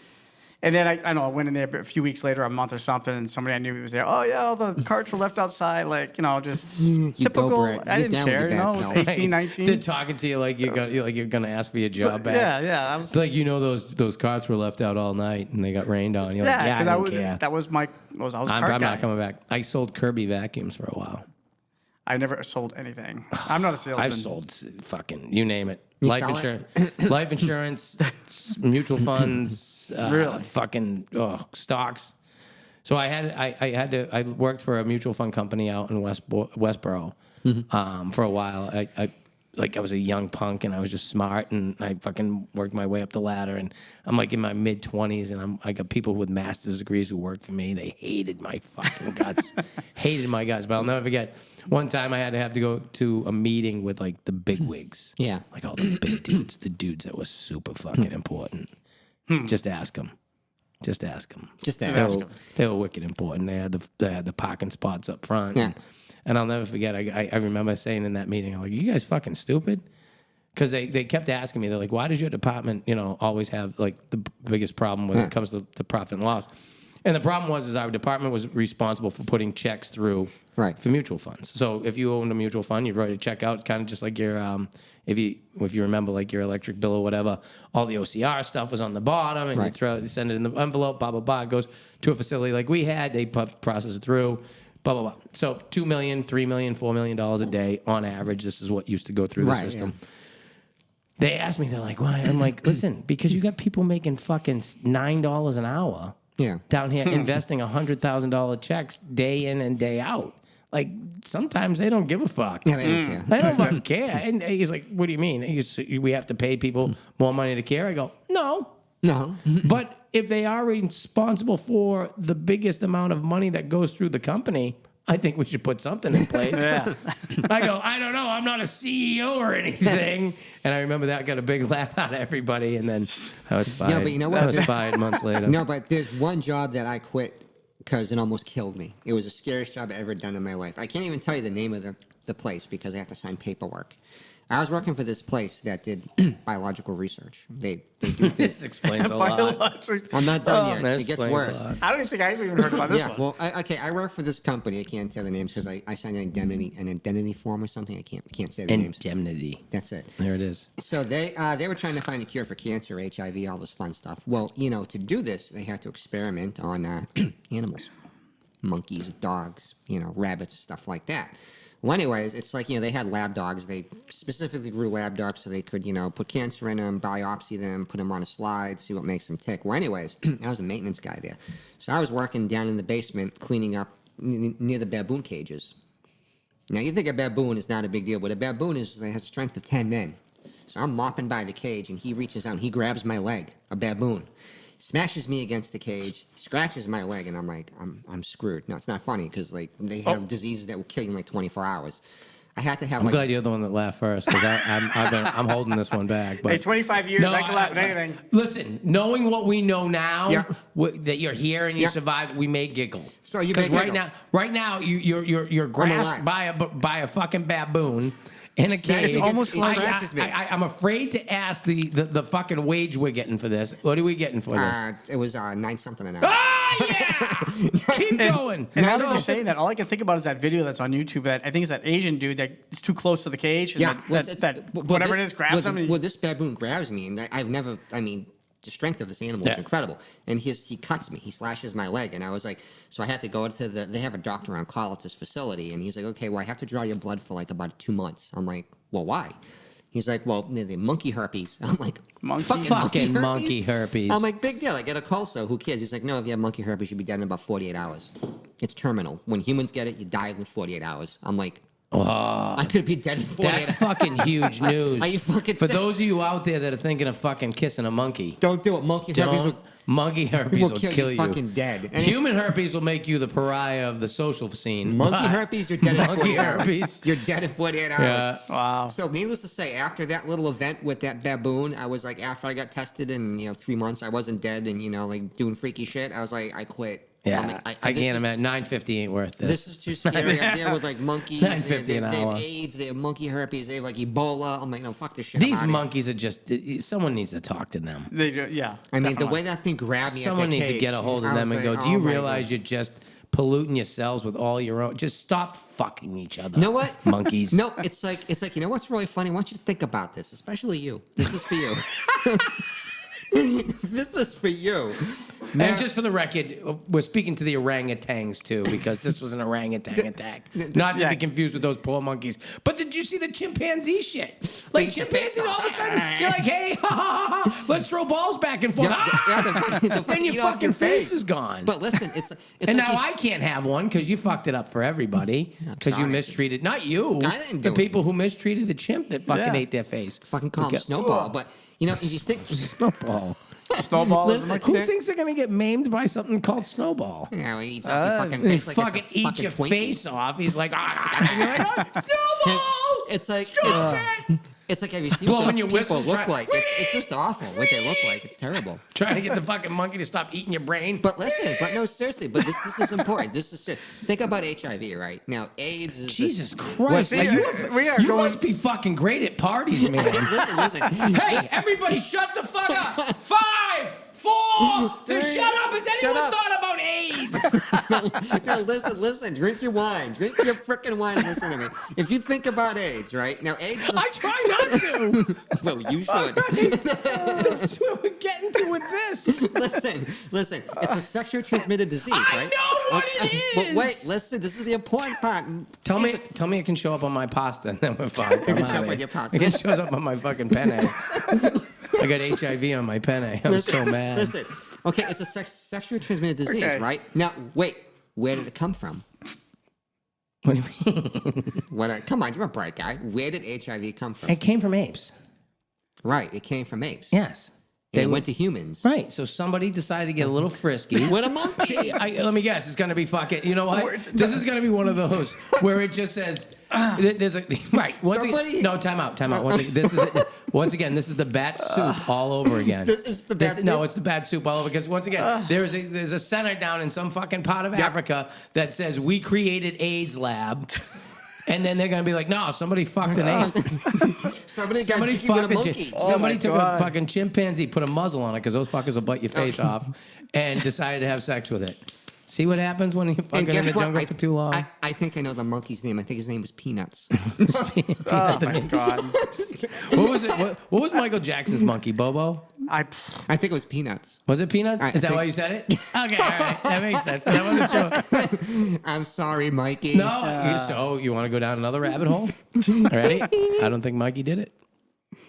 and then I went in there a few weeks later, a month or something, and somebody I knew was there. Oh yeah, all the carts were left outside, like just You typical. go, Brett. I Get didn't down with care. your bad I was self. 18, 19. They're talking to you like you're gonna ask for your job back. Yeah. I was, It's like those carts were left out all night and they got rained on. You're like, yeah, yeah, I because don't care. that was my. I was a I'm cart guy. not coming back. I sold Kirby vacuums for a while. I never sold anything. I'm not a salesman. I've sold fucking you name it. You Life sell it? insurance, life insurance, mutual funds, Really? fucking stocks. So I worked for a mutual fund company out in Westboro for a while. I was a young punk and I was just smart and I fucking worked my way up the ladder and I'm like in my mid 20s and I got people with master's degrees who worked for me. They hated my fucking guts, hated my guts. But I'll never forget one time I had to go to a meeting with like the big wigs. Yeah. Like all the big dudes, the dudes that was super fucking important. Just ask them. Just ask them. Just ask them. They were wicked important. They had the parking spots up front. Yeah. And I'll never forget. I remember saying in that meeting, I'm like, "You guys fucking stupid," because they kept asking me. They're like, "Why does your department, always have like the biggest problem when it comes to profit and loss?" And the problem was our department was responsible for putting checks through for mutual funds. So if you owned a mutual fund, you'd write a check out. It's kind of just like your if you remember like your electric bill or whatever, all the OCR stuff was on the bottom, and you send it in the envelope, blah blah blah. It goes to a facility like we had. They process it through. Blah, blah, blah. So $2 million, $3 million, $4 million a day on average. This is what used to go through the system. Yeah. They asked me, they're like, why? I'm like, listen, because you got people making fucking $9 an hour down here investing $100,000 checks day in and day out. Like, sometimes they don't give a fuck. Yeah, they don't care. They don't fucking care. And he's like, what do you mean? We have to pay people more money to care? I go, no. But if they are responsible for the biggest amount of money that goes through the company, I think we should put something in place. I go, I don't know. I'm not a CEO or anything. And I remember that got a big laugh out of everybody. And then I was fired. Yeah, but you know what? I was fired months later. No, but there's one job that I quit because it almost killed me. It was the scariest job I've ever done in my life. I can't even tell you the name of the place because I have to sign paperwork. I was working for this place that did biological research. They do things. This explains a lot. I'm not done yet. It gets worse. I don't even think I even heard about this one. Well, I work for this company. I can't tell the names because I signed an indemnity form or something. I can't say the names. Indemnity. That's it. There it is. So they were trying to find a cure for cancer, HIV, all this fun stuff. Well, to do this, they had to experiment on animals, monkeys, dogs, rabbits, stuff like that. Well, anyways, it's like, they had lab dogs. They specifically grew lab dogs so they could, put cancer in them, biopsy them, put them on a slide, see what makes them tick. Well, anyways, I was a maintenance guy there. So I was working down in the basement cleaning up near the baboon cages. Now, you think a baboon is not a big deal, but a baboon has a strength of 10 men. So I'm mopping by the cage, and he reaches out and he grabs my leg, a baboon. Smashes me against the cage, scratches my leg, and I'm like, I'm screwed. Now, it's not funny because like they have diseases that will kill you in like 24 hours. I had to have. I'm glad you're the one that laughed first because I'm holding this one back. But Hey, 25 years, I can laugh at anything. Listen, knowing what we know now, that you're here and you survived, we may giggle. So you because may giggle. right now you're grasped by a fucking baboon. In a cage. It's almost like I'm afraid to ask the fucking wage we're getting for this. What are we getting for this? It was 9 something an hour. Ah, yeah! Keep going. And now that you're saying that, all I can think about is that video that's on YouTube. That I think is that Asian dude that is too close to the cage. And whatever it is grabs him. Well, this baboon grabs me, and the strength of this animal is incredible. And he cuts me. He slashes my leg. And I was like, so I had to go to they have a doctor on call at this facility. And he's like, okay, well, I have to draw your blood for like about 2 months. I'm like, well, why? He's like, well, the monkey herpes. I'm like, fucking monkey herpes. I'm like, big deal. I get a culso. Who cares? He's like, no, if you have monkey herpes, you'll be dead in about 48 hours. It's terminal. When humans get it, you die in 48 hours. I'm like, I could be dead in 48 hours. That's fucking huge news. Are you fucking For sick? those of you out there that are thinking of fucking kissing a monkey, Don't do it. Monkey herpes will kill you. Fucking dead. And Human herpes will make you the pariah of the social scene. monkey herpes, you're dead in 48 herpes. hours. You're dead in 48 hours. Yeah. Wow. So needless to say, after that little event with that baboon, I was like, after I got tested in 3 months, I wasn't dead and like doing freaky shit. I was like, I quit. Yeah, I can't imagine. $9.50 ain't worth this. This is too scary. I'm there with like monkeys. $9.50 they an have hour. AIDS. They have monkey herpes. They have like Ebola. I'm like, no, fuck this shit. These monkeys are just. Someone needs to talk to them. They do, yeah. I mean, definitely. the way that thing grabbed me. Someone at that needs cage, to get a hold of I them was and go, like, do you oh my realize God. you're just polluting your cells with all your own? Just stop fucking each other. You know what? Monkeys. No, it's like what's really funny? I want you to think about this, especially you. This is for you. This is for you. And just for the record, we're speaking to the orangutans too, because this was an orangutan attack. Not to be confused with those poor monkeys. But did you see the chimpanzee shit? Like chimpanzees all of a sudden, you're like, hey, ha, ha, ha, let's throw balls back and forth. And your fucking face is gone. But listen, it's and like now I can't have one because you fucked it up for everybody because you sorry. mistreated, not you, I didn't the do people who mistreated the chimp that fucking Yeah. ate their face. fucking call him Snowball. But you know, if you think Snowball. Snowball is Listen, like Who thinks they're gonna get maimed by something called Snowball? yeah, he eats off your fucking They face like it's a fucking eat fucking your Twinkie. face off. He's like, and you're like, Snowball! It's like Stop it! it's like have you seen Blowing what your those people whistle, look like? It's just awful what they look like. It's terrible. Trying to get the fucking monkey to stop eating your brain. But listen, but no, seriously, but this is important. This is serious. Think about HIV, right? Now, AIDS is Jesus Christ! See, Like, we are you going- must be fucking great at parties, man. listen. Hey, everybody, shut the fuck up! 5, 4, Three. shut up! Has anyone up. thought about AIDS? No, listen. Drink your wine. Drink your frickin' wine. And listen to me. If you think about AIDS, right? Now, AIDS is. I try not to. Well, you should. This is where we're getting to with this. Listen. It's a sexually transmitted disease, I right? know what it But is. wait, listen. This is the important part. Tell me it can show up on my pasta, and then we're fine. It can show up on your pasta. It shows up on my fucking penne. I got HIV on my penne. I'm so mad. Listen. Okay, it's a sexually transmitted disease, Okay. right? Now, wait. Where did it come from? What do you mean? Come on, you're a bright guy. Where did HIV come from? It came from apes. Right, it came from apes. Yes. They were- went to humans. Right. So somebody decided to get a little frisky. With a monkey. See, let me guess. It's going to be fucking. You know what? This is going to be one of those where it just says. There's a right. Somebody- No, time out. Once again, this is the bat soup all over again. This is the bat No, soup? it's the bat soup all over because once again, there's a center down in some fucking part of Africa that says we created AIDS lab. And then they're gonna be like, no, somebody fucked an ape. Somebody Somebody got jiggy with a fucked a monkey. chimp. Somebody my took God. a fucking chimpanzee, put a muzzle on it because those fuckers will bite your face off, and decided to have sex with it. See what happens when you're And fucking in guess the what? jungle for too long? I think I know the monkey's name. I think his name was Peanuts. Oh my God. What was it? What was Michael Jackson's monkey? Bobo? I think it was Peanuts. Was it Peanuts? I Is that think- why you said it? Okay, all right, that makes sense. I wasn't sure. I'm sorry, Mikey. No, so you want to go down another rabbit hole? Ready? I don't think Mikey did it.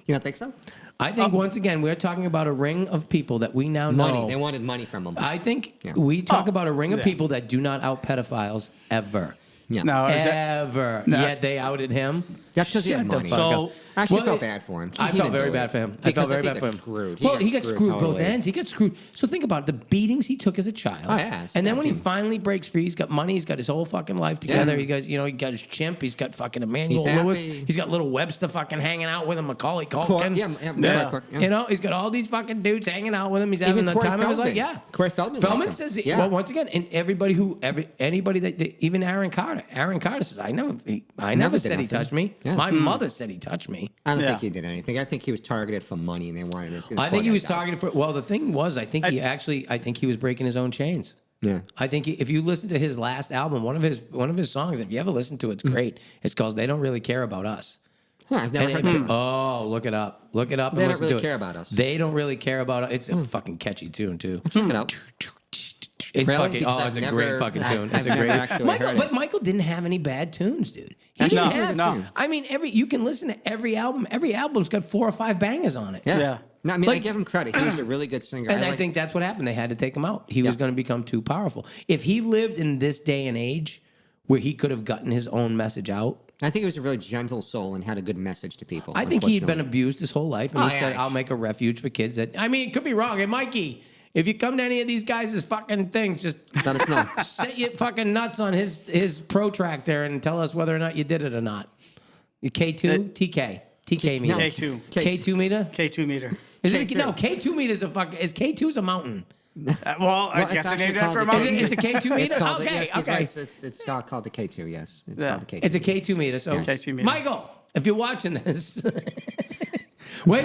You don't think so? I think once again we're talking about a ring of people that we now know. Money. They wanted money from him. I think Yeah. we talk about a ring of yeah. people that do not out pedophiles ever. Yeah. No, is that- Ever. No. Yet they outed him. That's 'cause he had Shut the money. fuck So- up. I actually Well, felt bad for him. I He felt didn't very do bad it. for him. I Because felt very think bad for him. got Screwed. Well, he got screwed both totally. ends. He got screwed. So think about it, the beatings he took as a child. Oh, yeah, And then when he stabbed him. finally breaks free, he's got money. He's got his whole fucking life together. Yeah. He got, he got his chimp. He's got fucking Emmanuel He's Lewis. happy. He's got little Webster fucking hanging out with him. Macaulay Corey, Culkin. yeah. You know, he's got all these fucking dudes hanging out with him. He's having the Corey time of his life. Feldman. Yeah. Corey Feldman Feldman liked him. says, Yeah. well, once again, and anybody that, even Aaron Carter says, I never Never did said he nothing. touched me. Yeah. My mother said he touched me. I don't Yeah. think he did anything. I think he was targeted for money, and they wanted his. I think he was targeted for. Well, the thing was, I think he was breaking his own chains. Yeah. I think if you listen to his last album, one of his songs, if you ever listen to it, it's great. It's called "They Don't Really Care About Us." Huh, I've never heard that. song. Oh, look it up. Look it up. They and don't listen really to it. care about us. They don't really care about us. It's a fucking catchy tune too. Check it out. It's Really? fucking. Because Oh, I've it's a great never- fucking tune. I've It's a never great. actually heard it. But Michael didn't have any bad tunes, dude. He Actually, didn't no, have. no. I mean, you can listen to every album. Every album's got 4 or 5 bangers on it. Yeah. Yeah. No, I mean, I Like- give him credit. He was a really good singer. And I like- think that's what happened. They had to take him out. He was Yeah. going to become too powerful. If he lived in this day and age where he could have gotten his own message out, I think he was a really gentle soul and had a good message to people. I think he'd been unfortunately. abused his whole life. And Oh, he said, yeah. I'll make a refuge for kids that, I mean, it could be wrong. Hey, Mikey, if you come to any of these guys' fucking things, just Let us know. set your fucking nuts on his protractor and tell us whether or not you did it or not. You K2? TK meter. No. K2. K2 meter? K2 meter. Is it, K2. no, K2 meter is a fucking, K2's a mountain. Well, I it's guess they actually named it called after a the mountain. K2. It's a K2 meter? It's called, Okay, yes, he's okay. right. It's called the K2, yes. It's Yeah. called the K2. It's a K2 meter. So, Yes. K2 meter. Michael, if you're watching this, wait.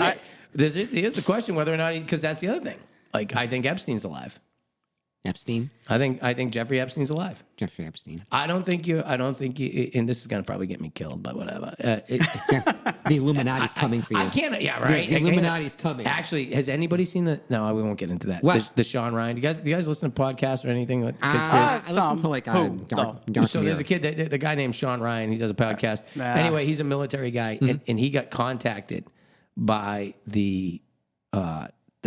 Here's the question: whether or not, because that's the other thing. Like, I think Epstein's alive. Epstein. I think Jeffrey Epstein's alive. Jeffrey Epstein. I don't think you. And this is gonna probably get me killed, but whatever. Yeah, the Illuminati's coming for you. I can't. Yeah, right. The I can't- Illuminati's coming. Actually, has anybody seen the? No, we won't get into that. What? The Sean Ryan. Do you guys listen to podcasts or anything? Like I listen Some. to like Who? Dark so there's a kid, the guy named Sean Ryan. He does a podcast. Nah. Anyway, he's a military guy, and he got contacted by the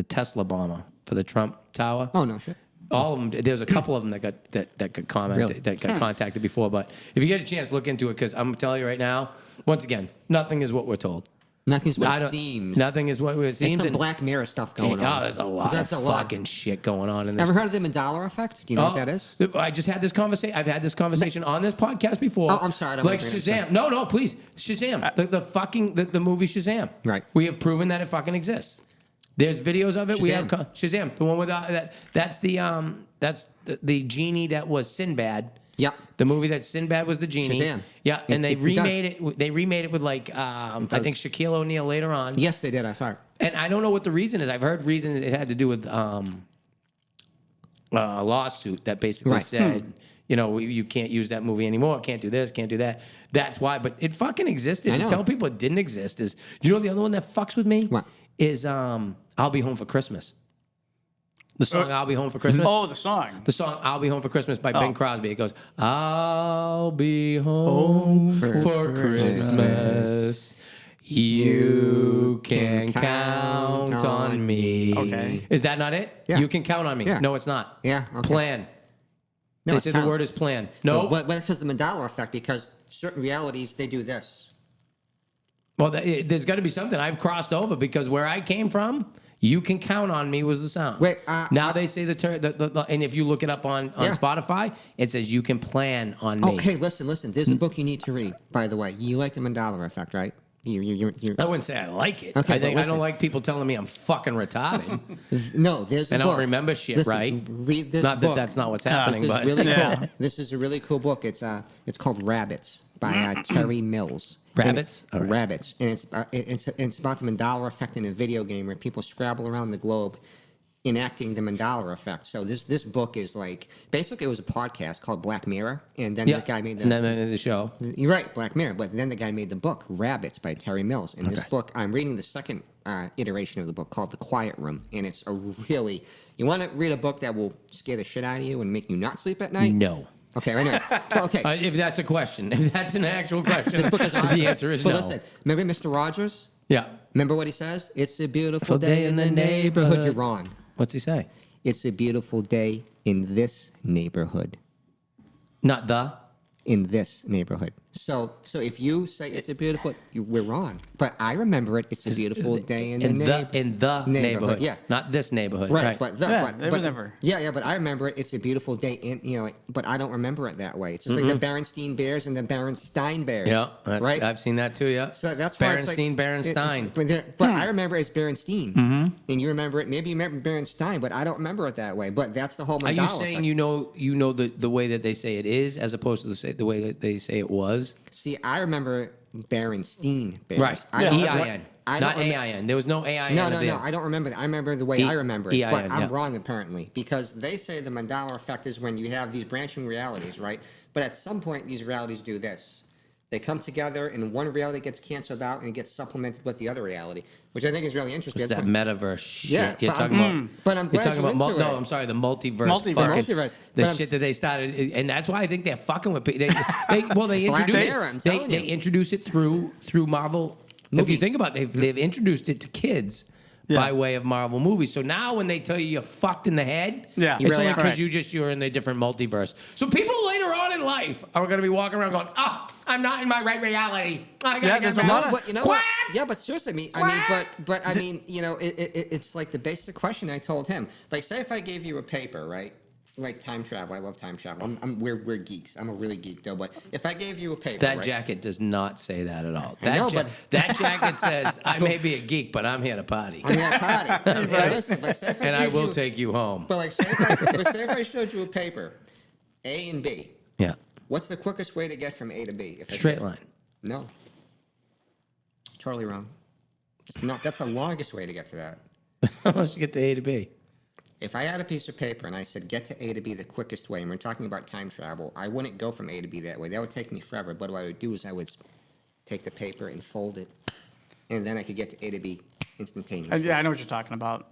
Tesla bomber for the Trump Tower. Oh no shit. All of them. There's a couple of them that got commented, Really? that got contacted before. But if you get a chance, look into it, because I'm telling you right now. Once again, nothing is what we're told. Nothing's what it seems. Nothing is what it There's seems. some and- Black Mirror stuff going on. Oh, there's a lot That's of a lot. fucking shit going on in this. Ever heard of the Mandela effect? Do you know what that is? I just had this conversation. I've had this conversation on this podcast before. Oh, I'm sorry, I don't Like want to Shazam. No, please. Shazam. The movie Shazam. Right. We have proven that it fucking exists. There's videos of it. We have Shazam. Shazam. The one with that's the genie that was Sinbad. Yep. The movie that Sinbad was the genie. Shazam. Yeah, and they It does. remade it. They remade it with like I think Shaquille O'Neal later on. Yes, they did. I saw it. And I don't know what the reason is. I've heard reasons it had to do with a lawsuit that basically Right. said, you can't use that movie anymore. Can't do this. Can't do that. That's why. But it fucking existed. I To know. tell people it didn't exist is. The other one that fucks with me? What? Is I'll Be Home for Christmas. The song I'll Be Home for Christmas. Oh, the song. The song I'll Be Home for Christmas by Bing Crosby. It goes, I'll be home for Christmas. You can count on me. Okay. Is that not it? Yeah. You can count on me. Yeah. No, it's not. Yeah, okay. Plan. No, They it's said the count. word is plan. No. But because the Mandela effect, because certain realities, they do this. Well, there's got to be something. I've crossed over because where I came from, you can count on me was the sound. Wait, now they say the term, and if you look it up on Yeah. Spotify, it says you can plan on me. Oh, hey, listen. There's a book you need to read, by the way. You like the Mandela effect, right? You're I wouldn't say I like it. Okay, I but think I listen. don't like people telling me I'm fucking retarded. No, there's a I book. don't remember shit, Listen, right? Read this Not book. that that's not what's This happening, is but really Yeah. cool. This is a really cool book. It's called Rabbits by Terry Mills. Rabbits? And All right. Rabbits, and it's about the Mandela effect in a video game where people scrabble around the globe, enacting the Mandela effect. So this book is like basically it was a podcast called Black Mirror, and then the guy made the and then the show. You're right, Black Mirror. But then the guy made the book Rabbits by Terry Mills. And this book, I'm reading the second iteration of the book called The Quiet Room, and it's a really. You want to read a book that will scare the shit out of you and make you not sleep at night? No. Okay. Anyways, okay. If that's a question, if that's an actual question, This book is awesome. the answer is but no. listen, remember Mr. Rogers? Yeah. Remember what he says? It's a beautiful Day day in in the the neighborhood. neighborhood. You're wrong. What's he say? It's a beautiful day in this neighborhood. Not the. In this neighborhood. So if you say it's a beautiful, we're wrong. But I remember it. It's a beautiful day in the neighborhood. Yeah. Not this neighborhood. Right, Right. It was never. Yeah, but I remember it. It's a beautiful day, in but I don't remember it that way. It's just like the Berenstein Bears and the Berenstein Bears. Yeah. right. I've seen that too. Yeah. So that's why it's like, Berenstein, Berenstein. But I remember it's Berenstein, and you remember it. Maybe you remember Berenstein, but I don't remember it that way. But that's the whole. Are you Mandela saying effect. you know the way that they say it is as opposed to the way that they say it was? See, I remember Berenstein Bears. Right. I don't- E-I-N. I Not don't remem- A-I-N. There was no A-I-N. No, at no, the no. end. I don't remember that. I remember the way I remember it, E-I-N, but I'm yeah. wrong apparently because they say the Mandela effect is when you have these branching realities, right? But at some point, these realities do this: they come together, and one reality gets canceled out and it gets supplemented with the other reality, which I think is really interesting. It's That's that what- metaverse shit. Yeah, You're but talking about. But I'm You're glad talking you're about into no, it. I'm sorry, the multiverse. Multiverse. fucking- Multiverse. The But I'm shit that they started, and that's why I think they're fucking with people. They Black introduce Mirror, I'm it. They telling you. introduce it through Marvel. If you Movies. think about it, they've introduced it to kids. By way of Marvel movies. So now when they tell you you're fucked in the head, Yeah. it's You really only are. because you're in the different multiverse. So people later on in life are going to be walking around going, I'm not in my right reality. I gotta Yeah, get there's a back." lot of- But you know Quack! what? Yeah, but seriously, but I mean, you know, it's like the basic question I told him. Like, say if I gave you a paper, right? Like time travel. I love time travel. We're geeks. I'm a really geek though. But if I gave you a paper, That right? jacket does not say that at all. I know, That, but- that jacket says, I may be a geek, but I'm here to party. I'm at a party. But listen, but say if And I gave will you- take you home. But like, say if I showed you a paper, A and B. Yeah. What's the quickest way to get from A to B? If I Straight did- line. No. Totally wrong. It's not. That's the longest way to get to that. How much you get to A to B? if I had a piece of paper and I said, get to A to B the quickest way, and we're talking about time travel, I wouldn't go from A to B that way. That would take me forever. But what I would do is I would take the paper and fold it, and then I could get to A to B instantaneously. Yeah, I know what you're talking about.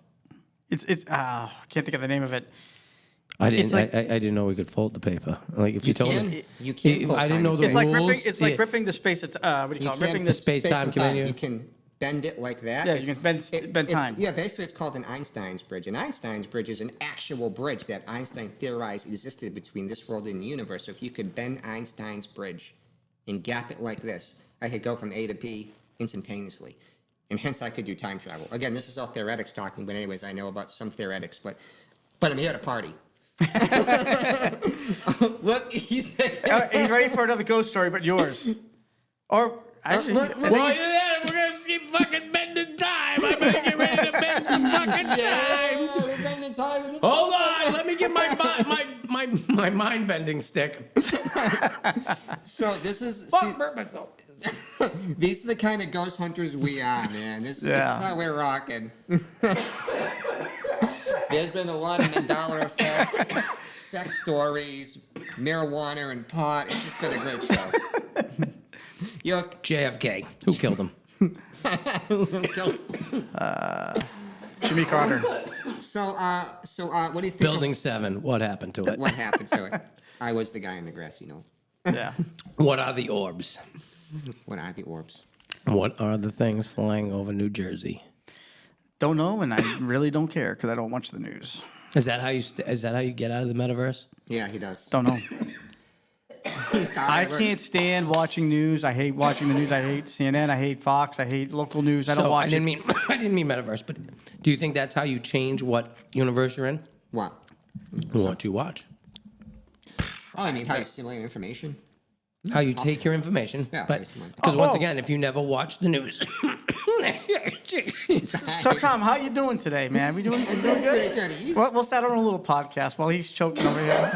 It's I can't think of the name of it. I didn't. It's like- I didn't know we could fold the paper. Like if you told me, You can. Fold I didn't time know and the It's like rules. ripping. It's like Yeah. ripping the space. What do you call it? Ripping the space-time and continuum. You can bend it like that. Yeah, you can bend it's- time. Yeah, basically it's called an Einstein's bridge. And Einstein's bridge is an actual bridge that Einstein theorized existed between this world and the universe. So if you could bend Einstein's bridge and gap it like this, I could go from A to B instantaneously. And hence I could do time travel. Again, this is all theoretics talking, but anyways, I know about some theoretics, but I'm here to party. Look, he's He's ready for another ghost story, but yours. Or actually, While you're there, we're gonna keep fucking bending time. I better get ready to bend some fucking time. Hold on, let me get my mind bending stick. So this is Fuck myself. these are the kind of ghost hunters we are, man. This is how we're rocking. There's been a lot of Mandela effects, sex stories, marijuana and pot. It's just been a great show. JFK. Who killed him? Jimmy Carter. So what do you think? Building 7. What happened to it? What happened to it? I was the guy in the grassy knoll. Yeah. What are the orbs? What are the orbs? What are the things flying over New Jersey? Don't know, and I really don't care because I don't watch the news. Is that how you get out of the metaverse? Yeah, he does. Don't know. He's I tired. can't stand watching news. I hate watching the news. I hate CNN. I hate Fox. I hate local news. I don't watch I didn't mean metaverse, but do you think that's how you change what universe you're in? What? What you watch? Oh, I mean, how you simulate information? How you take your information. Yeah, But very similar. because once Oh. again, if you never watch the news, So Tom, how you doing today, man? We doing Pretty good? good. He's- We'll start on a little podcast while he's choking over here.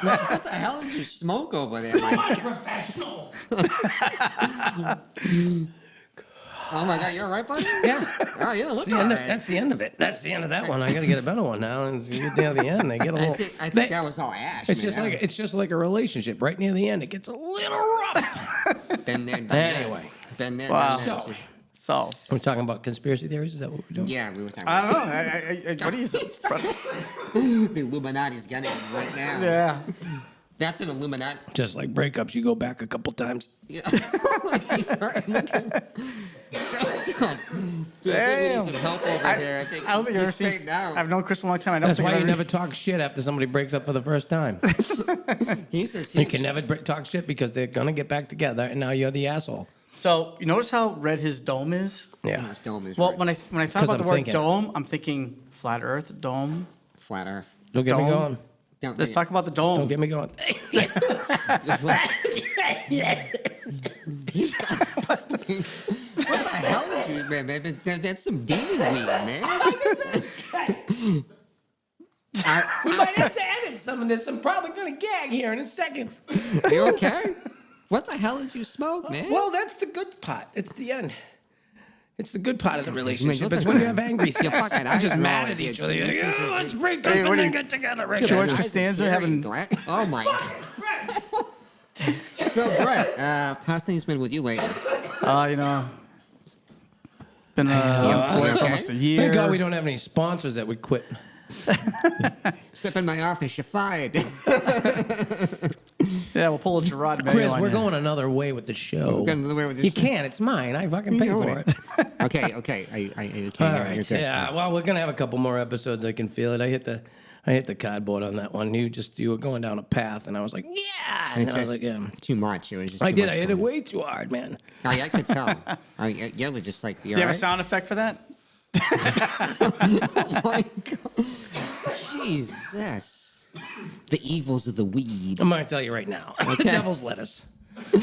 What the hell did you smoke over there, Mike? professional. Oh my God, you all right, buddy? Yeah. Oh, you look That's the, all end right. that's the end of it. That's the end of that one. I got to get a better one now. And you get down to the end, they get a I little. think that was all ash. It's man. just like a relationship. Right near the end, it gets a little rough. Been there, done that. Anyway. Been there, Wow. done that. So, So we're talking about conspiracy theories. Is that what we're doing? Yeah, we were talking I about don't know. What do you think? the Illuminati's getting it right now. Yeah. That's an Illuminati. Just like breakups, you go back a couple times. Yeah. He's starting looking. Dude, I think we need some help over here. I think I don't think I've ever he's seen. fading out. I've known Chris a long time. I don't That's think why I've you ever- never talk shit after somebody breaks up for the first time. He says You can never talk shit because they're gonna get back together, and now you're the asshole. So you notice how red his dome is? Yeah. his dome is Well, right. when I talk 'cause about the I'm word thinking. dome, I'm thinking flat Earth dome. Flat Earth. Don't get me Dome. going. Don't Let's think- talk about the dome. Don't get me going. What the hell did you, man? That's some demon weed, man. We might have to edit some of this. I'm probably gonna gag here in a second. Are you okay? What the hell did you smoke, man? Well, that's the good part. It's the end. It's the good part of the relationship. look It's at when you that. have angry sex. fucking You're just eyes mad roll. at each It's- other. You're like, it's- "Oh, let's it's- break up Hey, and what do then you- get together George again. Costanza Very having- black. Oh my God. So Brett, how's things been with you lately? You know, been employed for almost a year. Thank God we don't have any sponsors that would quit. Step in my office, you're fired. Yeah, we'll pull a Gerard Mayo Chris, on we're you. going another way with the show. We're going another way with the You show. can't. It's mine. I fucking pay know for it. it. Okay. All right. Yeah. Well, we're gonna have a couple more episodes. I can feel it. I hit the cardboard on that one. You were going down a path, and I was like, yeah. And I was like, yeah. Too much. It was just I too did. much I hit for it me. way too hard, man. I could tell. You're just like, Do you have a sound effect for that? Oh my God. Jesus. The evils of the weed. I'm gonna tell you right now. The Okay. devil's lettuce.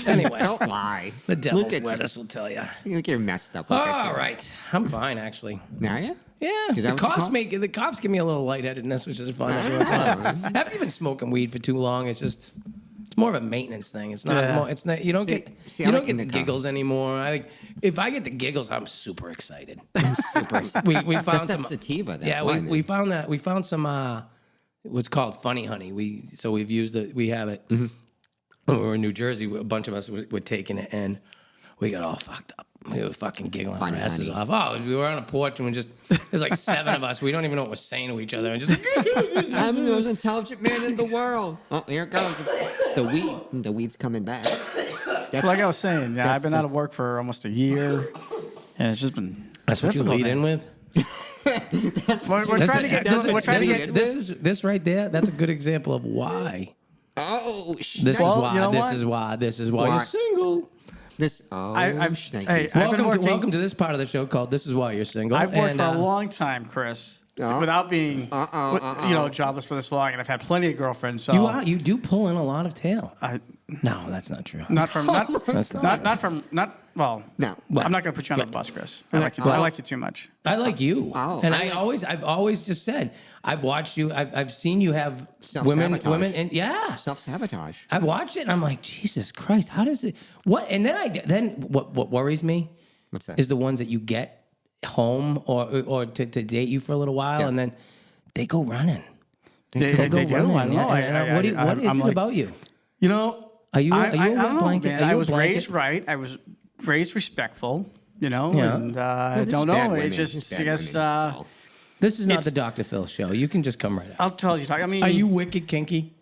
Anyway, Don't lie. the devil's Look at lettuce will tell you. you. Look, you're messed up. Look at All you. right, I'm fine actually. Now you? Yeah, Is that the what you coughs call- make the coughs give me a little lightheadedness, which is fun. Every once in a while. After you've been smoking weed for too long, it's just It's more of a maintenance thing. It's not. Yeah. More, it's not. You don't See- get. see, I You don't like get the Indica. giggles anymore. If I get the giggles, I'm super excited. I'm super excited. We found That's some sativa. That's yeah, why, we man. found that. We found some. What's called funny honey. We've used it. We have it. Mm-hmm. When we were in New Jersey, a bunch of us were taking it, and we got all fucked up. We were fucking giggling our Funny asses honey. off. Oh, we were on a porch and there's like 7 of us. We don't even know what we're saying to each other. And just I'm the most intelligent man in the world. Oh, here it goes. It's the weed. The weed's coming back. So like I was saying, yeah, I've been out of work for almost a year, and it's just been. That's what you difficult, lead man. in with. We're trying to get. We're trying to get. This right there. That's a good example of why. Oh, This Well, is why. you know This what? is why. This is why Why? you're single. this. Oh, I'm- shnikes. hey, I've been working- Welcome to this part of the show called "This Is Why You're Single." I've worked And, for a long time, Chris, Oh. without being, jobless for this long, and I've had plenty of girlfriends. So You do pull in a lot of tail. I, No, that's not true. not from not That's not well. No. I'm not going to put you on the bus, Chris. I like you too much. I like you, Oh, and I like- I've always just said I've watched you. I've seen you have women, and yeah, Self-sabotage. I've watched it, and I'm like, Jesus Christ, how does it? What? And then what worries me What's that? is the ones that you get home or to date you for a little while, Yeah. and then they go running. They They go do. running. I know. And what is I'm it like, about you? You know, Are you a I wet don't know, blanket? man. Are you I a was blanket? raised right. I was raised respectful. You know, Yeah. and They're I just don't bad know. women. It's just, Just I bad guess. women, that's all. This is not It's- the Dr. Phil show. You can just come right out. I'll tell you. I mean, Are you wicked kinky?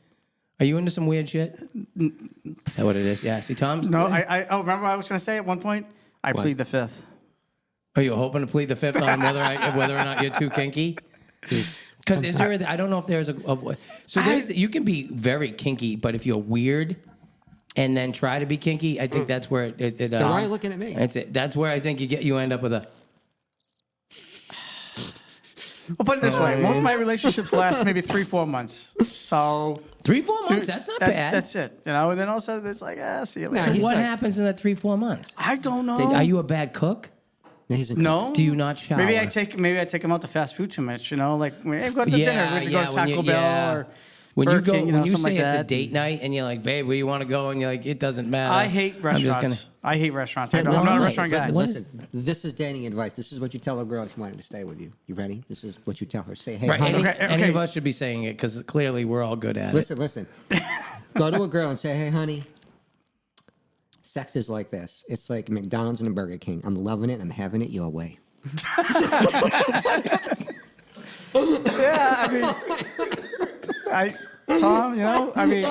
Are you into some weird shit? Is that what it is? Yeah. See, Tom's. No, I remember I was going to say at one point, I plead the fifth. Are you hoping to plead the fifth on whether or not you're too kinky? Because is there? I don't know if there's so you can be very kinky, but if you're weird and then try to be kinky, I think that's where it. Then why are you looking at me? That's where I think you end up with a. Well, put it this way: most of my relationships last maybe 3-4 months. So 3-4 months. That's not bad. That's it. You know, and then all of a sudden it's like, see you Nah, later. he's What like- happens in that 3-4 months? I don't know. Are you a bad cook? No, he's in No. Do you not shower? Maybe I take him out to fast food too much. You know, like hey, go to dinner. We have to go to when Taco you- Bell yeah. or When you Burger go, King, when you something say like it's a that. date night and you're like, babe, where you want to go? And you're like, it doesn't matter. I hate I'm just restaurants. I hate restaurants. Hey, I'm listen, not a hey, restaurant guy. listen, this is dating advice. This is what you tell a girl if you wanted to stay with you. You ready? This is what you tell her. Say, hey, Right. honey, Any of us should be saying it because clearly we're all good at it. listen. Go to a girl and say, hey, honey, sex is like this. It's like McDonald's and a Burger King. I'm loving it. I'm having it your way. Yeah, I mean, Tom, you know, I mean,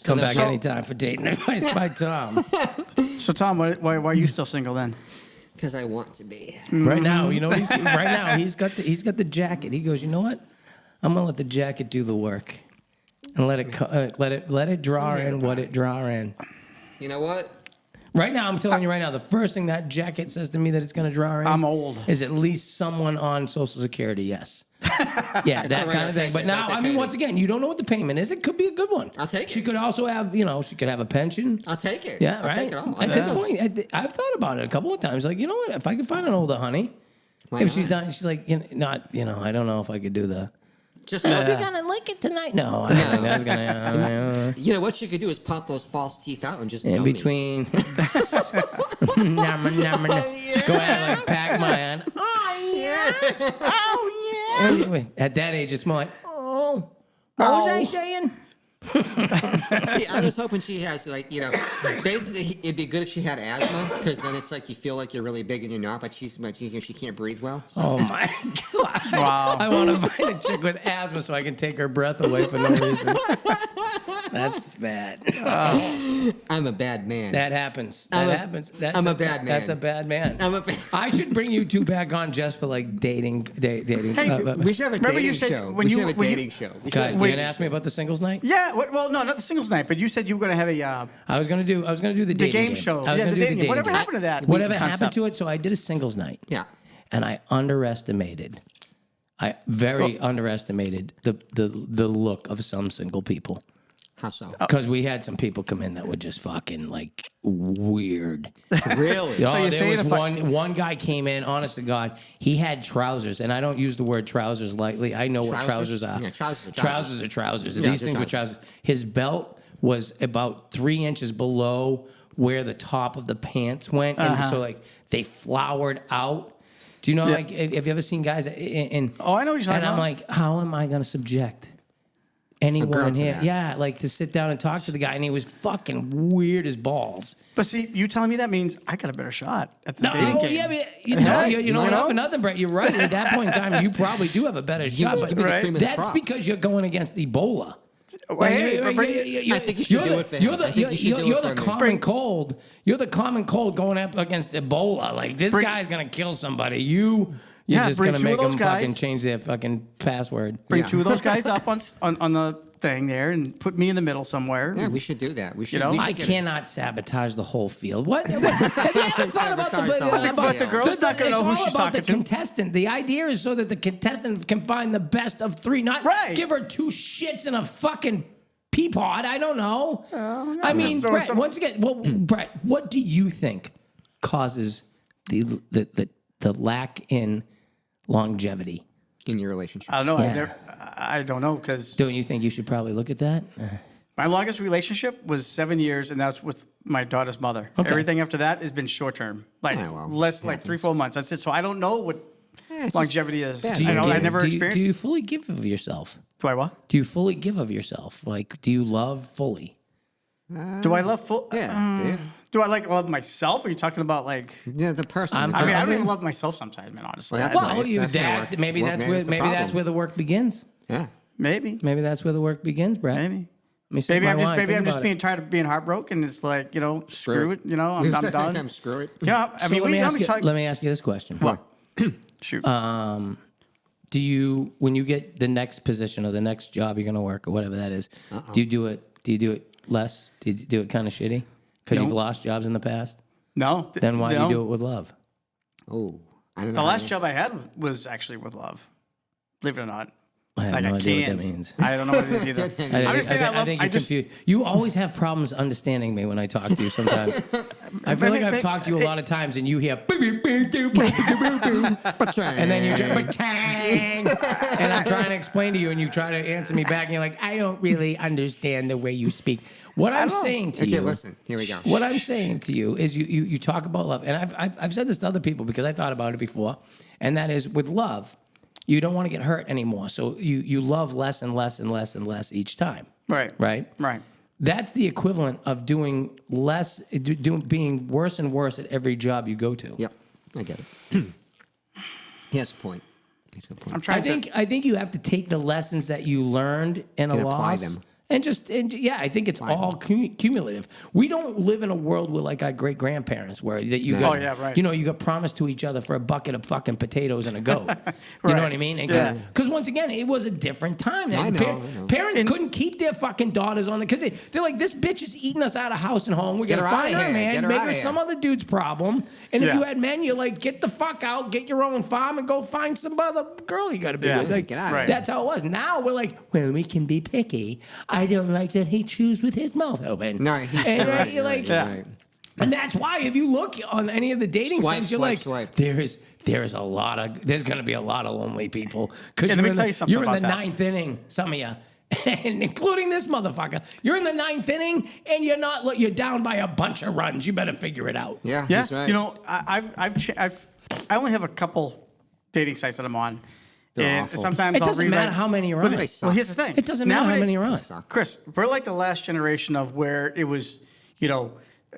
Come back So- anytime for dating advice by Tom. so Tom, why are you still single then? Because I want to be. Right now, you know, he's got the jacket. He goes, you know what? I'm gonna let the jacket do the work, and let it draw in what it draw in. You know what? Right now, I'm telling you right now, the first thing that jacket says to me that it's going to draw in I'm old. is at least someone on Social Security, yes. Yeah, that all right, kind I'll of thing. take But it. now, I'll take I mean, it. once again, you don't know what the payment is. It could be a good one. I'll take She it. could also have, she could have a pension. I'll take it. Yeah, I'll right. take it all. At this point, I've thought about it a couple of times. Like, you know what? If I could find an older honey, if she's not, she's like, I don't know if I could do the. Just We're gonna lick it tonight. No, I don't think that's gonna. you know what you could do is pop those false teeth out and just In gum me. between. Nama, nama, na. Go ahead, like Pac Man. Oh yeah. At that age, it's more like, what was I saying? See, I was hoping she has basically it'd be good if she had asthma because then it's like you feel like you're really big and you're not, but she can't breathe well. So. Oh my god! Wow. I want to find a chick with asthma so I can take her breath away for no reason. That's bad. I'm a bad man. That happens. I'm That a- happens. That's I'm a bad man. That's a bad man. I'm a ba- I should bring you two back on just for like dating. Hey, we should have a Remember dating you said show. when we you- should have a when you- dating show. We should God, have- you Wait. gonna ask me about the singles night? Yeah, well, no, not the singles night, but you said you were going to have a I was gonna do the dating game show. I was Yeah, gonna the do dating game. Whatever happened to that Whatever concept? happened to it? So I did a singles night. Yeah. And I underestimated. I very underestimated the look of some single people. How so? Because we had some people come in that were just fucking like weird. Really? Oh, you're there saying was if I- one guy came in, honest to God, he had trousers, and I don't use the word trousers lightly. I know what Trousers? trousers are. Yeah, trousers are Trousers are trousers. Yeah, These they're things were trousers. His belt was about 3 inches below where the top of the pants went, and so like they flowered out. Do you know, like, have you ever seen guys in Oh, I know what you're talking and I'm about. like, how am I going to subject anyone girl to here? that. Yeah, like to sit down and talk to the guy, and he was fucking weird as balls. But see, you telling me that means I got a better shot at the dating game. Yeah, but you know, you know, You not know? for nothing, Brett. You're right. At that point in time, you probably do have a better shot. you But be the cream of the that's crop. because you're going against Ebola. Well, hey, Like, but I think you should do it for him. You're the, I think you should do you're it the for me. common cold. You're the common cold going up against Ebola. Like this guy's gonna kill somebody. You're Yeah, just bring gonna two of make those them guys. fucking change their fucking password. bring Yeah. two of those guys up on the thing there and put me in the middle somewhere. Yeah, we should do that. We should. know, we should I get cannot sabotage the whole field. What? Have you ever thought about the? Sabotage the whole about field. The girl's not gonna it's know who all she's about the talking to. contestant. The idea is so that the contestant can find the best of three. Not Right. give her two shits in a fucking pea pod. I don't know. I mean, Just throw Brett. some- Once again, Brett, what do you think causes the lack in longevity? in your relationship. I don't know. Yeah. I don't know because Don't you think you should probably look at that? my longest relationship was 7 years, and that's with my daughter's mother. Okay. Everything after that has been short term, like Yeah, well, less, like 3-4 months. That's it. So I don't know what it's just longevity is. bad. I, don't, I give- never do experienced. you fully give of yourself? Do I what? Do you fully give of yourself? Like, do you love fully? Do I love full? Yeah, dude. Do I like love myself? Are you talking about like? Yeah, the person. I'm- the I mean, I person. don't even love myself sometimes, man. Honestly, Well, that's I- nice. Well, you, That's gonna that's work. maybe Work, that's man, where it's the maybe that's problem. where the work begins. Yeah. maybe, Maybe that's where the work begins, Brett. maybe. Let me sit Maybe my I'm just wine, maybe think I'm just about being it. tired of being heartbroken. It's like screw it. You know, I'm We've said done. sometimes, screw it. Yeah, I So mean, let me we ask you. talk. Let me ask you this question. What? Shoot. Do you, when you get the next position or the next job you're going to work or whatever that is, do you do it? Do you do it less? Do you do it kind of shitty because you've No. lost jobs in the past? No. Then why do you do it with love? Oh, I don't know. The how last to- job I had was actually with love. Believe it or not. I have Like no I idea can't. what that means. I don't know what it is either. I'm just saying I think love. you're confused. You always have problems understanding me when I talk to you sometimes. I feel like I've talked to you a lot of times and you hear and then you just and I'm trying to explain to you and you try to answer me back and you're like, I don't really understand the way you speak. What I'm saying to Okay, you, listen. Here we go. what I'm saying to you is you talk about love, and I've said this to other people because I thought about it before, and that is with love, you don't want to get hurt anymore, so you love less and less and less and less each time. Right. Right. Right. That's the equivalent of doing less, being worse and worse at every job you go to. Yep, I get it. He has a point. He's a good point. I'm trying I think you have to take the lessons that you learned in a And apply loss them. yeah, I think it's all cumulative. We don't live in a world with like our great grandparents where that you got, Oh, yeah, right. you know, you got promised to each other for a bucket of fucking potatoes and a goat. You know Right. what I mean? Yeah. Because once again, it was a different time. I know. Parents couldn't keep their fucking daughters on it because they're like, this bitch is eating us out of house and home. We Get gotta her find outta her, here. man. Get her Make outta her here. some other dude's problem. And if Yeah. you had men, you're like, get the fuck out, get your own farm, and go find some other girl you gotta be Yeah. with. Like, Get outta here. that's how it was. Now we're like, well, we can be picky. I don't like that he chews with his mouth open. No, he's and right, you're you're like, right, you're right. and that's why if you look on any of the dating Swipe, sites, you're swipe, like, swipe. there's going to be a lot of lonely people. Because Yeah, let me tell you something you're in the about that. ninth inning, some of you, and including this motherfucker. You're in the ninth inning, and you're down by a bunch of runs. You better figure it out. Yeah, Yeah. he's right. You know, I only have a couple dating sites that I'm on. They're and awful. sometimes It I'll doesn't read, matter like- how many you're Well, on. They suck. well, here's the thing. It doesn't matter how Nowadays- many you're on. Suck. Chris, we're like the last generation of where it was, you know,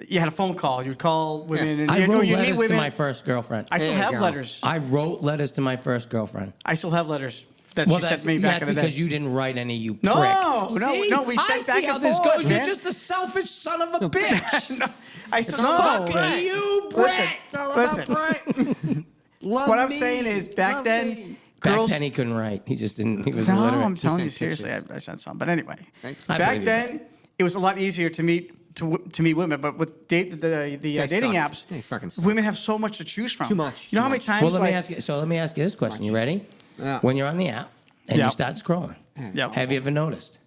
you had a phone call. You'd call women, and I you know, wrote you meet letters to women. my first girlfriend. I still There you have go. letters. I wrote letters to my first girlfriend. I still have letters that she sent me back in the day. because you didn't write any, you No, prick. no, See? no, we I sent see back how and this forth, goes. man. You're just a selfish son of a bitch. No, I said, Fuck no. you, Brett. It's all Listen. about Brett. Love What I'm me. saying is, back Love then, me. Back girls. then he couldn't write. He just didn't. He was No, illiterate. I'm telling you sent seriously, I sent some. But anyway, Thanks. I back believe you. then it was a lot easier to meet women. But with the dating suck. apps, They fucking suck. women have so much to choose from. Too much, You know too how many much. times? Well, let me like, ask you. So let me ask you this question. You ready? Yeah. When you're on the app and Yeah. you start scrolling, Yeah. have you ever noticed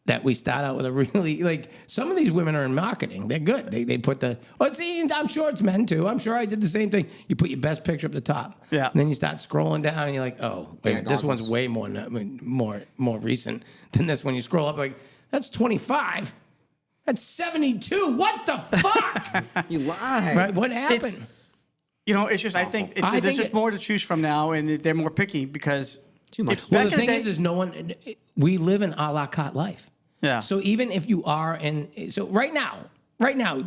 that we start out with a really, like, some of these women are in marketing. They're good. They put the, see, I'm sure it's men too. I'm sure I did the same thing. You put your best picture up the top. Yeah. And then you start scrolling down and you're like, oh, wait, Yeah, this one's goggles. way more recent than this one. You scroll up, like, that's 25. That's 72. What the fuck? You lie. Right? What happened? It's, it's just, I think I there's think just more to choose from now, and they're more picky because Too much. Well, back the in thing day- is no one. We live an a la carte life. Yeah. So even if you are, so right now,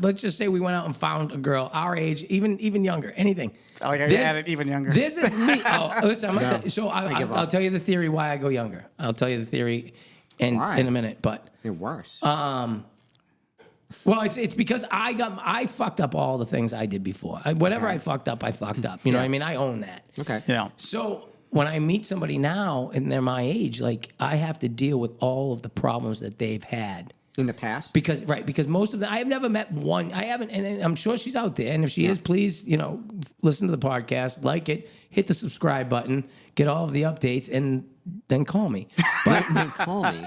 let's just say we went out and found a girl our age, even younger, anything. Like I This- added even younger. This is me. Oh, listen, I'm gonna No, tell you. So I give I'll up. tell you the theory why I go younger. I'll tell you the theory Why? in a minute, but. They're worse. Well, it's because I fucked up all the things I did before. Whatever I fucked up, I fucked up. You know what I mean? I own that. Okay. Yeah. So when I meet somebody now and they're my age, like I have to deal with all of the problems that they've had. In the past? Because most of them, I have never met one. I haven't, and I'm sure she's out there. And if she is, please, listen to the podcast, like it, hit the subscribe button, get all of the updates, and then call me. But They call me.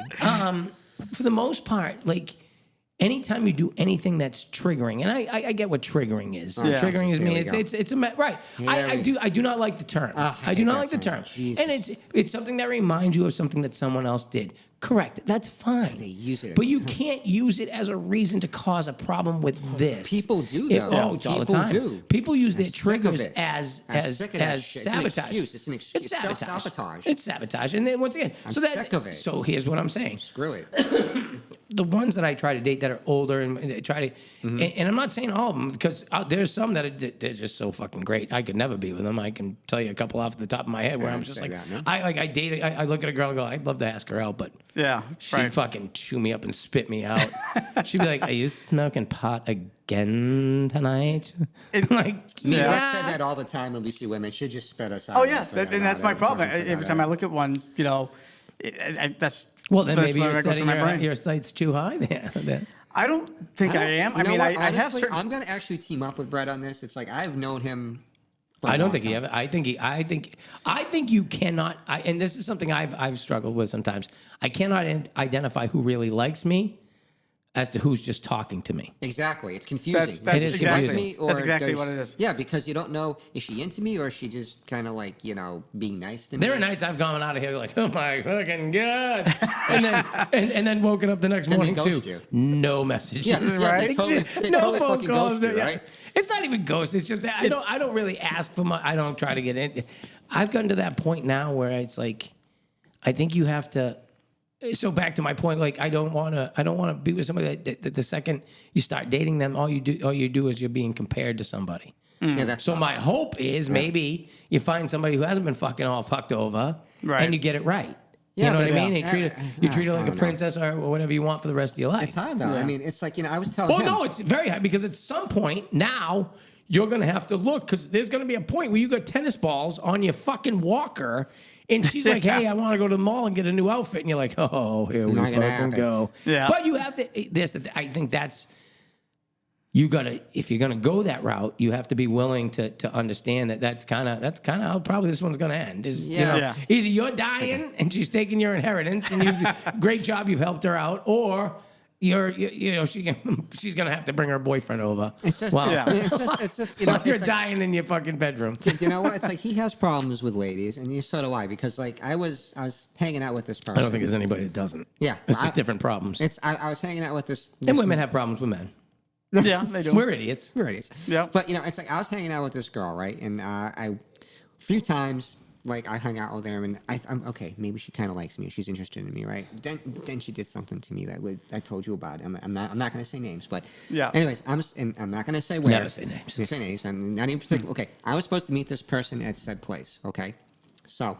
for the most part, like anytime you do anything that's triggering, and I get what triggering is. Yeah. Triggering is Here me. we go. It's right. I do not like the term. I I do hate not that like the term. term. Jesus. And it's something that reminds you of something that someone else did. Correct. That's fine. They use it. But you can't use it as a reason to cause a problem with this. People do, It- though. it's all the People time. do. People use their I'm sick of triggers it. as I'm sick of that shit. It's an sabotage. excuse. It's an excuse. It's self-sabotage. It's sabotage. And then once again, I'm so sick of it. So here's what I'm saying. Screw it. The ones that I try to date that are older and they try to, and I'm not saying all of them because there's some that they're just so fucking great. I could never be with them. I can tell you a couple off the top of my head where Yeah, I'm I'd just say like, that, no? I look at a girl and go, I'd love to ask her out, but Yeah. she'd Right. fucking chew me up and spit me out. She'd be like, "Are you smoking pot again tonight?" I'm like, Me, yeah. I said that all the time when we see women. She'll just spit us out. Oh yeah, and forget and that's about my it, problem. fucking forget Every time it. I look at one, that's Well, then that's maybe what you're goes through setting my brain. your sights too high there. I don't think I am. I You know mean, what? I have Honestly, certain. I'm gonna actually team up with Brett on this. It's like I've known him. for a I don't long think he time. ever. I think you cannot. And this is something I've struggled with sometimes. I cannot identify who really likes me as to who's just talking to me. Exactly. It's confusing. That's It is Does she like confusing. me, or That's exactly does- what it is. Yeah, because you don't know, is she into me or is she just kind of like, being nice to me? There are nights I've gone out of here like, oh my fucking god, and then woken up the next And morning they too. ghost you. No messages. Yeah, they Right? totally No phone fucking calls. ghost you, Yeah. right? It's not even ghost. It's just I don't really ask for my. I don't try to get in. I've gotten to that point now where it's like, I think you have to. So back to my point, like I don't want to be with somebody that the second you start dating them, all you do is you're being compared to somebody. Yeah, that's So my hope is maybe you find somebody who hasn't been fucking all fucked over, Right. and you get it right. Yeah, you know what I but mean? it's- You treat her like I a don't know. princess or whatever you want for the rest of your life. It's hard though. I mean, it's like, I was telling Well, him. no, it's very hard because at some point now you're going to have to look because there's going to be a point where you got tennis balls on your fucking walker. And she's like, hey, I want to go to the mall and get a new outfit. And you're like, oh, here we Not fucking gonna happen. go. Yeah. But you have to, I think that's, you got to, if you're going to go that route, you have to be willing to understand that that's kind of how probably this one's going to end. Is, Yeah. Yeah. Either you're dying and she's taking your inheritance and great job, you've helped her out, or she's gonna have to bring her boyfriend over. It's just, Well, Yeah. it's just, while you're it's like, dying in your fucking bedroom. you know what? It's like he has problems with ladies, and so do I. Because like I was hanging out with this person. I don't think there's anybody that doesn't. Yeah, It's just I- different problems. I was hanging out with this. And women have problems with men. Yeah, they do. We're idiots. We're idiots. Yeah. But it's like I was hanging out with this girl, right? And a few times, like I hung out with her, and I'm okay. Maybe she kind of likes me. She's interested in me, right? Then she did something to me that I told you about. I'm not going to say names, but Yeah. Anyways, I'm not going to say where. Never say names. Never say names. I'm not even particular. Okay, I was supposed to meet this person at said place. Okay, so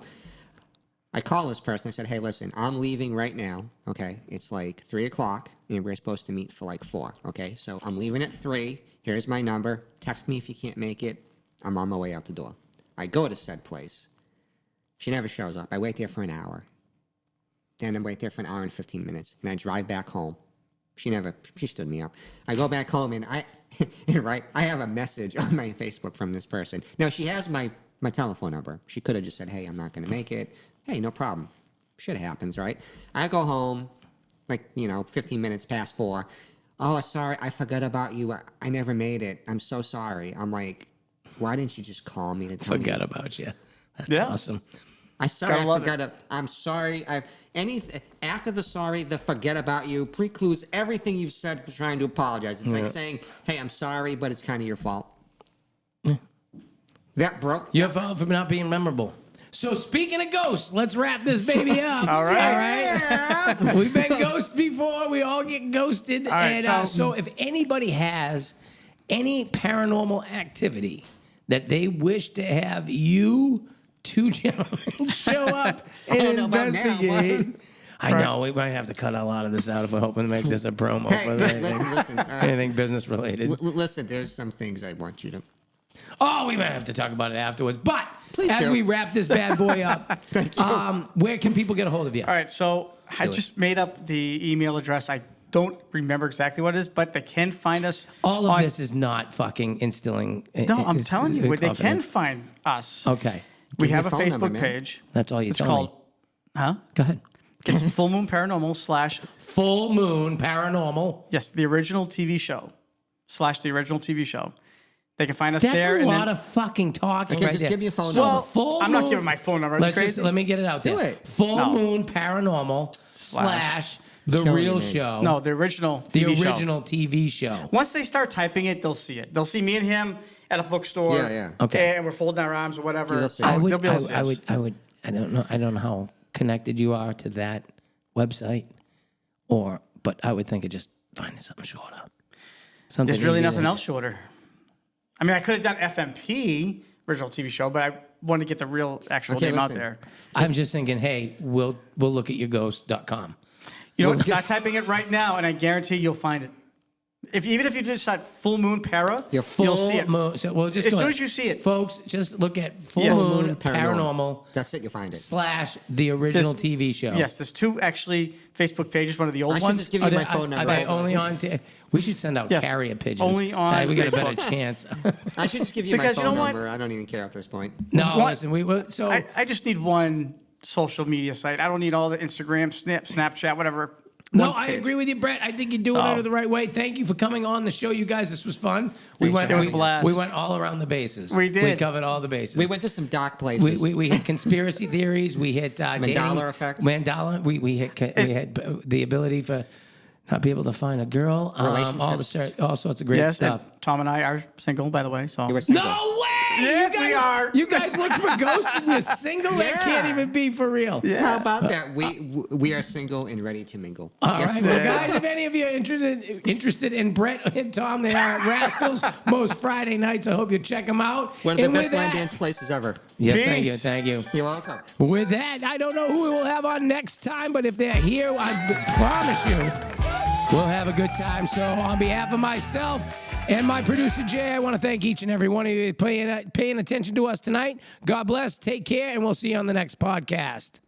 I call this person. I said, hey, listen, I'm leaving right now. Okay, it's like 3:00, and we're supposed to meet for like 4. Okay, so I'm leaving at 3. Here's my number. Text me if you can't make it. I'm on my way out the door. I go to said place. She never shows up. I wait there for an hour. Then I wait there for an hour and 15 minutes, and I drive back home. She stood me up. I go back home, and I have a message on my Facebook from this person. Now, she has my telephone number. She could have just said, hey, I'm not going to make it. Hey, no problem. Shit happens, right? I go home, like 15 minutes past 4. Oh, sorry, I forgot about you. I never made it. I'm so sorry. I'm like, why didn't you just call me to tell me? Forget about you. That's Yeah. awesome. I'm sorry, Gotta I love forgot. I'm sorry. After the sorry, the forget about you precludes everything you've said for trying to apologize. It's like saying, "Hey, I'm sorry, but it's kind of your fault." That broke. Your fault for not being memorable. So speaking of ghosts, let's wrap this baby up. All right. All right. We've been ghosted before. We all get ghosted. All right, And so- so if anybody has any paranormal activity that they wish to have you two gentlemen show up and don't know about now, investigate. I Right. know we might have to cut a lot of this out if we're hoping to make this a promo Hey, for listen. anything business related. Listen, there's some things I want you to. Oh, we might have to talk about it afterwards. But Please as do. we wrap this bad boy up, where can people get a hold of you? All right, so I Do it. just made up the email address. I don't remember exactly what it is, but they can find us. All of on- this is not fucking instilling. No, I'm telling you, they can confidence. find us. Okay, We Give me have a a phone number, Facebook man. page. that's all you It's tell called, me. huh? Go ahead. It's Full Moon Paranormal / Full Moon Paranormal. yes, the original TV show / the original TV show. They can find us That's there. a and lot then, of fucking talking Okay, right just there. give me a phone So number. Full I'm not Moon- giving my phone number. Are you Let's just crazy? let me get it out there. Do it. Full No. Moon Paranormal / the Killing real me, man. show. No, the original the TV show. original TV show. Once they start typing it, they'll see it. They'll see me and him at a bookstore. Yeah. Okay. And we're folding our arms or whatever. They'll see it. I would, They'll be able to see I us. would, I don't know how connected you are to that website, but I would think of just finding something shorter. Something There's really easy nothing to- else shorter. I mean, I could have done FMP, original TV show, but I wanted to get the real actual Okay, name out listen. there. I'm just thinking, hey, we'll look at your ghost.com. You know, start typing it right now, and I guarantee you'll find it. Even if you just type Full Moon Para, Yeah, you'll see it. Moon. So we'll just As go soon ahead. as you see it. folks, just look at Full Yes. Moon Paranormal That's it. You'll find it. / the original This- TV show. Yes, there's two actually Facebook pages, one of the old I should ones. just give you Are they, my phone are number. they only on? We should send out Yes. carrier pigeons. Only on We got a better Facebook. chance. I should just give you my Because you phone know what? number. I don't even care at this point. No, What? listen, we will. So I just need one social media site. I don't need all the Instagram, Snapchat, whatever. no, One I page. agree with you, Brett. I think you're doing Oh. it the right way. Thank you for coming on the show, you guys. This was fun. Thanks for having us. It was a blast. We went all around the bases. We did. We covered all the bases. We went to some dark places. We hit conspiracy theories. We hit dating, Mandela effect. Mandala. We had the ability for not be able to find a girl. All sorts of great Yes, stuff. and Tom and I are single, by the way. So You were single. No way! Yes, you guys, we are. You guys look for ghosts and you're single? That can't Yeah. even be for real. How about that? We are single and ready to mingle. All Yes, right, sir. well, guys, if any of you are interested in Brett and Tom, they are at Rascals most Friday nights. I hope you check them out. One of the And best with line that- dance places ever. Yes, Peace. thank you. You're welcome. With that, I don't know who we will have on next time, but if they're here, I promise you, we'll have a good time. So on behalf of myself and my producer, Jay, I want to thank each and every one of you paying attention to us tonight. God bless, take care, and we'll see you on the next podcast.